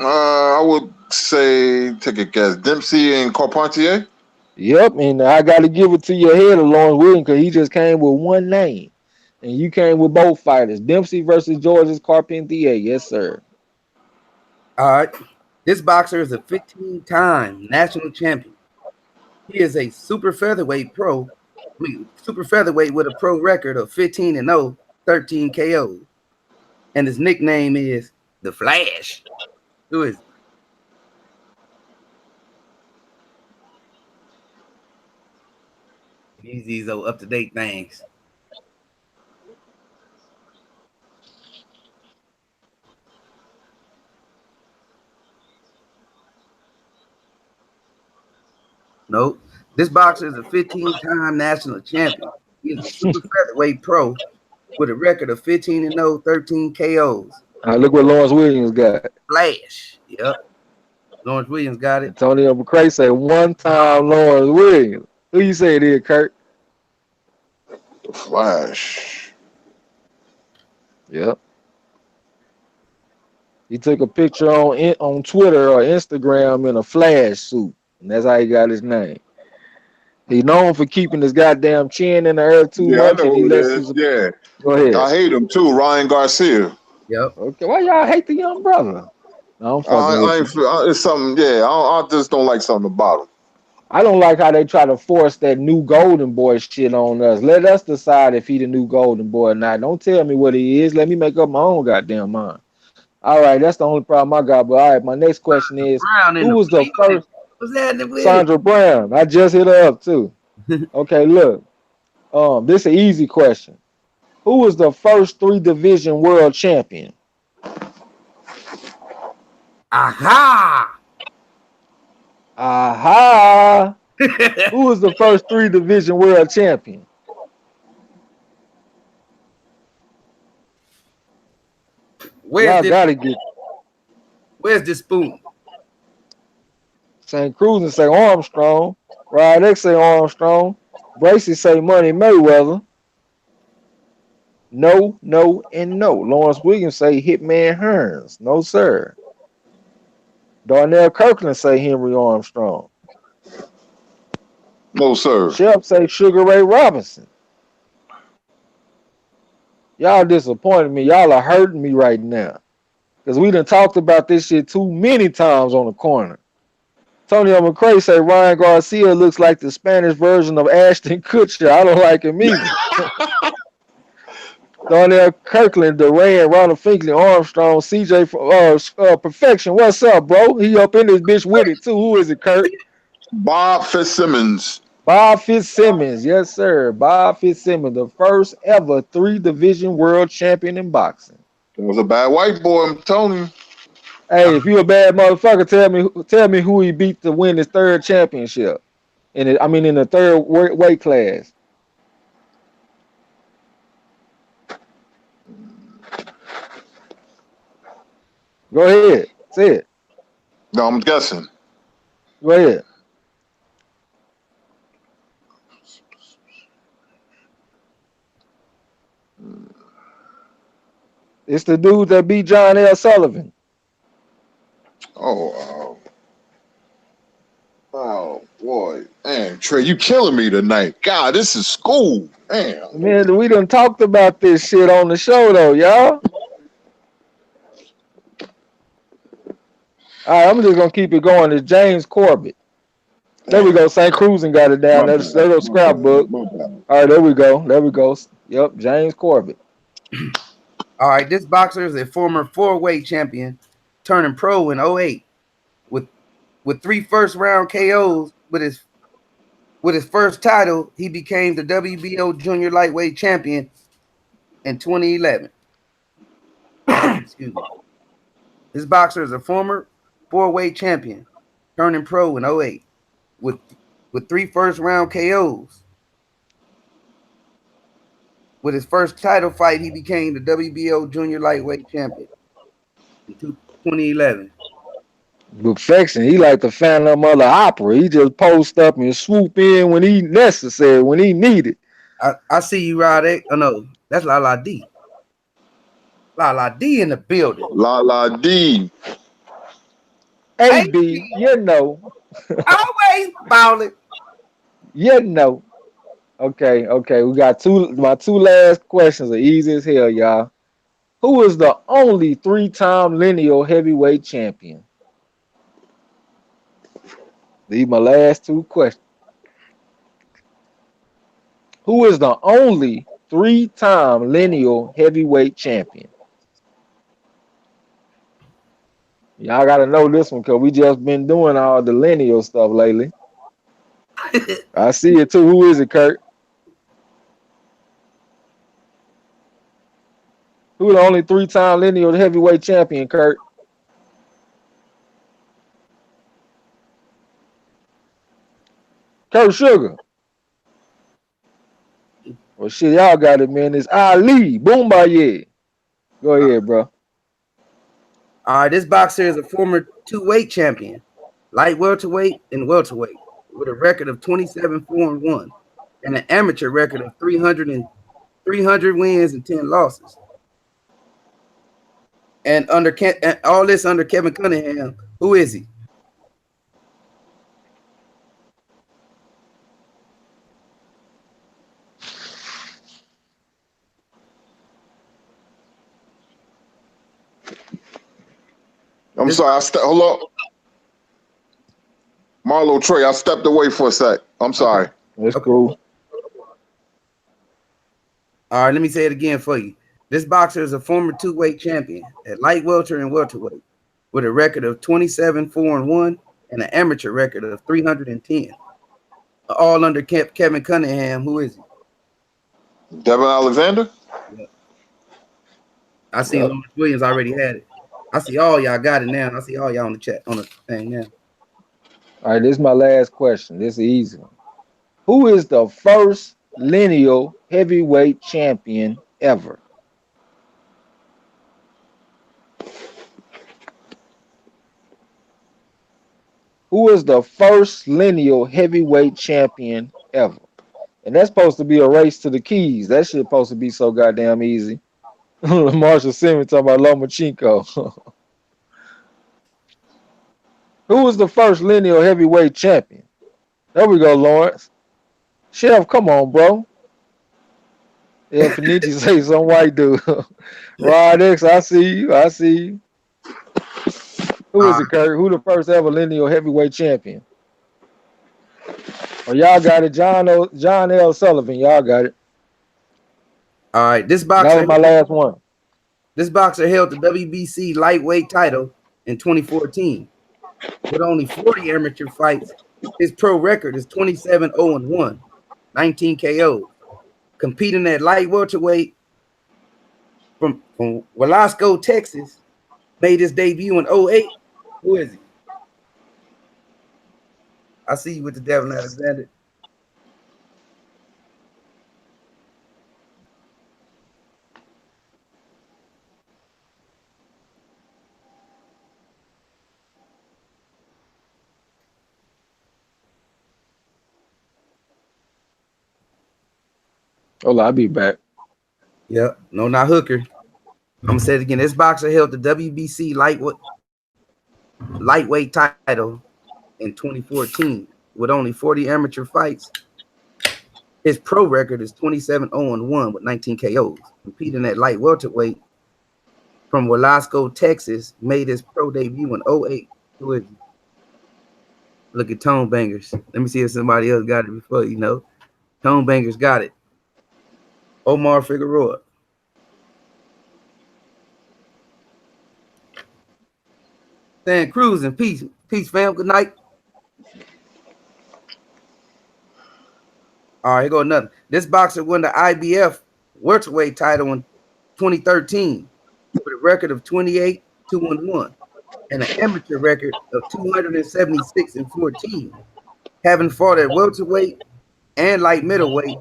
I would say, take a guess, Dempsey and Carpentier. Yep, and I got to give it to your head of Lawrence Williams because he just came with one name, and you came with both fighters. Dempsey versus George's Carpentier. Yes, sir. All right. This boxer is a 15-time national champion. He is a super featherweight pro. Super featherweight with a pro record of 15-0, 13 KO. And his nickname is The Flash. Who is these old up-to-date things? Nope. This boxer is a 15-time national champion. He is a super featherweight pro with a record of 15-0, 13 KOs. Look what Lawrence Williams got. Flash. Yep. Lawrence Williams got it. Antonio McCray say one time Lawrence Williams. Who you say it is, Kurt? The Flash. Yep. He took a picture on Twitter or Instagram in a Flash suit, and that's how he got his name. He's known for keeping his goddamn chin in the air too much. I know and he who lets it is. Yeah. Go ahead. I hate him too, Ryan Garcia. Yep. Okay, why y'all hate the young brother? No, I'm fucking with you. It's something, yeah. I just don't like something about him. I don't like how they try to force that new golden boy shit on us. Let us decide if he the new golden boy or not. Don't tell me what he is. Let me make up my own goddamn mind. All right, that's the only problem I got. But all right, my next question is, who was the first? What's that? Sandra Brown. I just hit her up too. Okay, look. This is an easy question. Who was the first 3-division world champion? Aha! Aha! Who was the first 3-division world champion? Where's the spoon? St. Cruz say Armstrong. Rod X say Armstrong. Bracy say Money Mayweather. No, no, and no. Lawrence Williams say Hitman Hearns. No, sir. Darnell Kirkland say Henry Armstrong. No, sir. Shep say Sugar Ray Robinson. Y'all disappointed me. Y'all are hurting me right now. Because we done talked about this shit too many times on the corner. Antonio McCray say Ryan Garcia looks like the Spanish version of Ashton Kutcher. I don't like him either. Darnell Kirkland, Duran, Ronald Finkley, Armstrong, CJ Perfection. What's up, bro? He up in this bitch with it too. Who is it, Kurt? Bob Fitzsimmons. Bob Fitzsimmons, yes, sir. Bob Fitzsimmons, the first ever 3-division world champion in boxing. It was a bad white boy, I'm telling you. Hey, if you a bad motherfucker, tell me who he beat to win his 3rd championship. In the 3rd weight class. Go ahead. Say it. No, I'm guessing. Go ahead. It's the dude that beat John L. Sullivan. Oh boy. Man, Trey, you killing me tonight. God, this is school. Man. Man, we done talked about this shit on the show though, y'all. All right, I'm just gonna keep it going. It's James Corbett. There we go. St. Cruz and got it down. There go scrapbook. All right, there we go. There we go. Yep, James Corbett. All right, this boxer is a former 4-weight champion, turning pro in 08 with 3 first-round KOs. With his first title, he became the WBO junior lightweight champion in 2011. Excuse me. This boxer is a former 4-weight champion, turning pro in 08 with 3 first-round KOs. With his first title fight, he became the WBO junior lightweight champion in 2011. Perfection. He like the Phantom of the Opera. He just post up and swoop in when he necessary, when he needed. I see you, Rod. Oh no, that's La La D. La La D in the building. La La D. AB, you know. Always ballin'. You know. Okay. We got my 2 last questions are easy as hell, y'all. Who is the only 3-time lineal heavyweight champion? These my last 2 questions. Who is the only 3-time lineal heavyweight champion? Y'all got to know this one because we just been doing all the lineal stuff lately. I see it too. Who is it, Kurt? Who the only 3-time lineal heavyweight champion, Kurt? Kurt Sugar. Well, shit, y'all got it, man. It's Ali. Boomba. Go ahead, bro. All right, this boxer is a former 2-weight champion, light welterweight and welterweight, with a record of 27-4-1 and an amateur record of 300 wins and 10 losses. And all this under Kevin Cunningham. Who is he? I'm sorry. Hold up. Marlo TRAE, I stepped away for a sec. I'm sorry. Okay. That's cool. All right, let me say it again for you. This boxer is a former 2-weight champion at light welter and welterweight with a record of 27-4-1 and an amateur record of 310. All under Kevin Cunningham. Who is he? Devin Alexander? Yeah. I see Lawrence Williams already had it. I see all y'all got it now. I see all y'all on the chat on the thing now. All right, this is my last question. This is an easy one. Who is the first lineal heavyweight champion ever? Who is the first lineal heavyweight champion ever? And that's supposed to be a race to the keys. That shit supposed to be so goddamn easy. Marshall Simmons talking about Lomachenko. Who was the first lineal heavyweight champion? There we go, Lawrence. Chef, come on, bro. Yeah, Finichi say some white dude. Rod X, I see you. I see you. Who is it, Kurt? Who the first ever lineal heavyweight champion? Oh, y'all got it. John L. Sullivan. Y'all got it. All right, this boxer. That was my last one. This boxer held the WBC lightweight title in 2014 with only 40 amateur fights. His pro record is 27-0-1, 19 KO. Competing at light welterweight from Velasco, Texas, made his debut in 2008. Who is he? I see you with the Devin Alexander. Hold on, I'll be back. Yep, no, not Hooker. I'm gonna say it again. This boxer held the WBC lightweight title in 2014 with only 40 amateur fights. His pro record is 27-0-1 with 19 KOs. Competing at light welterweight from Velasco, Texas, made his pro debut in 2008. Who is he? Look at Tone Bangers. Let me see if somebody else got it before you know. Tone Bangers got it. Omar Figueroa. Stan Cruz and peace. Peace, fam. Good night. All right, here go another. This boxer won the IBF welterweight title in 2013 with a record of 28-2-1 and an amateur record of 276-14, having fought at welterweight and light middleweight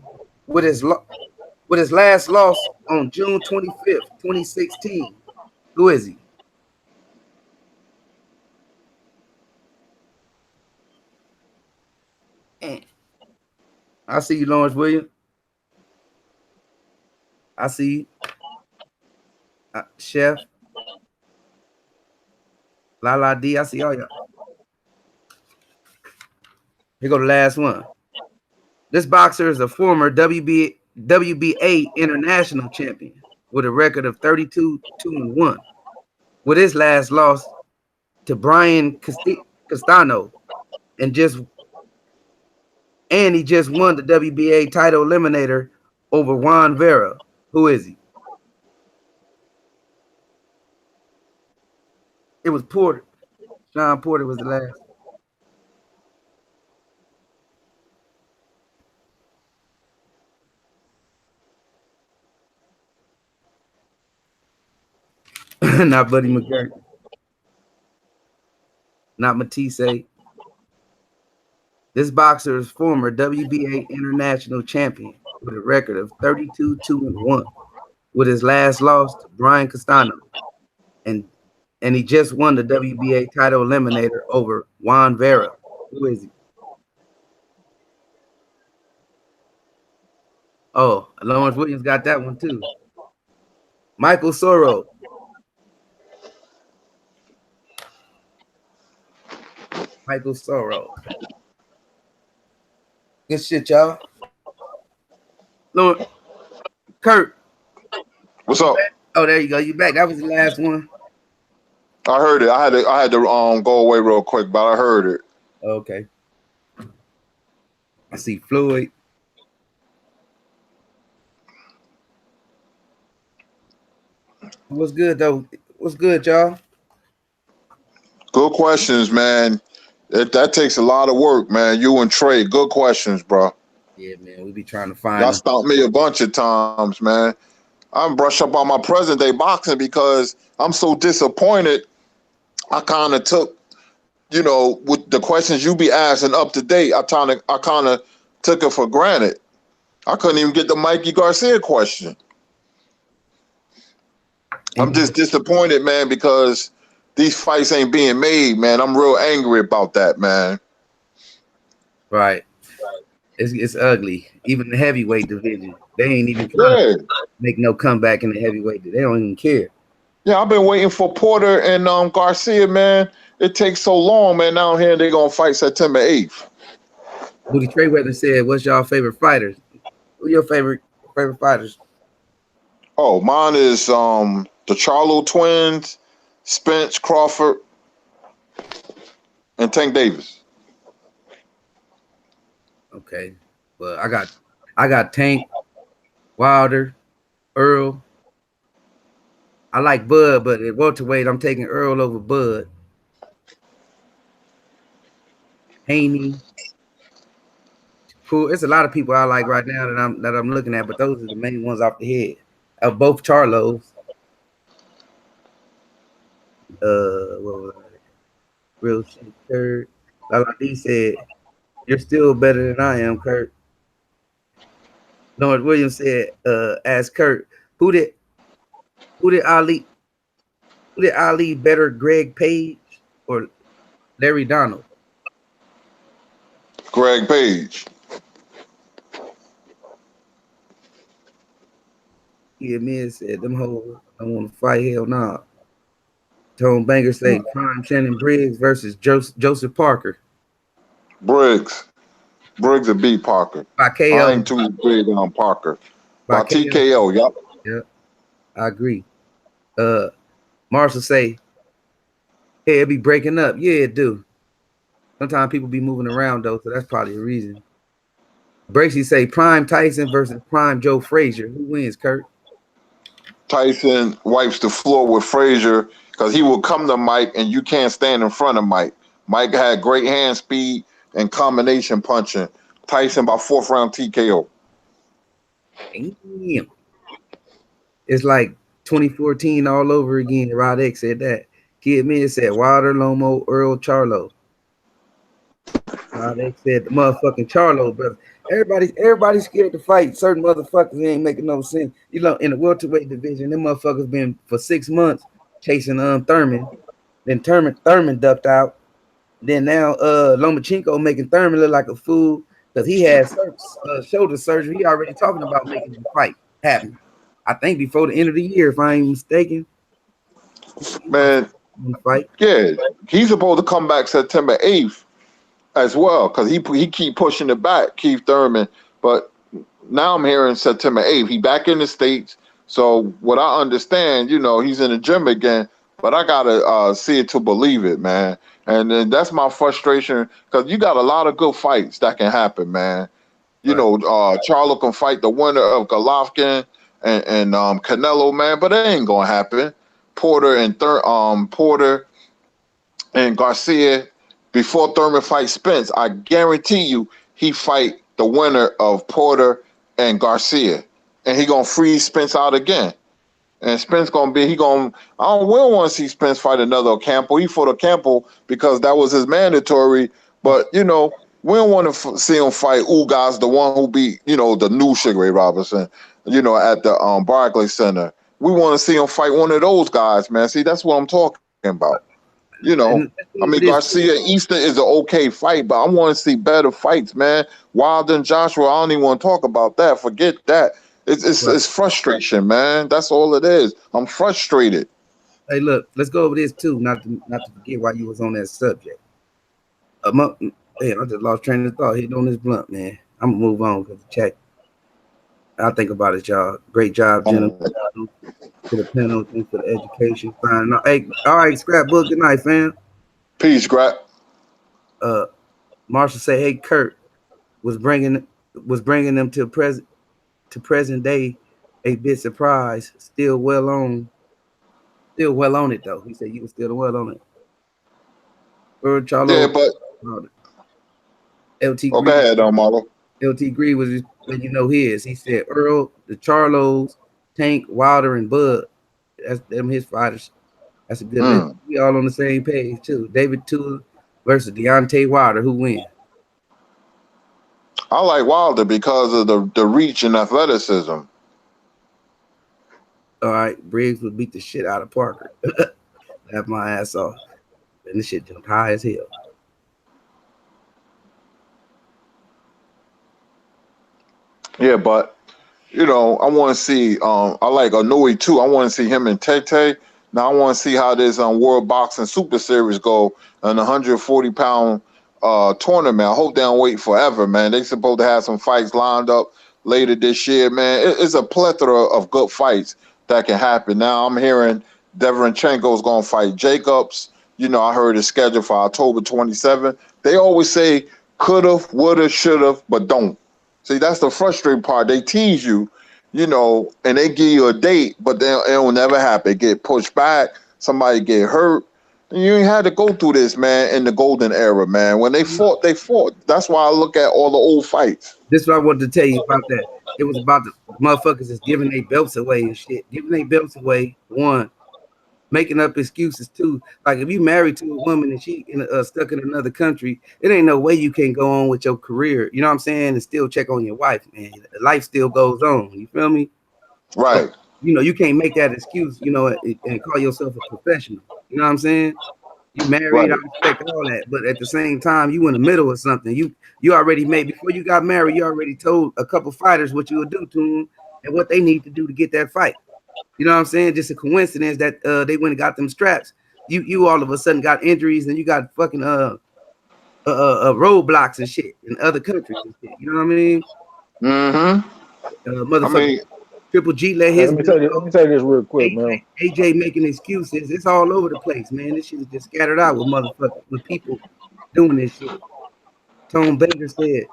with his last loss on June 25th, 2016. Who is he? I see you, Lawrence Williams. I see you. Chef. La D. I see all y'all. Here go the last one. This boxer is a former WBA international champion with a record of 32-2-1. With his last loss to Brian Castano and just And he just won the WBA title eliminator over Juan Vera. Who is he? It was Porter. Sean Porter was the last. Not Buddy McGirt. Not Matisse. This boxer is former WBA international champion with a record of 32-2-1, with his last loss to Brian Castano. And he just won the WBA title eliminator over Juan Vera. Who is he? Oh, Lawrence Williams got that one too. Michael Soro. Michael Soro. Good shit, y'all. Lord, Kurt. What's up? Oh, there you go. You back. That was the last one. I heard it. I had to go away real quick, but I heard it. Okay. I see Floyd. What's good though? What's good, y'all? Good questions, man. That takes a lot of work, man. You and TRAE, good questions, bro. Yeah, man. We be trying to find. Y'all stopped me a bunch of times, man. I'm brush up on my present day boxing because I'm so disappointed. I kind of took, with the questions you be asking up to date, I kind of took it for granted. I couldn't even get the Mikey Garcia question. I'm just disappointed, man, because these fights ain't being made, man. I'm real angry about that, man. Right. It's ugly. Even the heavyweight division, they ain't even trying to make no comeback in the heavyweight. They don't even care. Yeah, I've been waiting for Porter and Garcia, man. It takes so long, man. Now here they're gonna fight September 8th. Booty Trayweather said, "What's y'all favorite fighters? Who your favorite fighters?" Oh, mine is the Charlo twins, Spence Crawford, and Tank Davis. Okay, well, I got Tank, Wilder, Earl. I like Bud, but at welterweight, I'm taking Earl over Bud. Haney. Cool. It's a lot of people I like right now that I'm looking at, but those are the main ones off the head. Both Charlos. What was I? Real shit, Kurt. Like he said, "You're still better than I am, Kurt." Lawrence Williams said, "Ask Kurt, who did Ali better, Greg Page or Larry Donald?" Greg Page. Yeah, man said them hoes don't want to fight. Hell nah. Tone Banger say Prime Shannon Briggs versus Joseph Parker. Briggs will beat Parker. By KO. I ain't too big on Parker. By TKO, yep. Yep. I agree. Marshall say, "Hey, it be breaking up." Yeah, it do. Sometimes people be moving around though, so that's probably a reason. Bracey say Prime Tyson versus Prime Joe Frazier. Who wins, Kurt? Tyson wipes the floor with Frazier because he will come to Mike and you can't stand in front of Mike. Mike had great hand speed and combination punching. Tyson by 4th round TKO. Damn. It's like 2014 all over again. Rod X said that. Kid Mid said Wilder, Lomo, Earl, Charlo. Rod X said the motherfucking Charlo, brother. Everybody's scared to fight. Certain motherfuckers ain't making no sense. You know, in the welterweight division, them motherfuckers been for 6 months chasing Thurman. Then Thurman ducked out. Then now Lomachenko making Thurman look like a fool because he had shoulder surgery. He already talking about making the fight happen. I think before the end of the year, if I ain't mistaken. Man, fight. Yeah, he's supposed to come back September 8th as well because he keep pushing it back, Keith Thurman. But now I'm hearing September 8th. He back in the States. So what I understand, he's in the gym again. but I gotta see it to believe it, man. And then that's my frustration because you got a lot of good fights that can happen, man. You Right. know, Charlo can fight the winner of Golovkin and Canelo, man, but it ain't gonna happen. Porter and Garcia before Thurman fights Spence. I guarantee you, he fight the winner of Porter and Garcia, and he gonna freeze Spence out again. And Spence gonna be we don't want to see Spence fight another Ocampo. He fought Ocampo because that was his mandatory. But you know, we don't want to see him fight Ugas, the one who beat the new Sugar Ray Robinson, at the Barclays Center. We want to see him fight one of those guys, man. See, that's what I'm talking about. You know, And I mean, Garcia Easter is an okay fight, but I want to see better fights, man. Wilder and Joshua, I don't even want to talk about that. Forget that. It's frustration, man. That's all it is. I'm frustrated. hey, look, let's go over this too. Not to forget why you was on that subject. I just lost train of thought hitting on this blunt, man. I'm gonna move on because the chat. I'll think about it, y'all. Great job, gentlemen. To the panel, thanks for the education. Fine. Hey, all right, scrapbook. Good night, fam. Peace, Grant. Marshall say, hey, Kurt was bringing them to present day, a bit surprised. Still well on it though. He said you was still well on it. Yeah, but LT go ahead, Marlo. LT Green was just letting you know his. He said Earl, the Charlos, Tank, Wilder, and Bud. That's them his fighters. That's a good list. We all on the same page too. David Tua versus Deontay Wilder. Who win? I like Wilder because of the reach and athleticism. All right, Briggs would beat the shit out of Parker. Have my ass off. And this shit jumped high as hell. Yeah, but I want to see. I like Anui too. I want to see him and Tete. Now I want to see how this World Boxing Super Series go in the 140-pound tournament. I hope they don't wait forever, man. They supposed to have some fights lined up later this year, man. It's a plethora of good fights that can happen. Now I'm hearing Deverenchenko's gonna fight Jacobs. I heard it's scheduled for October 27th. They always say could've, would've, should've, but don't. See, that's the frustrating part. They tease you, and they give you a date, but it'll never happen. It get pushed back. Somebody get hurt. And you ain't had to go through this, man, in the golden era, man. When they fought, they fought. That's why I look at all the old fights. This is what I wanted to tell you about that. It was about the motherfuckers that's giving their belts away and shit. Giving their belts away, one. Making up excuses too. Like if you married to a woman and she stuck in another country, it ain't no way you can go on with your career. You know what I'm saying? And still check on your wife, man. Life still goes on. You feel me? Right. So, you can't make that excuse, and call yourself a professional. You know what I'm saying? You married, right. I respect all that, but at the same time, you in the middle of something. You already made, before you got married, you already told a couple fighters what you would do to them and what they need to do to get that fight. You know what I'm saying? Just a coincidence that they went and got them straps. You all of a sudden got injuries and you got fucking roadblocks and shit in other countries and shit. You know what I mean? Motherfucker. Triple G let his. Let me tell you this real quick, man. AJ making excuses. It's all over the place, man. This shit is just scattered out with motherfuckers, with people doing this shit. Tone Baker said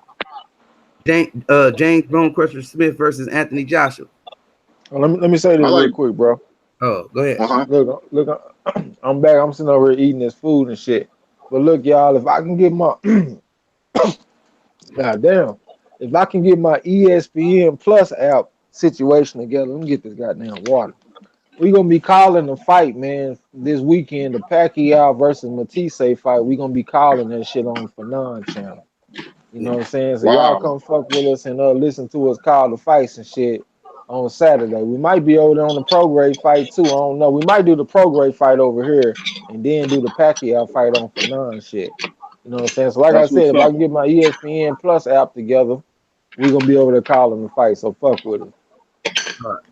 James Bone Crusher Smith versus Anthony Joshua. Let me say this real quick, bro. Oh, go ahead. Look, I'm back. I'm sitting over here eating this food and shit. But look, y'all, if I can get my goddamn, if I can get my ESPN Plus app situation together, let me get this goddamn water. We gonna be calling the fight, man, this weekend, the Pacquiao versus Matisse fight. We gonna be calling that shit on Fanon channel. You know what I'm saying? So y'all come fuck with us and listen to us call the fights and shit on Saturday. We might be over there on the Prograde fight too. I don't know. We might do the Prograde fight over here and then do the Pacquiao fight on Fanon shit. You know what I'm saying? So like I said, if I can get my ESPN Plus app together, we gonna be over there calling the fight. So fuck with us. All right.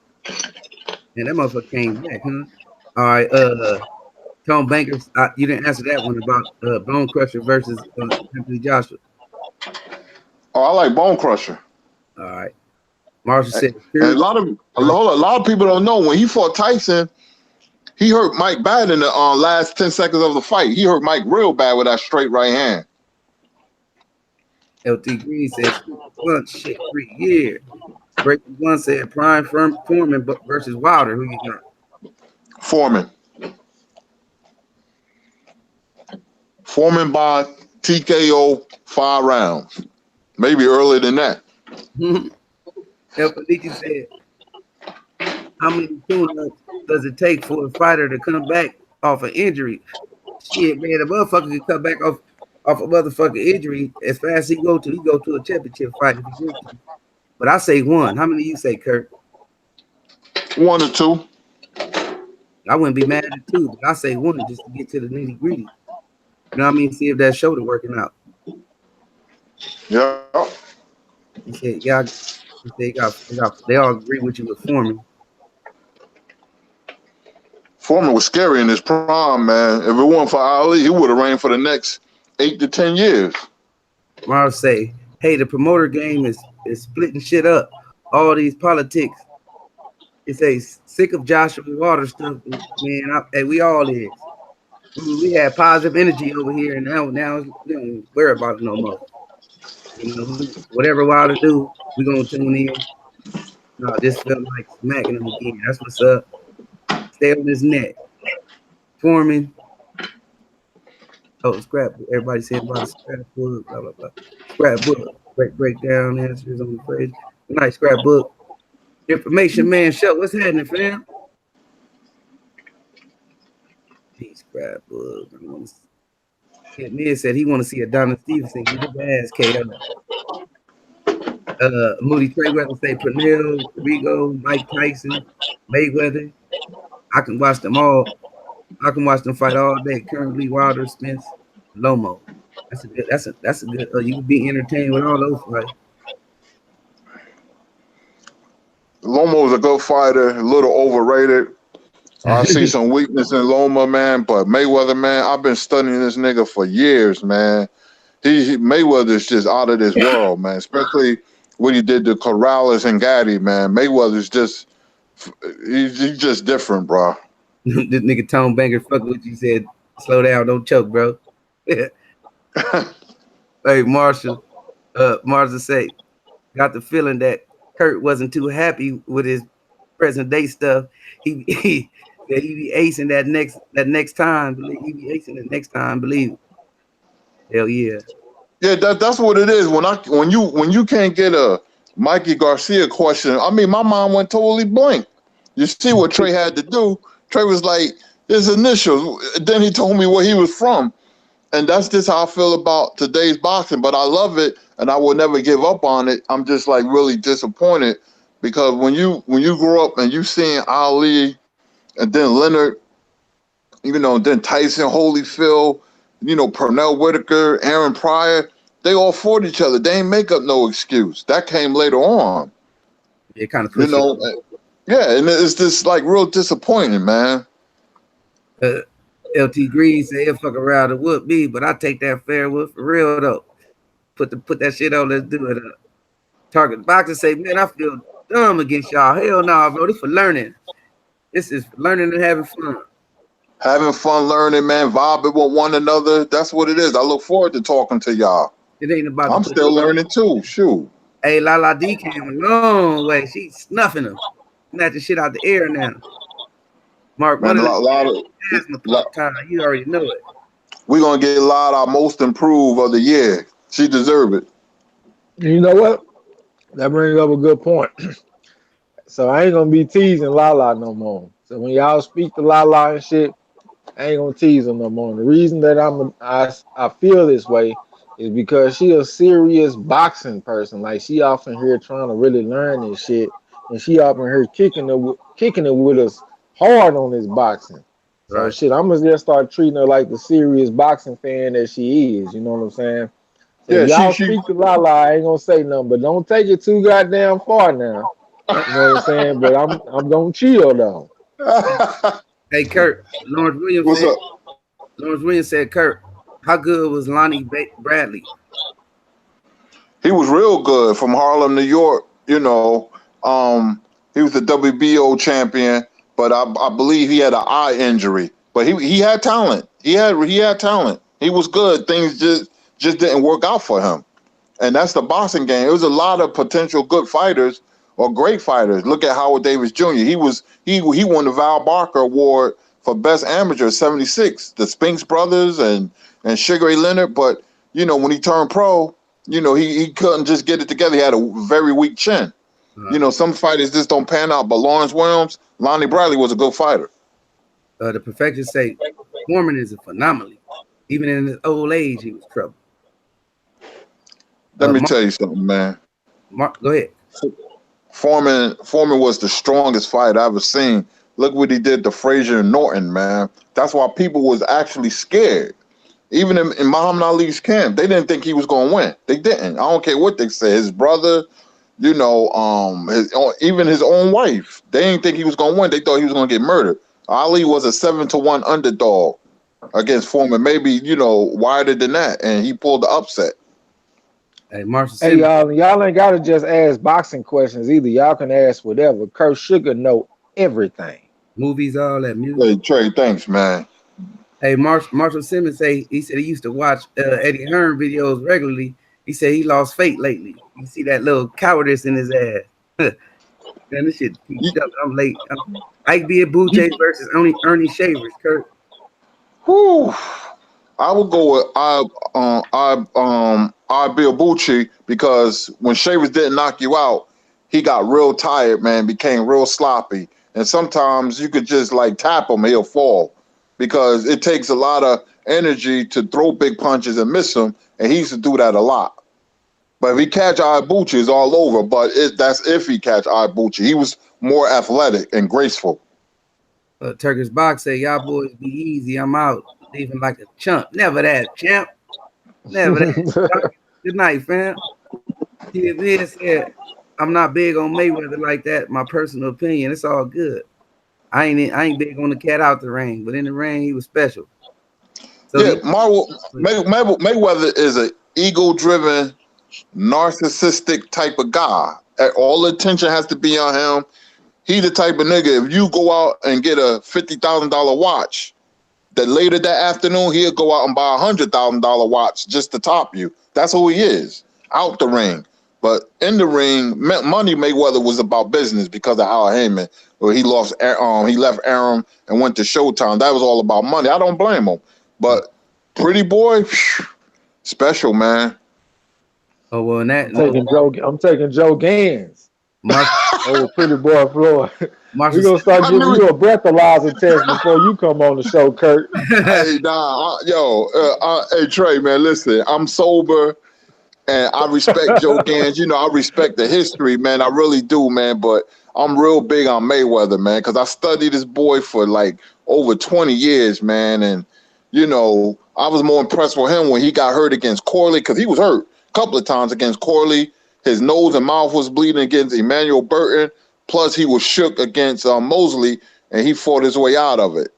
And that motherfucker came back, huh? All right, Tom Bankers, you didn't answer that one about Bone Crusher versus Anthony Joshua. Oh, I like Bone Crusher. All right. Marshall said a lot of people don't know when he fought Tyson, He hurt Mike bad in the last 10 seconds of the fight. He hurt Mike real bad with that straight right hand. LT Green said, "One shit, 3 years." Breaking One said, "Prime Foreman versus Wilder. Who you got?" Foreman. Foreman by TKO 5 rounds. Maybe earlier than that. El Felici said, "How many tune-ups does it take for a fighter to come back off an injury?" Shit, man, the motherfucker can come back off a motherfucking injury as fast as he go to a championship fight if he wants to. But I say 1. How many you say, Kurt? 1 or 2. I wouldn't be mad at 2, but I say 1 just to get to the nitty gritty. You know what I mean? See if that shoulder working out. Yeah. He said, "Yeah." They all agree with you with Foreman. Foreman was scary in his prime, man. If it wasn't for Ali, he would have reigned for the next 8 to 10 years. Mars say, "Hey, the promoter game is splitting shit up. All these politics." It says, "Sick of Joshua Water stuff, man. Hey, we all is. We had positive energy over here, and now we don't worry about it no more. You know, whatever Wilder do, we gonna tune in. No, this felt like smacking him again. That's what's up. Stay on his neck. Foreman." Oh, scrapbook. Everybody said about a scrapbook, blah, blah, blah. Scrapbook. Breakdown answers on the phrase. Good night, scrapbook. Information Man Show. What's happening, fam? Hey, scrapbook. Mid said he want to see Adonis Stevenson get his ass KO. Moody Trayweather say Pernell, Rigo, Mike Tyson, Mayweather. I can watch them all. I can watch them fight all day. Currently, Wilder, Spence, Lomo. That's a good. You can be entertained with all those fights. Lomo's a good fighter, a little overrated. I see some weakness in Loma, man, but Mayweather, man, I've been studying this nigga for years, man. Mayweather's just out of this world, man. Especially what he did to Corrales and Gaddy, man. Mayweather's just he's just different, bro. This nigga Tone Banger fuck with you. Said, "Slow down, don't choke, bro." Hey, Marshall say, "Got the feeling that Kurt wasn't too happy with his present day stuff. He that he be acing that next time. He be acing the next time. Believe it. Hell yeah." Yeah, that's what it is. When you can't get a Mikey Garcia question, I mean, my mind went totally blank. You see what TRAE had to do? TRAE was like his initials. Then he told me where he was from, and that's just how I feel about today's boxing. But I love it, and I will never give up on it. I'm just like really disappointed because when you grow up and you seeing Ali, and then Leonard, then Tyson, Holyfield, Pernell Whitaker, Aaron Pryor, they all fought each other. They ain't make up no excuse. That came later on. It kind of pushed yeah, and it's just like real disappointing, man. LT Green said he'll fuck around and whoop me, but I take that fair whoop for real though. Put that shit on. Let's do it. Target boxer say, "Man, I feel dumb against y'all. Hell no, bro. This for learning. This is for learning and having fun. Having fun learning, man. Vibing with one another. That's what it is. I look forward to talking to y'all. It ain't about. I'm still learning too. Shoot. Hey, Lala D came a long way. She's snuffing them. Snatching shit out the air now. Mark, man, you already know it. We're gonna get Lala most improved of the year. She deserve it. You know what? That brings up a good point. So I ain't gonna be teasing Lala no more. So when y'all speak to Lala and shit, I ain't gonna tease her no more. And the reason that I feel this way is because she a serious boxing person. Like she often here trying to really learn this shit, and she often here kicking it with us hard on this boxing. So Right. shit, I'm gonna just start treating her like the serious boxing fan that she is. You know what I'm saying? So Yeah, if y'all speak to Lala, I ain't gonna say nothing, but don't take it too goddamn far now. You know what I'm saying? But I'm gonna chill though. Hey, Kurt. Lawrence Williams said, "Kurt, how good was Lonnie Bradley?" He was real good from Harlem, New York. He was the WBO champion. but I believe he had an eye injury. But he had talent. He had talent. He was good. Things just didn't work out for him. And that's the boxing game. It was a lot of potential good fighters or great fighters. Look at Howard Davis Jr. He won the Val Barker Award for Best Amateur '76. The Spinks brothers and Sugar Ray Leonard. But when he turned pro, he couldn't just get it together. He had a very weak chin. Some fighters just don't pan out. But Lawrence Williams, Lonnie Bradley was a good fighter. The perfections say Foreman is a phenomenal. Even in his old age, he was trouble. Let me tell you something, man. Go ahead. Foreman was the strongest fighter I ever seen. Look what he did to Frazier and Norton, man. That's why people was actually scared. Even in Muhammad Ali's camp, they didn't think he was going to win. They didn't. I don't care what they say. His brother, even his own wife, they didn't think he was going to win. They thought he was going to get murdered. Ali was a 7-1 underdog against Foreman, maybe, wider than that, and he pulled the upset. Hey, Marshall. Hey, y'all ain't gotta just ask boxing questions either. Y'all can ask whatever. Kurt Sugar know everything. Movies, all that music. Hey, Trey, thanks, man. Hey, Marshall Simmons he said he used to watch Eddie Hearn videos regularly. He said he lost faith lately. You see that little cowardice in his ass. Man, this shit keeps up. I'm late. Ike Buche versus Ernie Shavers, Kurt. Whew. I would go with Bucci because when Shavers didn't knock you out, he got real tired, man, became real sloppy. And sometimes you could just tap him, he'll fall. Because it takes a lot of energy to throw big punches and miss them, and he used to do that a lot. But if he catch Ibuchi, it's all over. But that's if he catch Ibuchi. He was more athletic and graceful. Turkish Box say, y'all boys be easy. I'm out. Leaving like a chump. Never that, champ. Never that. Good night, fam. He said, I'm not big on Mayweather like that. My personal opinion. It's all good. I ain't big on the cat out the ring, but in the ring, he was special. So Mayweather is an ego-driven, narcissistic type of guy. All the attention has to be on him. He the type of nigga, if you go out and get a $50,000 watch, that later that afternoon, he'll go out and buy a $100,000 watch just to top you. That's who he is, out the ring. But in the ring, Money Mayweather was about business because of Al Heyman, where he left Arum and went to Showtime. That was all about money. I don't blame him. But Pretty Boy, special, man. Oh, well, I'm taking Joe Gans over Pretty Boy Floyd. We're going to start giving you a breathalyzer test before you come on the show, Kurt. Hey, hey, Trey, man, listen, I'm sober. And I respect Joe Gans. I respect the history, man. I really do, man. But I'm real big on Mayweather, man, because I studied this boy for over 20 years, man. And, I was more impressed with him when he got hurt against Corley, because he was hurt a couple of times against Corley. His nose and mouth was bleeding against Emmanuel Burton. Plus, he was shook against Mosley, and he fought his way out of it.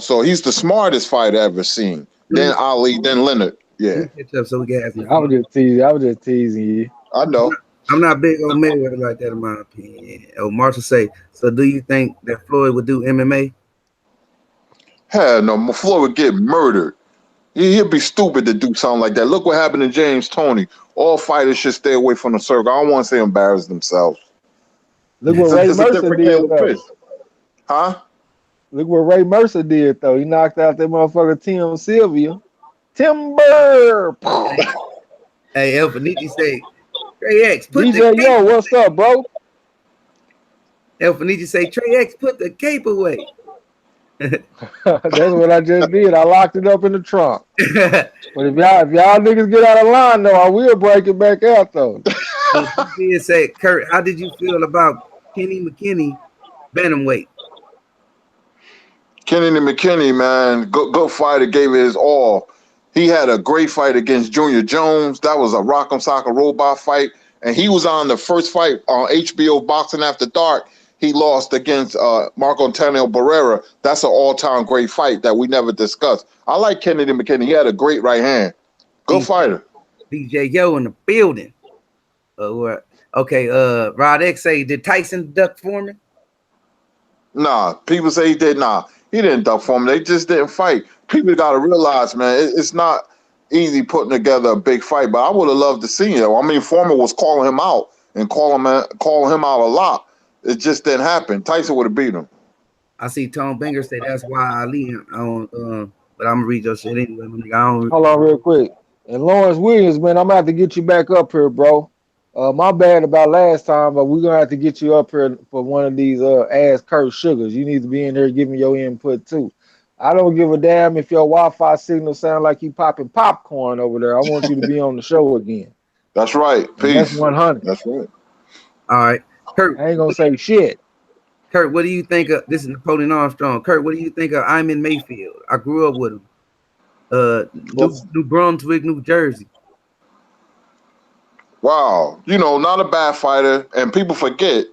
So he's the smartest fighter I ever seen. Then Ali, then Leonard. Yeah. So we got I was just teasing you. I know. I'm not big on Mayweather like that, in my opinion. Oh, Marshall say, so do you think that Floyd would do MMA? Hell no, Floyd would get murdered. He'd be stupid to do something like that. Look what happened to James Toney. All fighters should stay away from the circle. I don't want to see them embarrass themselves. Look what Ray Mercer did, though. Huh? Look what Ray Mercer did, though. He knocked out that motherfucker Tim Sylvia. Timber. Hey, El Fanichi say, Trey X, put DJ, yo, what's up, bro? El Fanichi say, Trey X, put the cape away. That's what I just did. I locked it up in the trunk. But if y'all niggas get out of line, though, I will break it back out, though. He say, Kurt, how did you feel about Kenny McKinney bantamweight? Kenny McKinney, man, good fighter, gave it his all. He had a great fight against Junior Jones. That was a Rock'em Sock'em Robot fight. And he was on the first fight on HBO Boxing After Dark. He lost against Marco Antonio Barrera. That's an all-time great fight that we never discussed. I like Kennedy McKinney. He had a great right hand. Good fighter. DJ Yo in the building. Okay, Rod X say, did Tyson duck Foreman? Nah, people say he did. Nah, he didn't duck for him. They just didn't fight. People got to realize, man, it's not easy putting together a big fight. But I would have loved to see it. I mean, Foreman was calling him out and calling him out a lot. It just didn't happen. Tyson would have beat him. I see Tom Banger say that's why Ali on. But I'm gonna read your shit anyway. I don't. Hold on real quick. And Lawrence Williams, man, I'm gonna have to get you back up here, bro. My bad about last time, but we're gonna have to get you up here for one of these ass Kurt Sugars. You need to be in here giving your input too. I don't give a damn if your Wi-Fi signal sound like you popping popcorn over there. I want you to be on the show again. That's right. And that's Peace. 100. That's right. All right, Kurt. I ain't gonna say shit. Kurt, what do you think of this? Is Napoleon Armstrong. Kurt, what do you think of I'm in Mayfield? I grew up with him. New Brunswick, New Jersey. Wow, not a bad fighter, and people forget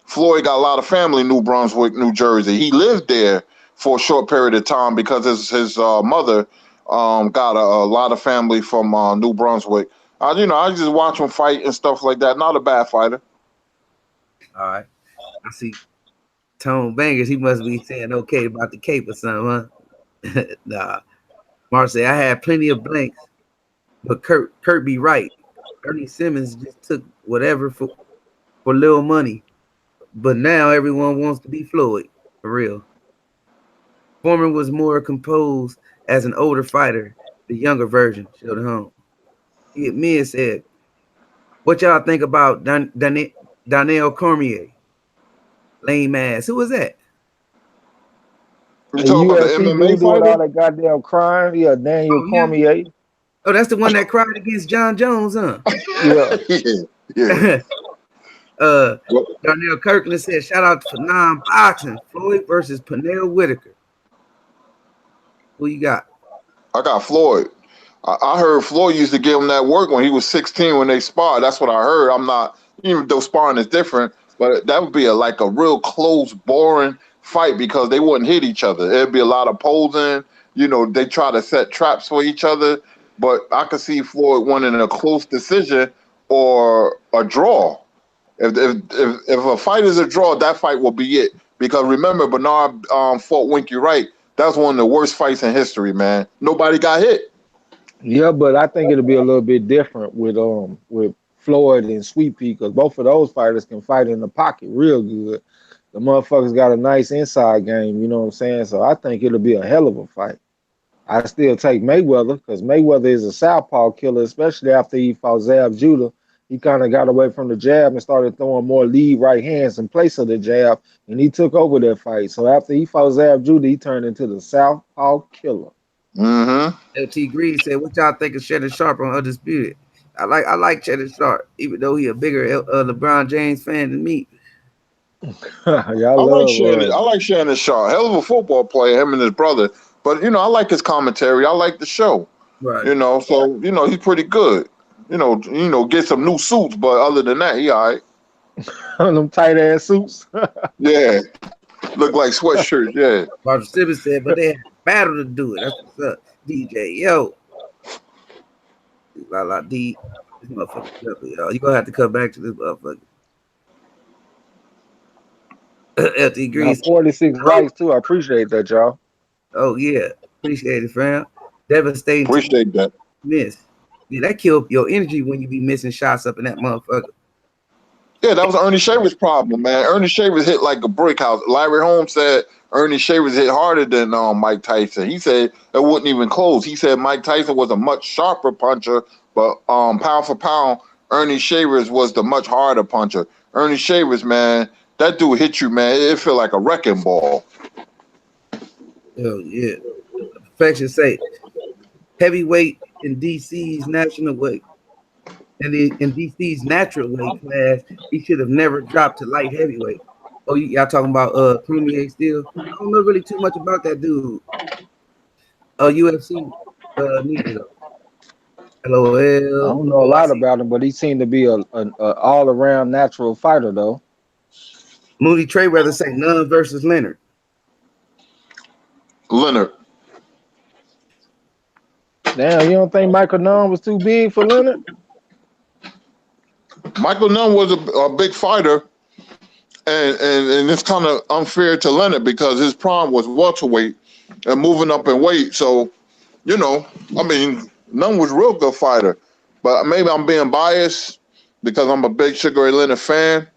Floyd got a lot of family in New Brunswick, New Jersey. He lived there for a short period of time because his mother got a lot of family from New Brunswick. I just watch him fight and stuff like that. Not a bad fighter. All right, I see Tone Bangers. He must be saying okay about the Cape or something, huh? Nah, Marcy, I had plenty of blanks, but Kurt be right. Ernie Simmons just took whatever for little money, but now everyone wants to be Floyd for real. Foreman was more composed as an older fighter. The younger version showed home. Me said, "What y'all think about Daniel Cormier? Lame ass. Who was that? You The talking about the UFC MMA dude doing fighter? all that goddamn crime. Yeah, Daniel Cormier. Oh, that's the one that cried against John Jones, huh? Yeah. Yeah. Darnell Kirkland said, shout out for non-boxing. Floyd versus Pernell Whitaker. Who you got? I got Floyd. I heard Floyd used to give him that work when he was 16 when they sparred. That's what I heard. I'm not, even though sparring is different, but that would be like a real close, boring fight because they wouldn't hit each other. It'd be a lot of posing. They try to set traps for each other. But I could see Floyd winning a close decision or a draw. If a fight is a draw, that fight will be it. Because remember, Bernard fought Winky Wright. That's one of the worst fights in history, man. Nobody got hit. Yeah, but I think it'll be a little bit different with Floyd and Sweet Pea because both of those fighters can fight in the pocket real good. The motherfuckers got a nice inside game, you know what I'm saying? So I think it'll be a hell of a fight. I still take Mayweather because Mayweather is a southpaw killer, especially after he fought Zab Judah. He kind of got away from the jab and started throwing more lead right hands in place of the jab, and he took over that fight. So after he fought Zab Judah, he turned into the southpaw killer. Mm-hmm. LT Green said, what y'all think of Shannon Sharp on Undisputed? I like Shannon Sharp, even though he a bigger LeBron James fan than me. I like Shannon Sharp. Hell of a football player, him and his brother. But, I like his commentary. I like the show. Right. So, he's pretty good. Get some new suits, but other than that, he all right. Them tight ass suits. Yeah. Look like sweatshirts, yeah. Roger Simmons said, but they had a battle to do it. That's what's up. DJ, yo. La D. This motherfucker, y'all. You gonna have to come back to this motherfucker. LT Green. 46 likes too. I appreciate that, y'all. Oh yeah. Appreciate it, fam. Devastating. Appreciate that. Miss. Yeah, that killed your energy when you be missing shots up in that motherfucker. Yeah, that was Ernie Shavers' problem, man. Ernie Shavers hit like a brick house. Larry Holmes said Ernie Shavers hit harder than Mike Tyson. He said it wouldn't even close. He said Mike Tyson was a much sharper puncher, but pound for pound, Ernie Shavers was the much harder puncher. Ernie Shavers, man, that dude hit you, man. It felt like a wrecking ball. Oh yeah. Perfection say heavyweight in DC's national weight. And in DC's natural weight class, he should have never dropped to light heavyweight. Oh, y'all talking about Cormier still? I don't know really too much about that dude. UFC neither. LOL. I don't know a lot about him, but he seemed to be a all around natural fighter though. Moody TRAE rather say Nunn versus Leonard. Leonard. Damn, you don't think Michael Nunn was too big for Leonard? Michael Nunn was a big fighter. and it's kind of unfair to Leonard because his prime was welterweight and moving up in weight. So, you know, I mean, none was real good fighter, but maybe I'm being biased because I'm a big Sugar Ray Leonard fan.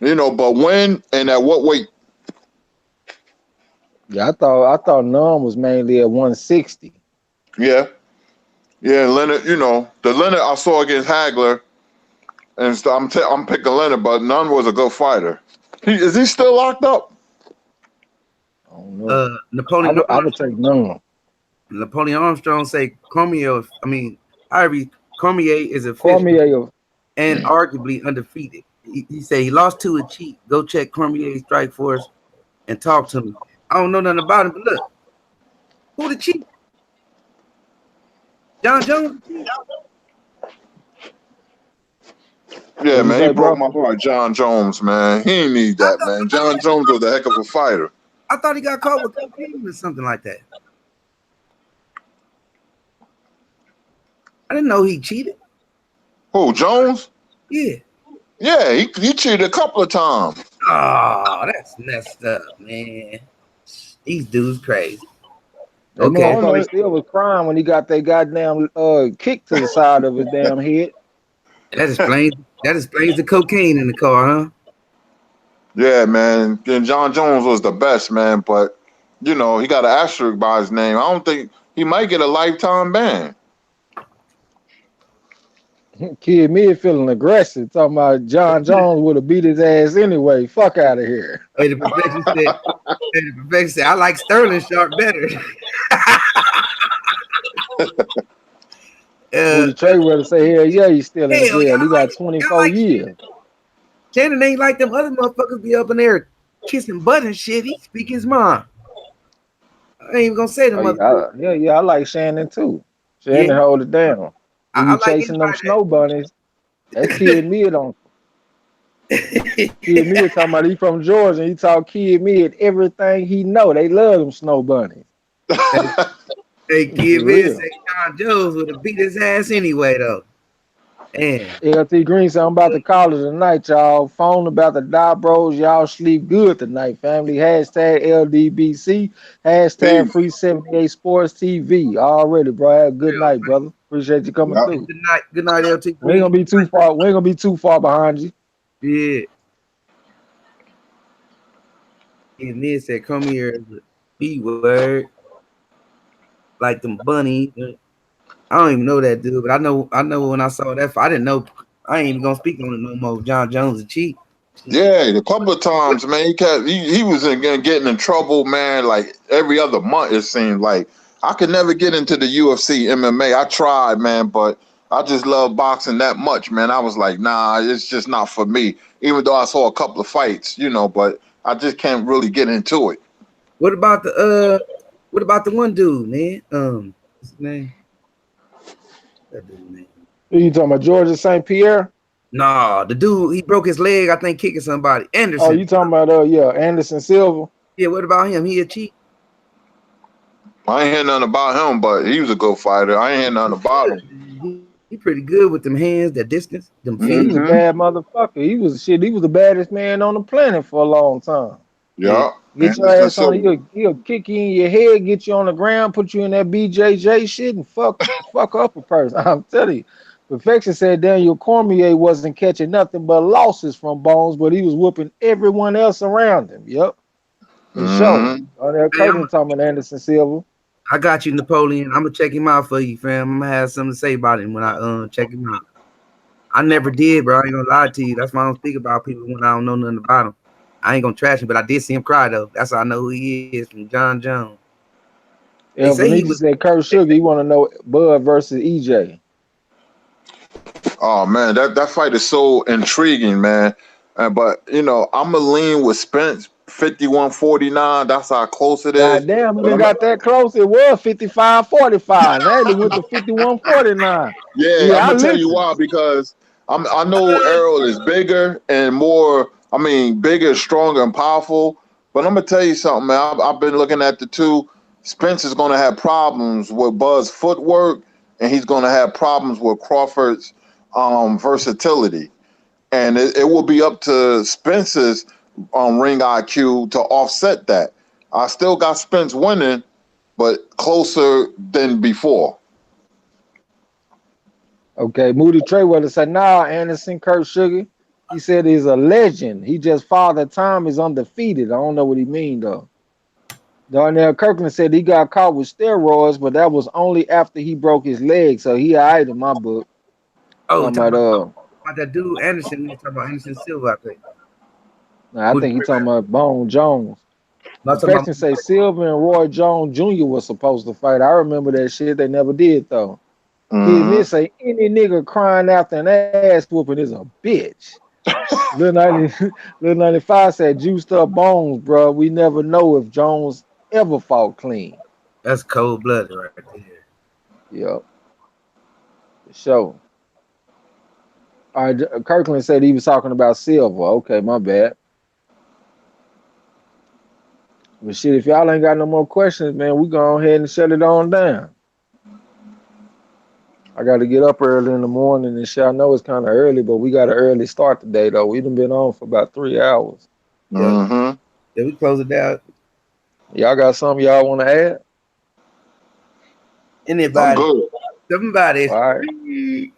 You know, but when and at what weight? Yeah, I thought Nunn was mainly at 160. Yeah, yeah, Leonard. You know, the Leonard I saw against Hagler, and so I'm picking Leonard, but Nunn was a good fighter. Is he still locked up? I don't know. Napoleon I would take Nunn. Napoleon Armstrong say Cormier. I mean, Ivory Cormier is official Cormier, and arguably undefeated. He say he lost to a cheat. Go check Cormier's strike force and talk to me. I don't know nothing about him, but look, who the cheat? John Jones. Yeah, what you man, he say, broke bro? my heart. John Jones, man, he ain't need that, man. John Jones was a heck of a fighter. I thought he got caught with cocaine or something like that. I didn't know he cheated. Who, Jones? Yeah. Yeah, he cheated a couple of times. Oh, that's messed up, man. These dudes crazy. That Okay. motherfucker still was crying when he got that goddamn kick to the side of his damn head. That explains the cocaine in the car, huh? Yeah, man. And John Jones was the best, man. But you know, he got an asterisk by his name. I don't think he might get a lifetime ban. Kid Mid feeling aggressive, talking about John Jones would have beat his ass anyway. Fuck out of here. Hey, the perfection said, I like Sterling Sharp better. Who the trade would say, hell yeah, he's still in hell, jail. He got y'all 24 like years. Shannon ain't like them other motherfuckers be up in there kissing butt and shit. He speak his mind. I ain't even gonna say the motherfucker. Yeah, I like Shannon too. Shannon Yeah. hold it down. He I be like chasing them anybody snow bunnies. That's Kid Mid on. Kid Mid talking about he from Georgia. And he talk Kid Mid everything he know. They love them snow bunnies. Hey, Kid For Mid real. say John Jones would have beat his ass anyway, though. Damn. LT Green said, I'm about to call it tonight, y'all. Phone about to die, bros. Y'all sleep good tonight, family. Hashtag LDBC. Hashtag Free 78 Sports TV. Already, bro. Have a good night, brother. Appreciate you coming Yep. through. Good night, LT. We ain't gonna be too far. We ain't gonna be too far behind you. Yeah. Kid Mid said, come here as a B word. Like them bunnies. I don't even know that dude, but I know when I saw that, I didn't know. I ain't even gonna speak on it no more. John Jones a cheat. Yeah, a couple of times, man. He was getting in trouble, man. Like every other month, it seemed like. I could never get into the UFC MMA. I tried, man, but I just love boxing that much, man. I was like, nah, it's just not for me. Even though I saw a couple of fights, you know, but I just can't really get into it. What about the one dude, man? What's his name? That dude, man. Who you talking about? Georgia St. Pierre? Nah, the dude, he broke his leg, I think, kicking somebody. Anderson. Oh, you talking about Anderson Silva? Yeah, what about him? He a cheat? I ain't hear nothing about him, but he was a good fighter. I ain't hear nothing about him. He pretty good with them hands, that distance, them feet. He was a bad motherfucker. He was the baddest man on the planet for a long time. Yeah. Get your ass on. He'll kick you in your head, get you on the ground, put you in that BJJ shit, and fuck up a person. I'm telling you. Perfection said Daniel Cormier wasn't catching nothing but losses from Bones, but he was whooping everyone else around him. Yep. For sure. Curtin talking about Anderson Silva. I got you, Napoleon. I'm gonna check him out for you, fam. I'm gonna have something to say about him when I check him out. I never did, bro. I ain't gonna lie to you. That's why I don't speak about people when I don't know nothing about him. I ain't gonna trash him, but I did see him cry though. That's how I know who he is, from John Jones. Yeah, Benitez said Kurt Sugar. He want to know Bud versus EJ. Oh man, that fight is so intriguing, man. But you know, I'm gonna lean with Spence 51-49. That's how close it is. God damn, we got that close. It was 55-45. Now it went to 51-49. Yeah, I'm gonna tell you why, because I know Errol is bigger and more. I mean, bigger, stronger, and powerful. But I'm gonna tell you something, man. I've been looking at the two. Spence is gonna have problems with Bud's footwork, and he's gonna have problems with Crawford's versatility. And it will be up to Spence's ring IQ to offset that. I still got Spence winning, but closer than before. Okay, Moody Trayweller said, nah, Anderson, Kurt Sugar. He said he's a legend. He just Father Time is undefeated. I don't know what he mean though. Darnell Kirkland said he got caught with steroids, but that was only after he broke his leg. So he alright in my book. Oh, Talking about that dude Anderson. You talking about Anderson Silva? I think. nah, I think he talking about Bone Jones. Not talking about. Perfection say Silver and Roy Jones Jr. was supposed to fight. I remember that shit. They never did though. Kid Mm-hmm. Nick say any nigga crying after an ass whooping is a bitch. Lil 95 said juiced up bones, bro. We never know if Jones ever fought clean. That's cold blooded right there. Yep. For sure. All right, Kirkland said he was talking about Silver. Okay, my bad. But shit, if y'all ain't got no more questions, man, we go ahead and shut it on down. I got to get up early in the morning and shit. I know it's kind of early, but we got an early start today, though. We done been on for about 3 hours. Yeah. Mm-hmm. Yeah, we close it down. Y'all got something y'all want to add? Anybody? I'm good. Somebody. All right.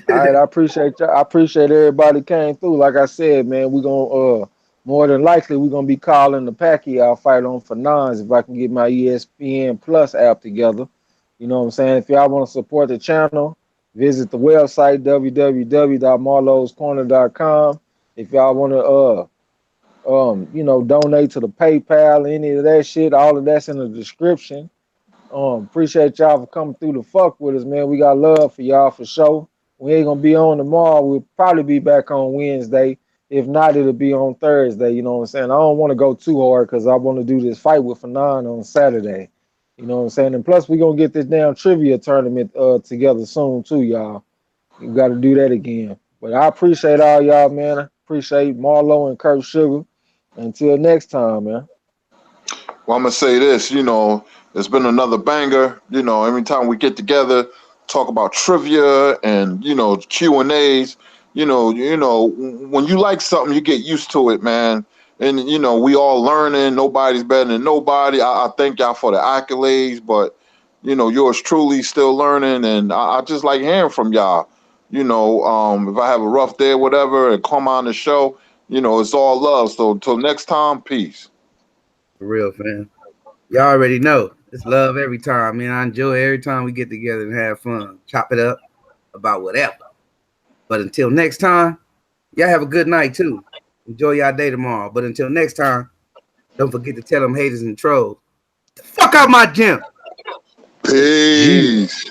All right, I appreciate y'all. I appreciate everybody came through. Like I said, man, we gonna more than likely we're gonna be calling the Pacquiao fight on for nines if I can get my ESPN Plus app together. You know what I'm saying? If y'all want to support the channel, visit the website www.marloscorner.com. If y'all want to donate to the PayPal, any of that shit, all of that's in the description. Appreciate y'all for coming through to fuck with us, man. We got love for y'all for sure. We ain't gonna be on tomorrow. We'll probably be back on Wednesday. If not, it'll be on Thursday. You know what I'm saying? I don't want to go too hard because I want to do this fight with Fanon on Saturday. You know what I'm saying? And plus, we're gonna get this damn trivia tournament together soon too, y'all. You got to do that again. But I appreciate all y'all, man. I appreciate Marlo and Kurt Sugar. Until next time, man. Well, I'm gonna say this. It's been another banger. Every time we get together, talk about trivia and Q&As. When you like something, you get used to it, man. And we all learning. Nobody's better than nobody. I thank y'all for the accolades, but yours truly still learning, and I just like hearing from y'all. If I have a rough day or whatever, and come on the show, it's all love. So until next time, peace. For real, fam. Y'all already know. It's love every time, man. I enjoy every time we get together and have fun. Chop it up about whatever. But until next time, y'all have a good night too. Enjoy y'all day tomorrow. But until next time, don't forget to tell them haters and trolls, the fuck out my gym. Peace.